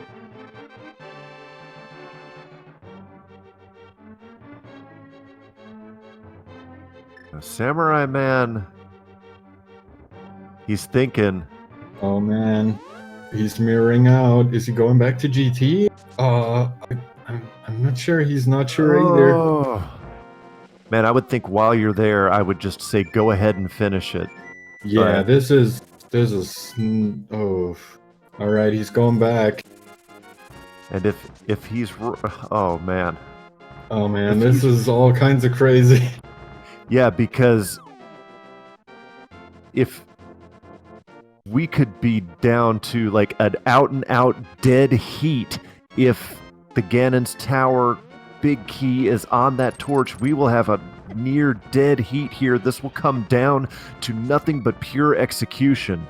Speaker 2: Now, Samura1man, he's thinking.
Speaker 1: Oh man, he's mirroring out. Is he going back to GT? I'm not sure. He's not sure either.
Speaker 2: Man, I would think while you're there, I would just say go ahead and finish it.
Speaker 1: Yeah, but this is oh. All right, he's going back.
Speaker 2: And if he's oh man.
Speaker 1: Oh man, this is all kinds of crazy.
Speaker 2: Yeah, because if we could be down to like an out and out dead heat if the Ganon's Tower big key is on that torch, we will have a near dead heat here. This will come down to nothing but pure execution.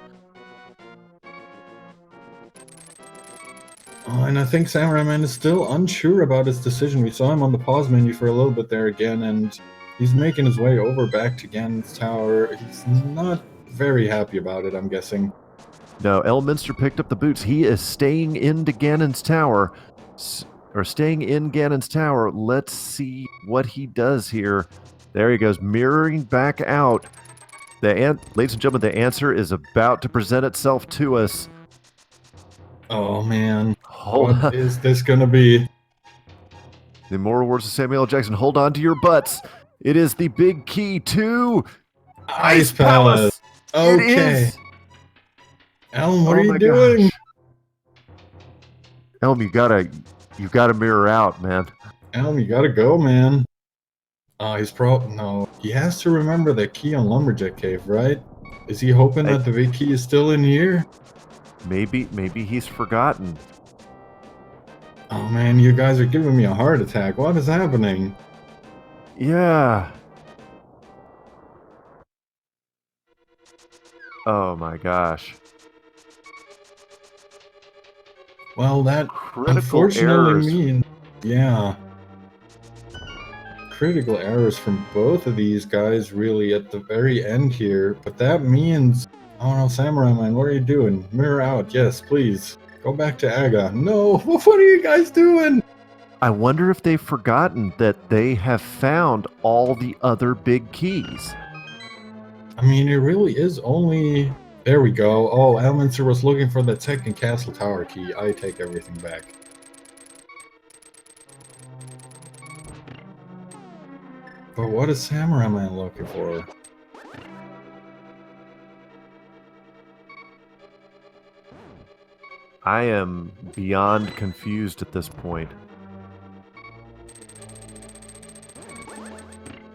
Speaker 1: Oh, and I think Samura1man is still unsure about his decision. We saw him on the pause menu for a little bit there again, and he's making his way over back to Ganon's Tower. He's not very happy about it, I'm guessing.
Speaker 2: No, Elminster picked up the boots. He is staying into Ganon's Tower. Staying in Ganon's Tower. Let's see what he does here. There he goes, mirroring back out. Ladies and gentlemen, the answer is about to present itself to us.
Speaker 1: Oh man, what is this gonna be?
Speaker 2: The immortal words of Samuel L. Jackson, hold on to your butts. It is the big key to
Speaker 1: Ice Palace. Okay. Elm, what are you doing?
Speaker 2: Elm, you gotta mirror out, man.
Speaker 1: Elm, you gotta go, man. No. He has to remember that key on Lumberjack Cave, right? Is he hoping that the big key is still in here?
Speaker 2: Maybe he's forgotten.
Speaker 1: Oh man, you guys are giving me a heart attack. What is happening?
Speaker 2: Yeah. Oh my gosh.
Speaker 1: Well, that
Speaker 2: Critical
Speaker 1: unfortunately
Speaker 2: errors.
Speaker 1: means, yeah, critical errors from both of these guys really at the very end here. But that means, oh no, Samura1man, what are you doing? Mirror out, yes, please. Go back to Aga. No, what are you guys doing?
Speaker 2: I wonder if they've forgotten that they have found all the other big keys.
Speaker 1: I mean, it really is only... There we go. Oh, Elminster was looking for the second castle tower key. I take everything back. But what is Samura1man looking for?
Speaker 2: I am beyond confused at this point.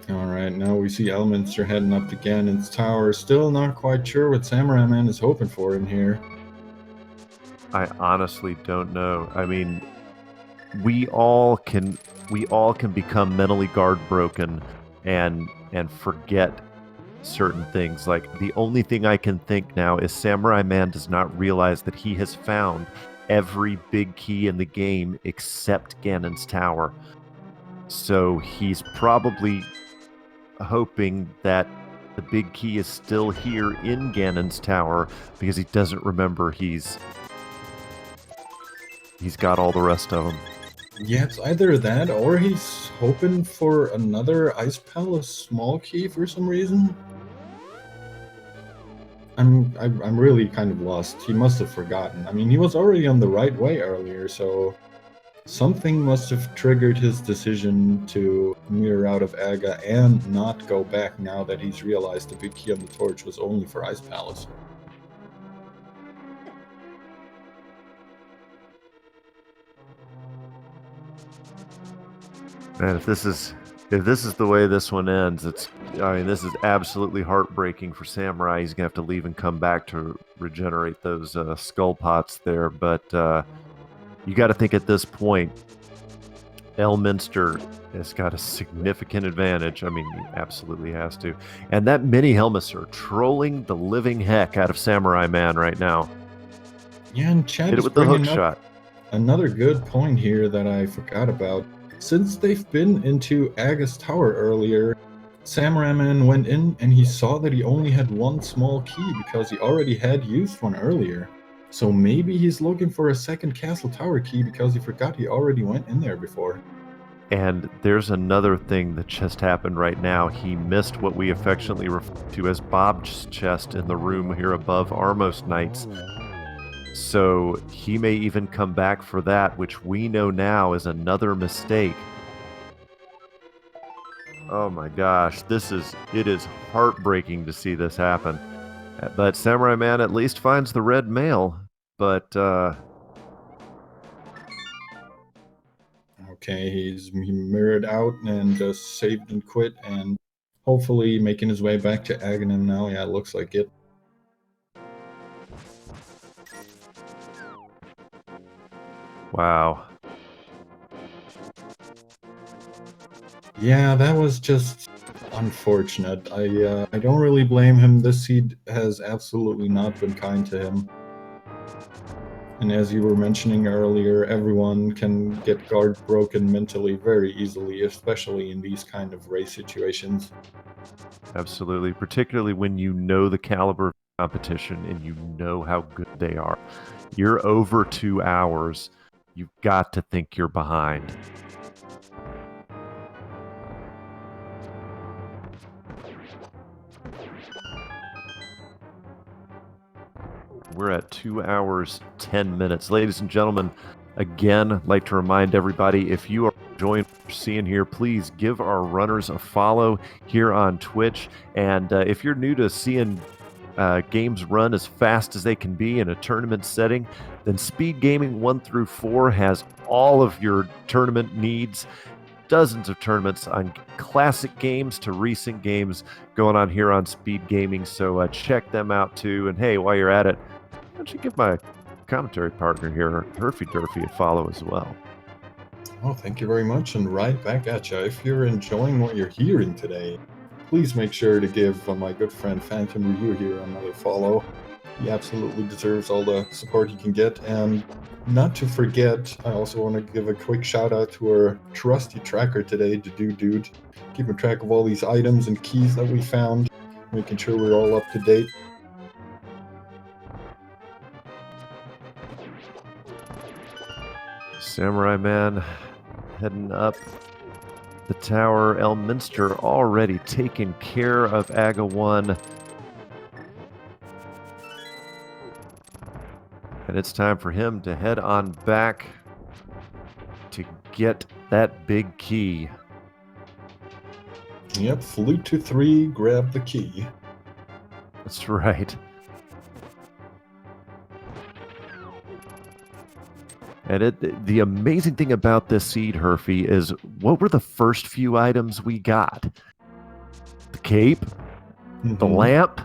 Speaker 1: Alright, now we see Elminster heading up to Ganon's tower. Still not quite sure what Samura1man is hoping for in here.
Speaker 2: I honestly don't know. I mean, we all can become mentally guard broken and forget certain things. Like, the only thing I can think now is Samura1man does not realize that he has found every big key in the game except Ganon's tower. So he's probably hoping that the big key is still here in Ganon's tower because he doesn't remember he's got all the rest of them.
Speaker 1: Yeah, it's either that or he's hoping for another Ice Palace small key for some reason. I'm really kind of lost. He must have forgotten. I mean, he was already on the right way earlier, so something must have triggered his decision to mirror out of Aga and not go back now that he's realized the big key on the torch was only for Ice Palace.
Speaker 2: Man, if this is the way this one ends, this is absolutely heartbreaking for Samurai. He's gonna have to leave and come back to regenerate those skull pots there. But you got to think at this point, Elminster has got a significant advantage. I mean, he absolutely has to. And that mini Helmus are trolling the living heck out of Samurai1man right now.
Speaker 1: Yeah, and Chad
Speaker 2: Hit it
Speaker 1: is
Speaker 2: with the
Speaker 1: bringing
Speaker 2: Hookshot.
Speaker 1: up another good point here that I forgot about. Since they've been into Aga's tower earlier, Samura1man went in and he saw that he only had one small key because he already had used one earlier. So maybe he's looking for a second castle tower key because he forgot he already went in there before.
Speaker 2: And there's another thing that just happened right now. He missed what we affectionately refer to as Bob's chest in the room here above Armos Knights. So he may even come back for that, which we know now is another mistake. Oh my gosh, it is heartbreaking to see this happen. But Samura1man at least finds the red mail, but
Speaker 1: okay, he mirrored out and just saved and quit and hopefully making his way back to Aghanim now. Yeah, it looks like it.
Speaker 2: wow.
Speaker 1: Yeah, that was just unfortunate. I don't really blame him. This seed has absolutely not been kind to him. And as you were mentioning earlier, everyone can get guard broken mentally very easily, especially in these kind of race situations.
Speaker 2: Absolutely, particularly when you know the caliber of competition and you know how good they are. You're over 2 hours. You've got to think you're behind. We're at 2 hours, 10 minutes. Ladies and gentlemen, again, I'd like to remind everybody, if you are enjoying what you're seeing here, please give our runners a follow here on Twitch. And if you're new to seeing games run as fast as they can be in a tournament setting, then Speed Gaming 1 through 4 has all of your tournament needs. Dozens of tournaments on classic games to recent games going on here on Speed Gaming. So check them out too. And hey, while you're at it, why don't you give my commentary partner here, Herfy Durfy, a follow as well.
Speaker 1: Oh, thank you very much, and right back at you. If you're enjoying what you're hearing today, please make sure to give my good friend Phantom Ryu here another follow. He absolutely deserves all the support he can get. And not to forget, I also want to give a quick shout out to our trusty tracker today, the Dude, keeping track of all these items and keys that we found, making sure we're all up to date.
Speaker 2: Samura1man heading up the tower. Elminster already taking care of Aga 1. And it's time for him to head on back to get that big key.
Speaker 1: Yep, flute to 3, grab the key.
Speaker 2: That's right. And the amazing thing about this seed, Herfy, is what were the first few items we got? The cape, the lamp,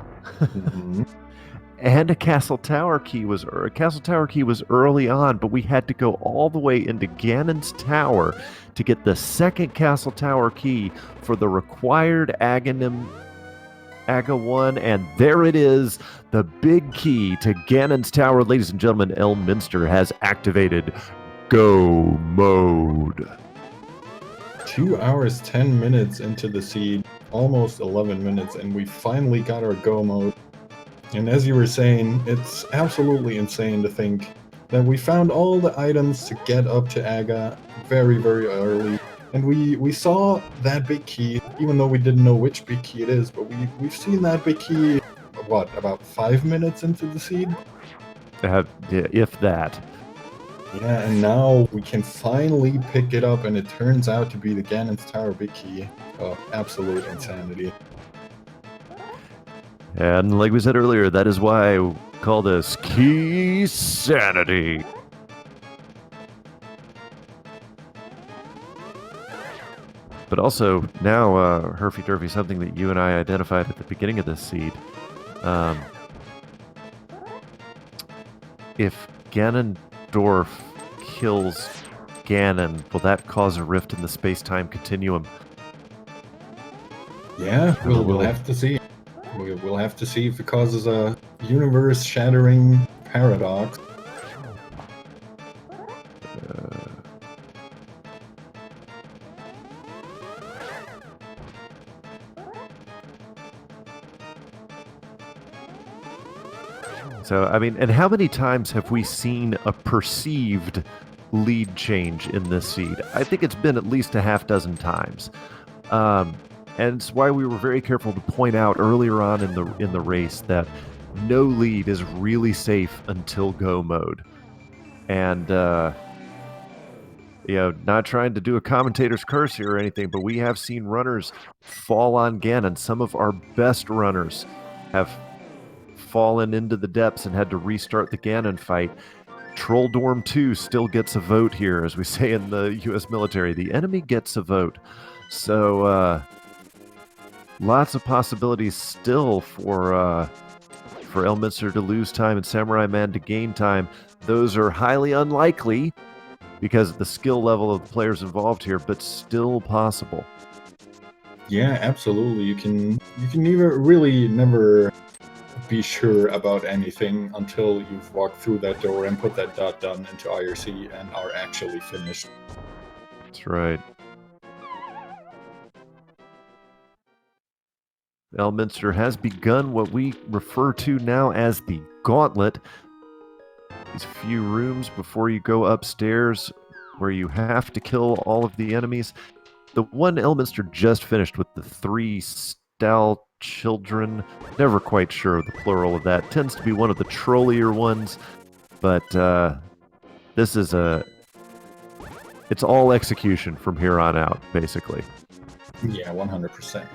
Speaker 2: and a castle tower key was early on, but we had to go all the way into Ganon's tower to get the second castle tower key for the required Aga 1, and there it is, the big key to Ganon's tower. Ladies and gentlemen, Elminster has activated Go Mode.
Speaker 1: 2 hours, 10 minutes into the seed, almost 11 minutes, and we finally got our Go Mode. And as you were saying, it's absolutely insane to think that we found all the items to get up to Aga very, very early. And we saw that big key, even though we didn't know which big key it is, but we've seen that big key, what, about 5 minutes into the seed?
Speaker 2: If that.
Speaker 1: Yeah, and now we can finally pick it up, and it turns out to be the Ganon's Tower big key. Oh, absolute insanity.
Speaker 2: And like we said earlier, that is why I call this Keysanity. But also, now, Herfy Durfy, something that you and I identified at the beginning of this seed. If Ganondorf kills Ganon, will that cause a rift in the space-time continuum?
Speaker 1: Yeah, we'll have to see. We'll have to see if it causes a universe-shattering paradox.
Speaker 2: So, I mean, and how many times have we seen a perceived lead change in this seed? I think it's been at least a half dozen times. And it's why we were very careful to point out earlier on in the race that no lead is really safe until go mode. And, not trying to do a commentator's curse here or anything, but we have seen runners fall on Ganon. Some of our best runners have fallen into the depths and had to restart the Ganon fight. Troll Dorm 2 still gets a vote here, as we say in the U.S. military. The enemy gets a vote. So, lots of possibilities still for Elminster to lose time and Samura1man to gain time. Those are highly unlikely because of the skill level of the players involved here, but still possible.
Speaker 1: Yeah, absolutely. You can never be sure about anything until you've walked through that door and put that dot done into IRC and are actually finished.
Speaker 2: That's right. Elminster has begun what we refer to now as the gauntlet. These few rooms before you go upstairs where you have to kill all of the enemies. The one Elminster just finished with the 3 Stal children. Never quite sure of the plural of that. Tends to be one of the trollier ones, but this is it's all execution from here on out, basically.
Speaker 1: Yeah, 100%.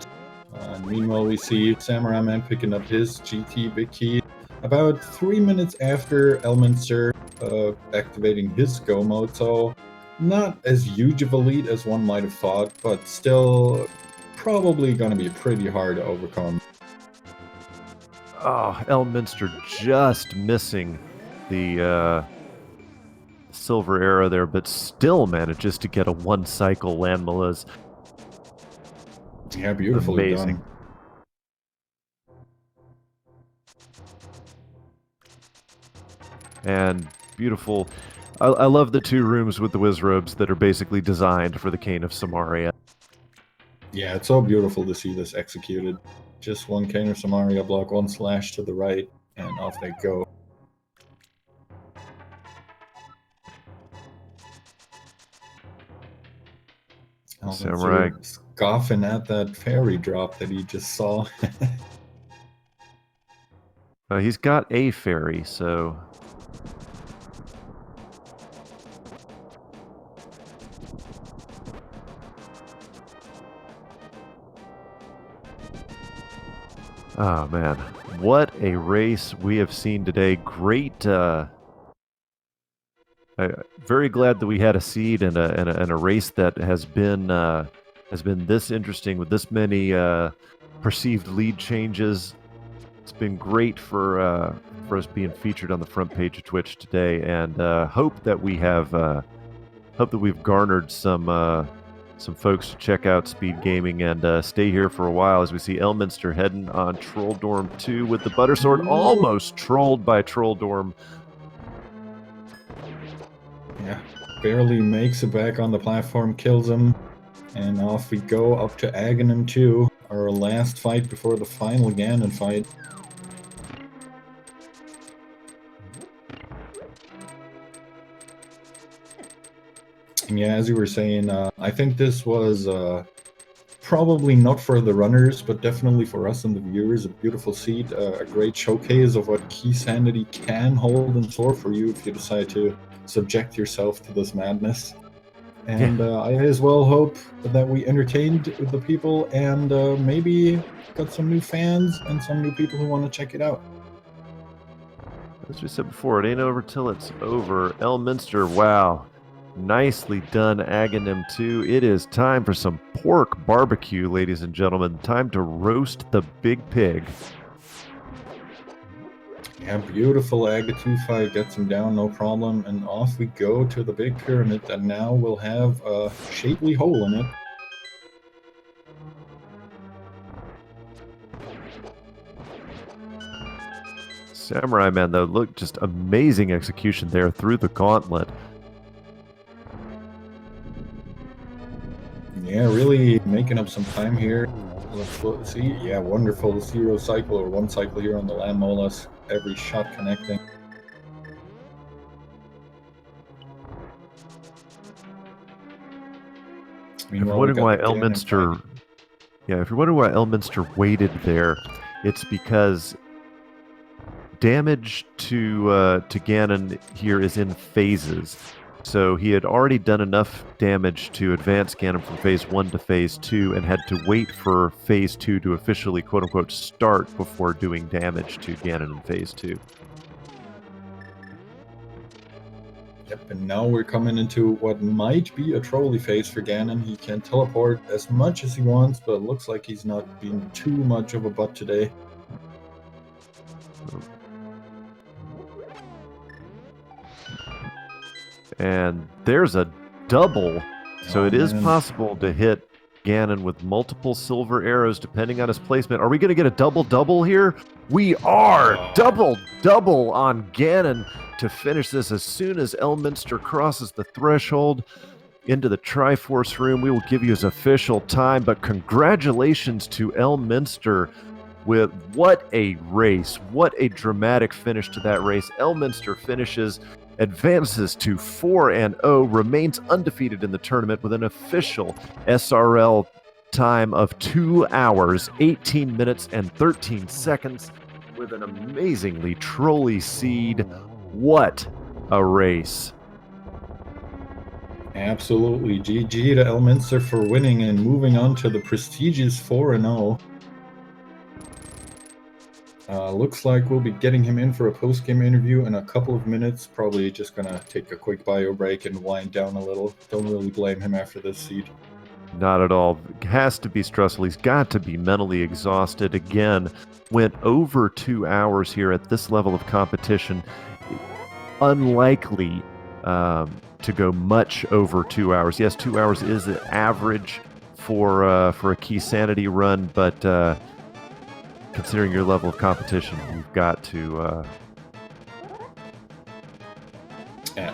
Speaker 1: Meanwhile, we see Samura1man picking up his GT big key about 3 minutes after Elminster activating his go mode, so not as huge of a lead as one might have thought, but still probably going to be pretty hard to overcome.
Speaker 2: Oh, Elminster just missing the silver era there, but still manages to get a one-cycle land malaise.
Speaker 1: Yeah, beautifully
Speaker 2: Amazing.
Speaker 1: done.
Speaker 2: and beautiful. I love the 2 rooms with the wizrobes that are basically designed for the Cane of Samaria.
Speaker 1: Yeah, it's so beautiful to see this executed. Just 1 Cane of Samaria block, 1 slash to the right, and off they go.
Speaker 2: Samurai
Speaker 1: scoffing at that fairy drop that he just saw.
Speaker 2: He's got a fairy, so... Oh, man. What a race we have seen today. Great... very glad that we had a seed and a race that has been this interesting with this many perceived lead changes. It's been great for us being featured on the front page of Twitch today, and hope that we've garnered some folks to check out Speed Gaming and stay here for a while as we see Elminster heading on Troll Dorm 2 with the Butter Sword, almost trolled by Troll Dorm.
Speaker 1: Yeah, barely makes it back on the platform, kills him, and off we go up to Aghanim 2, our last fight before the final Ganon fight. And yeah, as you were saying, I think this was probably not for the runners, but definitely for us and the viewers, a beautiful seed, a great showcase of what Keysanity can hold in store for you if you decide to subject yourself to this madness. And I as well hope that we entertained the people and maybe got some new fans and some new people who want to check it out.
Speaker 2: As we said before, it ain't over till it's over. Elminster, wow. Nicely done, Aghanim 2. It is time for some pork barbecue, ladies and gentlemen. Time to roast the big pig.
Speaker 1: Yeah, beautiful Aga 2 fight, gets him down, no problem, and off we go to the big pyramid that now will have a shapely hole in it.
Speaker 2: Samura1man, though, look, just amazing execution there through the gauntlet.
Speaker 1: Yeah, really making up some time here. Let's see. Yeah, wonderful 0 cycle or 1 cycle here on the land mollusk. Every shot connecting.
Speaker 2: If you're wondering why Elminster, if you're wondering why Elminster waited there, it's because damage to Ganon here is in phases. So he had already done enough damage to advance Ganon from phase 1 to phase 2 and had to wait for phase 2 to officially quote-unquote start before doing damage to Ganon in phase 2.
Speaker 1: Yep, and now we're coming into what might be a trolley phase for Ganon. He can teleport as much as he wants, but it looks like he's not being too much of a butt today.
Speaker 2: And there's a double, so it is possible to hit Ganon with multiple silver arrows depending on his placement. Are we going to get a double-double here? We are! Double-double on Ganon to finish this as soon as Elminster crosses the threshold into the Triforce room. We will give you his official time, but congratulations to Elminster with what a race. What a dramatic finish to that race. Elminster finishes, advances to 4-0, remains undefeated in the tournament with an official SRL time of 2 hours, 18 minutes, and 13 seconds with an amazingly trolly seed. What a race.
Speaker 1: Absolutely. GG to Elminster for winning and moving on to the prestigious 4-0. Looks like we'll be getting him in for a post-game interview in a couple of minutes. Probably just gonna take a quick bio break and wind down a little. Don't really blame him after this seed.
Speaker 2: Not at all. Has to be stressful. He's got to be mentally exhausted. Again, went over 2 hours here at this level of competition. Unlikely to go much over 2 hours. Yes, 2 hours is the average for a Keysanity run, but considering your level of competition, you've got to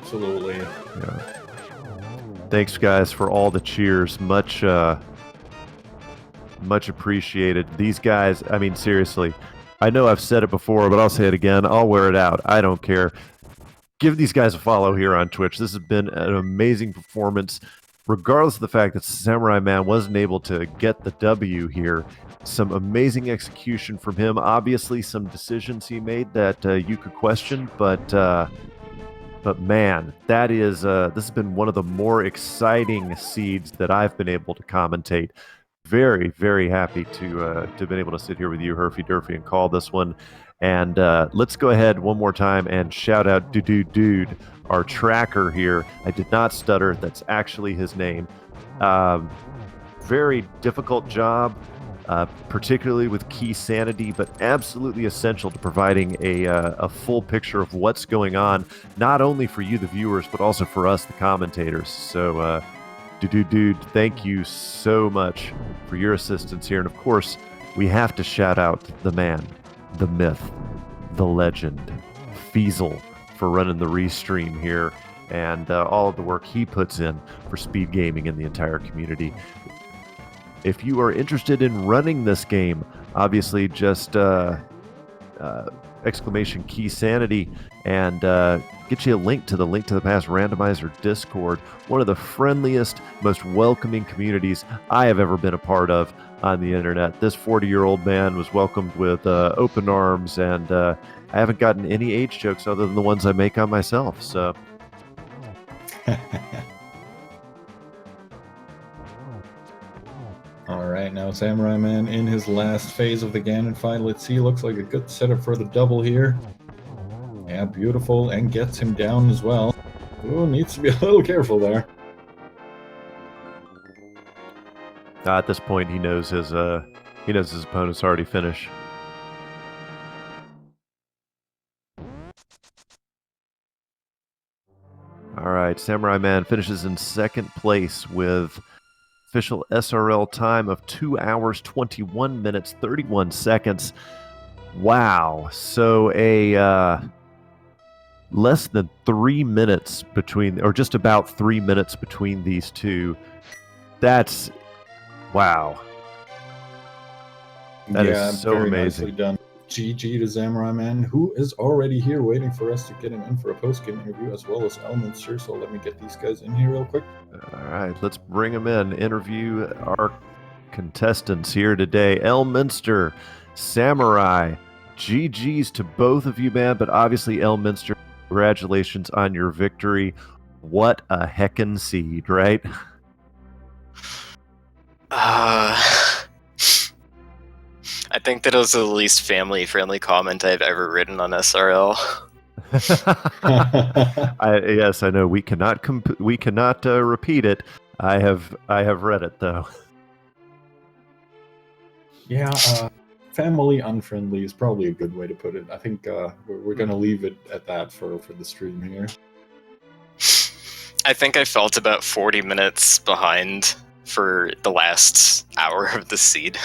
Speaker 1: Absolutely.
Speaker 2: Yeah. Thanks, guys, for all the cheers. Much appreciated. These guys, I mean, seriously, I know I've said it before, but I'll say it again. I'll wear it out. I don't care. Give these guys a follow here on Twitch. This has been an amazing performance. Regardless of the fact that Samura1man wasn't able to get the W here, some amazing execution from him. Obviously, some decisions he made that you could question, but man, that is this has been one of the more exciting seeds that I've been able to commentate. Very, very happy to have been able to sit here with you, Herfy Durfy, and call this one. And let's go ahead one more time and shout out Dude, our tracker here. I did not stutter. That's actually his name. Very difficult job, particularly with Keysanity, but absolutely essential to providing a full picture of what's going on, not only for you, the viewers, but also for us, the commentators. So, Dude, thank you so much for your assistance here. And of course, we have to shout out the man, the myth, the legend, Feasel, for running the restream here and all of the work he puts in for speed gaming in the entire community. If you are interested in running this game, obviously just exclamation Keysanity and get you a link to the Past Randomizer Discord, one of the friendliest, most welcoming communities I have ever been a part of on the internet. This 40-year-old man was welcomed with open arms, and I haven't gotten any age jokes other than the ones I make on myself. So.
Speaker 1: All right, now Samura1man in his last phase of the Ganon fight. Let's see, looks like a good setup for the double here. Yeah, beautiful, and gets him down as well. Ooh, needs to be a little careful there.
Speaker 2: At this point, he knows his opponent's already finished. All right, Samura1man finishes in second place with official SRL time of 2 hours, 21 minutes, 31 seconds. Wow. So a less than 3 minutes between, or just about 3 minutes between these two. That's, wow. That is so
Speaker 1: very
Speaker 2: amazing.
Speaker 1: Nicely done. GG to Samura1man, who is already here waiting for us to get him in for a post-game interview, as well as Elminster. So let me get these guys in here real quick.
Speaker 2: All right, let's bring them in. Interview our contestants here today. Elminster, Samurai, GG's to both of you, man. But obviously, Elminster, congratulations on your victory. What a heckin' seed, right?
Speaker 3: I think that was the least family-friendly comment I've ever written on SRL.
Speaker 2: Yes, I know. We cannot repeat it. I have read it though.
Speaker 1: Yeah, family unfriendly is probably a good way to put it. I think we're going to leave it at that for the stream here.
Speaker 3: I think I felt about 40 minutes behind for the last hour of the seed.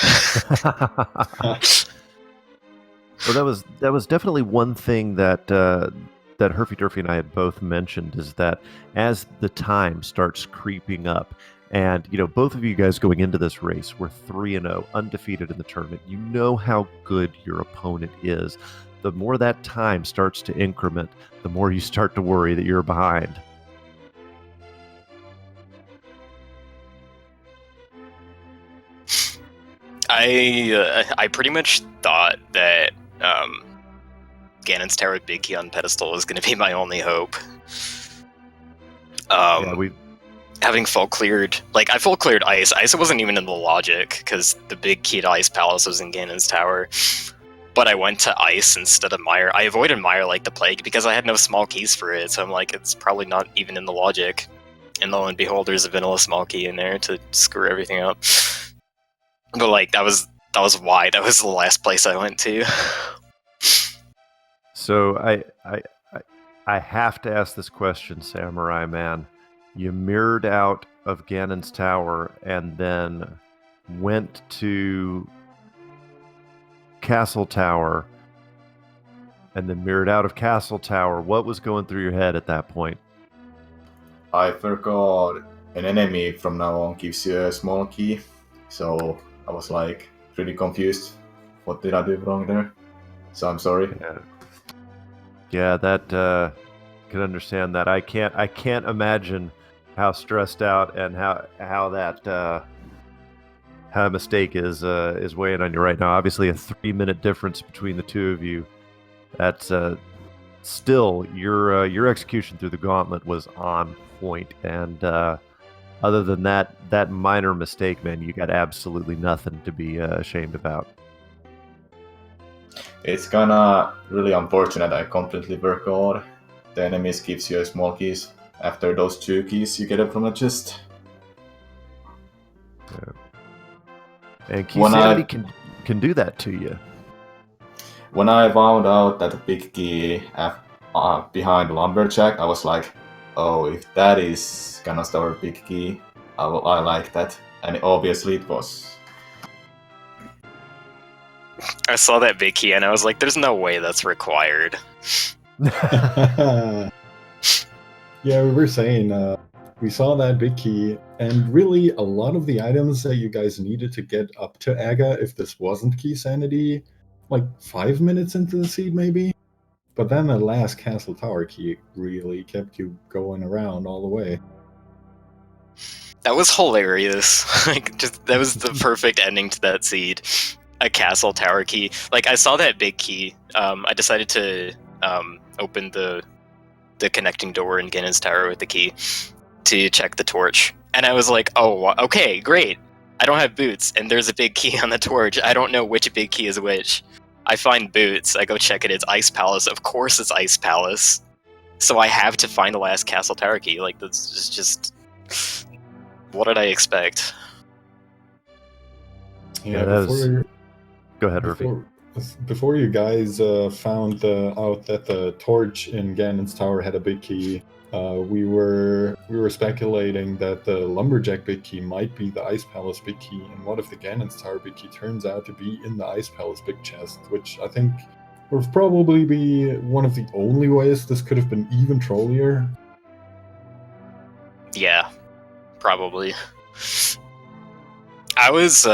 Speaker 2: Well, that was definitely one thing that that Herfy Durfy and I had both mentioned, is that as the time starts creeping up, and both of you guys going into this race were 3-0, undefeated in the tournament. You know how good your opponent is. The more that time starts to increment, the more you start to worry that you're behind.
Speaker 3: I pretty much thought that Ganon's Tower with Big Key on pedestal was going to be my only hope. Having full cleared, I full cleared ice. Ice wasn't even in the logic because the Big Key to Ice Palace was in Ganon's Tower. But I went to ice instead of Mire. I avoided Mire like the plague because I had no small keys for it. So I'm like, it's probably not even in the logic. And lo and behold, there's a vanilla small key in there to screw everything up. But that was why. That was the last place I went to.
Speaker 2: So I have to ask this question, Samura1man. You mirrored out of Ganon's Tower and then went to Castle Tower and then mirrored out of Castle Tower. What was going through your head at that point?
Speaker 4: I forgot an enemy from now on gives you a small key, so I was like pretty confused. What did I do wrong there? So I'm sorry.
Speaker 2: Yeah, that can understand that. I can't imagine how stressed out and how that how a mistake is weighing on you right now. Obviously, a 3-minute difference between the two of you. That's still your execution through the gauntlet was on point, and other than that minor mistake, man, you got absolutely nothing to be ashamed about.
Speaker 4: It's kinda really unfortunate I completely forgot. The enemies gives you small keys. After those 2 keys you get it from a chest.
Speaker 2: And Keysanity can do that to you.
Speaker 4: When I found out that the big key behind Lumberjack, I was like, oh, if that is Ganon's Tower big key, I like that. And obviously it was.
Speaker 3: I saw that big key and I was like, there's no way that's required.
Speaker 1: Yeah, we were saying we saw that big key, and really a lot of the items that you guys needed to get up to Aga, if this wasn't Keysanity, like 5 minutes into the seed maybe. But then the last Castle Tower key really kept you going around all the way.
Speaker 3: That was hilarious. Like, just that was the perfect ending to that seed. A Castle Tower key. Like, I saw that big key. I decided to open the connecting door in Ganon's Tower with the key to check the torch. And I was like, oh, okay, great. I don't have boots, and there's a big key on the torch. I don't know which big key is which. I find boots. I go check it. It's Ice Palace. Of course it's Ice Palace. So I have to find the last Castle Tower key. Like, that's just... What did I expect?
Speaker 2: Yeah, that was... Go ahead, Ruffy.
Speaker 1: Before you guys found out that the torch in Ganon's Tower had a big key, we were speculating that the Lumberjack big key might be the Ice Palace big key, and what if the Ganon's Tower big key turns out to be in the Ice Palace big chest, which I think would probably be one of the only ways this could have been even trollier.
Speaker 3: Yeah, probably. I was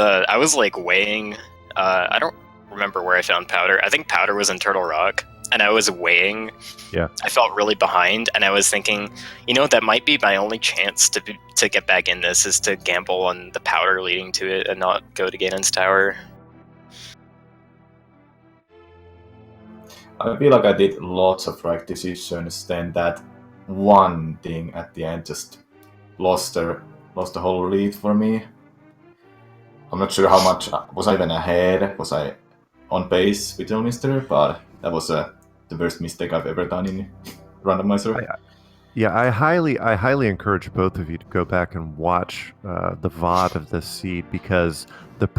Speaker 3: like weighing. I don't remember where I found powder. I think powder was in Turtle Rock, and I was weighing.
Speaker 2: Yeah.
Speaker 3: I felt really behind, and I was thinking, you know, that might be my only chance to get back in this is to gamble on the powder leading to it and not go to Ganon's Tower.
Speaker 4: I feel like I did lots of right decisions, then that one thing at the end just lost the whole lead for me. I'm not sure how much was I even ahead. Was I on pace with Elminster? But that was the worst mistake I've ever done in Randomizer.
Speaker 2: Yeah, I highly encourage both of you to go back and watch the VOD of this seed, because the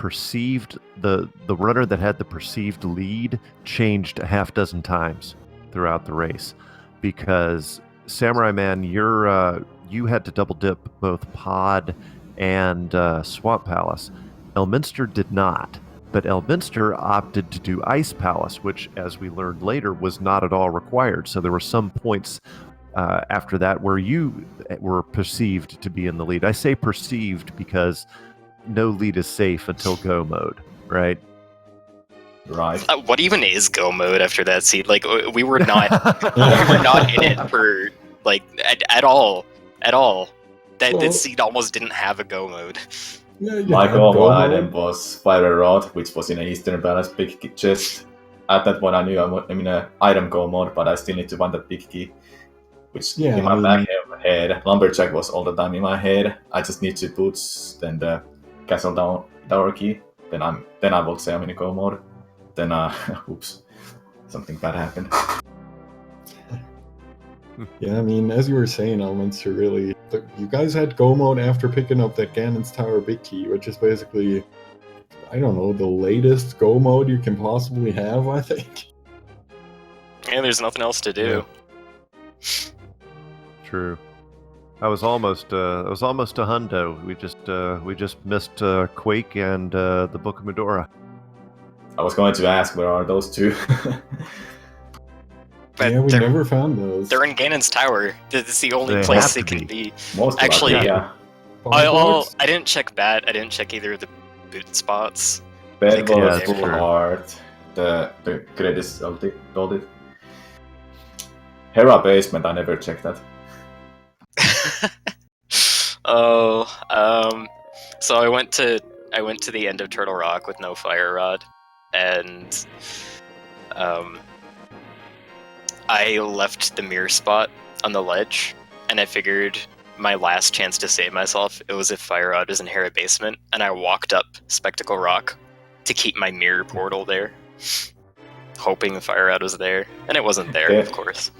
Speaker 2: runner that had the perceived lead changed a half dozen times throughout the race, because Samura1man, you had to double dip both Pod and Swamp Palace. Elminster did not, but Elminster opted to do Ice Palace, which, as we learned later, was not at all required. So there were some points after that where you were perceived to be in the lead. I say perceived because no lead is safe until go mode, right?
Speaker 4: Right.
Speaker 3: What even is go mode after that seed? Like, we were not in it for like at all. That seed almost didn't have a go mode.
Speaker 1: Yeah,
Speaker 4: my go item was Fire Rod, which was in an Eastern Balance big chest. At that point I knew I'm in an item go mode, but I still need to find that big key. Which in my back head, Lumberjack was all the time in my head. I just need 2 boots, then the Castle Tower key. Then I will say I'm in a go mode. Then oops, something bad happened.
Speaker 1: Yeah, I mean, as you were saying, Elminster, really, you guys had go mode after picking up that Ganon's Tower big key, which is basically, I don't know, the latest go mode you can possibly have, I think.
Speaker 3: And there's nothing else to do.
Speaker 2: Yeah. True. I was almost a hundo. We just missed Quake and the Book of Medora.
Speaker 4: I was going to ask, where are those 2?
Speaker 3: But
Speaker 1: Yeah, we
Speaker 3: they're,
Speaker 1: never found those.
Speaker 3: they're in Ganon's tower. It's the only
Speaker 2: They
Speaker 3: place
Speaker 2: have
Speaker 3: they
Speaker 2: to
Speaker 3: can be.
Speaker 4: Most
Speaker 3: Actually,
Speaker 4: likely, yeah.
Speaker 3: I didn't check bat. I didn't check either of the boot spots.
Speaker 4: Bed
Speaker 3: could be
Speaker 4: was
Speaker 2: there.
Speaker 4: full
Speaker 2: True.
Speaker 4: heart. The greatest told it. Hera basement, I never checked that.
Speaker 3: So I went to the end of Turtle Rock with no fire rod, and I left the mirror spot on the ledge, and I figured my last chance to save myself, it was if fire rod was in Hera basement, and I walked up Spectacle Rock to keep my mirror portal there, hoping the fire rod was there, and it wasn't there,
Speaker 4: Okay.
Speaker 3: of course.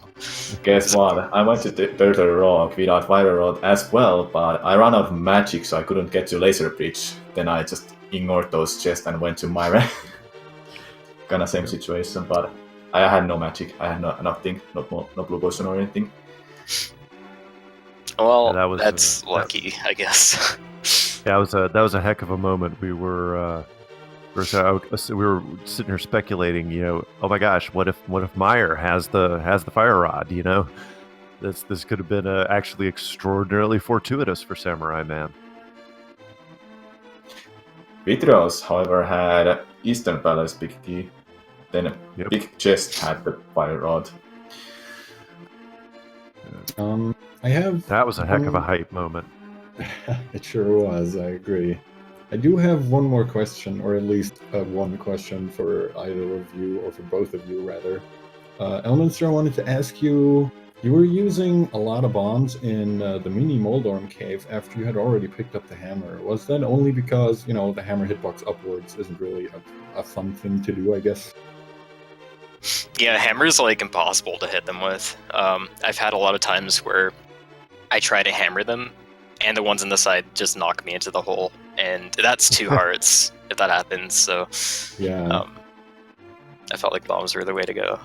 Speaker 4: Guess what? I went to Turtle Rock without fire rod as well, but I ran out of magic, so I couldn't get to Laser Bridge. Then I just ignored those chests and went to Mire. Kinda same situation, but I had no magic. I had nothing, no blue potion or anything.
Speaker 3: Well,
Speaker 2: Yeah,
Speaker 3: that's lucky, I guess.
Speaker 2: Yeah, that was a heck of a moment. We were sitting here speculating. Oh my gosh, what if Mire has the fire rod? This could have been actually extraordinarily fortuitous for Samurai1man.
Speaker 4: Vitrios, however, had Eastern Palace big key. Then
Speaker 2: Yep.
Speaker 4: big chest had the fire rod.
Speaker 1: I have.
Speaker 2: That was a heck of a hype moment.
Speaker 1: It sure was. I agree. I do have one more question, or at least one question for either of you, or for both of you, rather. Elminster, I wanted to ask you. You were using a lot of bombs in the mini Moldorm cave after you had already picked up the hammer. Was that only because, the hammer hitbox upwards isn't really a fun thing to do, I guess?
Speaker 3: Yeah, hammer's like impossible to hit them with. I've had a lot of times where I try to hammer them, and the ones on the side just knock me into the hole, and that's 2 hearts if that happens. So
Speaker 1: Yeah.
Speaker 3: I felt like bombs were the way to go.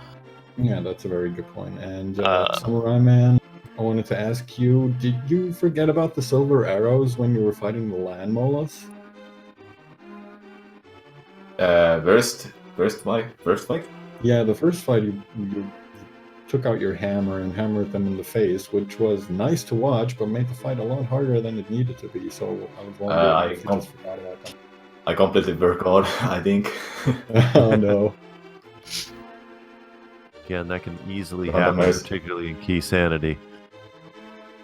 Speaker 1: Yeah, that's a very good point. And Samura1man, I wanted to ask you, did you forget about the silver arrows when you were fighting the land molas?
Speaker 4: First fight?
Speaker 1: Yeah, the first fight you took out your hammer and hammered them in the face, which was nice to watch, but made the fight a lot harder than it needed to be. So I was wondering if you just forgot about them.
Speaker 4: I completely forgot, I think.
Speaker 1: Oh no.
Speaker 2: Again, that can easily
Speaker 4: Randomizer.
Speaker 2: happen, particularly in Keysanity.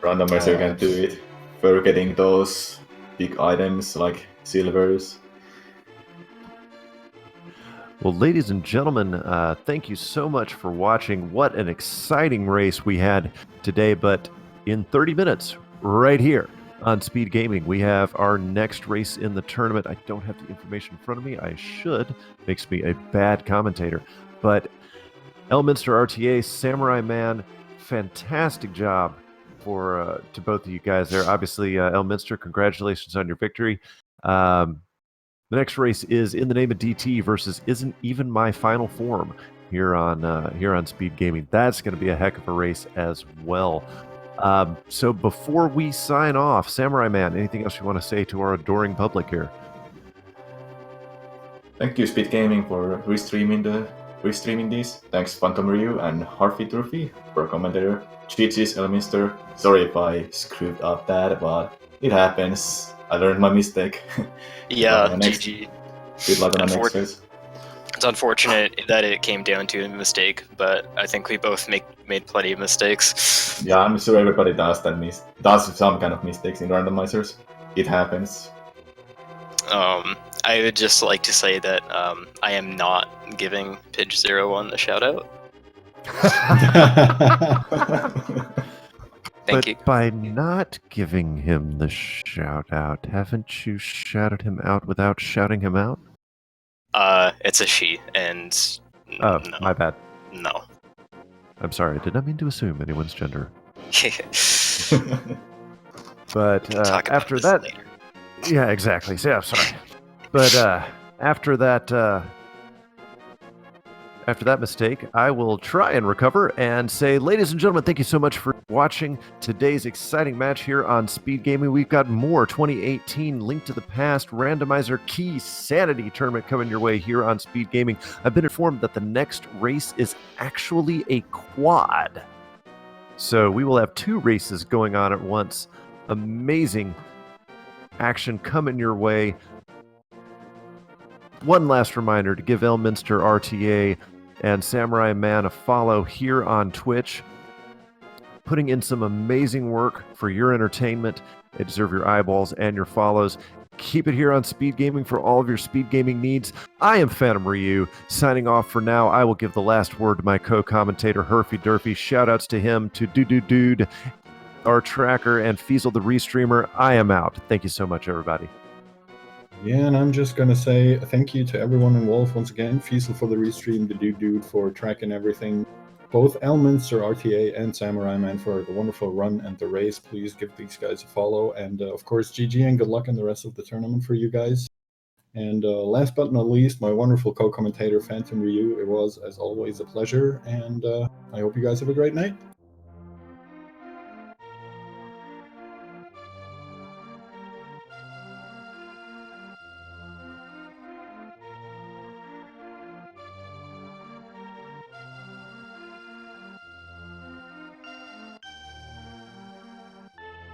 Speaker 4: Randomizer can do it. Forgetting those big items like silvers.
Speaker 2: Well, ladies and gentlemen, thank you so much for watching. What an exciting race we had today. But in 30 minutes, right here on Speed Gaming, we have our next race in the tournament. I don't have the information in front of me. I should. Makes me a bad commentator. But ElminsterRTA, Samurai1man, fantastic job to both of you guys there. Obviously, Elminster, congratulations on your victory. The next race is In the Name of DT versus Isn't Even My Final Form here on Speed Gaming. That's going to be a heck of a race as well. So before we sign off, Samurai1man, anything else you want to say to our adoring public here?
Speaker 4: Thank you, Speed Gaming, for restreaming this. Thanks, Phantom Ryu and Harvey Turfy for commentator. GG's, Elminster. Sorry if I screwed up that, but it happens. I learned my mistake.
Speaker 3: Yeah, GG.
Speaker 4: Good luck on the next race.
Speaker 3: It's unfortunate that it came down to a mistake, but I think we both made plenty of mistakes.
Speaker 4: Yeah, I'm sure everybody does does some kind of mistakes in randomizers. It happens.
Speaker 3: I would just like to say that I am not giving Pidge01 the shout out. Thank you.
Speaker 2: But by not giving him the shout out, haven't you shouted him out without shouting him out?
Speaker 3: It's a she, and
Speaker 2: Oh,
Speaker 3: no.
Speaker 2: my bad.
Speaker 3: No.
Speaker 2: I'm sorry, I did not mean to assume anyone's gender. But after that,
Speaker 3: later.
Speaker 2: yeah, exactly. So, yeah, sorry. But after that mistake, I will try and recover and say, ladies and gentlemen, thank you so much for watching today's exciting match here on Speed Gaming. We've got more 2018 Link to the Past Randomizer Keysanity tournament coming your way here on Speed Gaming. I've been informed that the next race is actually a quad. So we will have 2 races going on at once. Amazing action coming your way. One last reminder to give ElminsterRTA and Samura1man a follow here on Twitch. Putting in some amazing work for your entertainment. They deserve your eyeballs and your follows. Keep it here on Speed Gaming for all of your speed gaming needs. I am Phantom Ryu, signing off for now. I will give the last word to my co-commentator, Herfy Durfy. Shoutouts to him, to Dude, our tracker, and Feasel the Restreamer. I am out. Thank you so much, everybody.
Speaker 1: Yeah, and I'm just going to say thank you to everyone involved once again. Feasel for the Restream, the Dude for tracking everything. Both ElminsterRTA and Samura1man for the wonderful run and the race. Please give these guys a follow. And of course, GG and good luck in the rest of the tournament for you guys. And last but not least, my wonderful co-commentator, Phantom Ryu. It was, as always, a pleasure. And I hope you guys have a great night.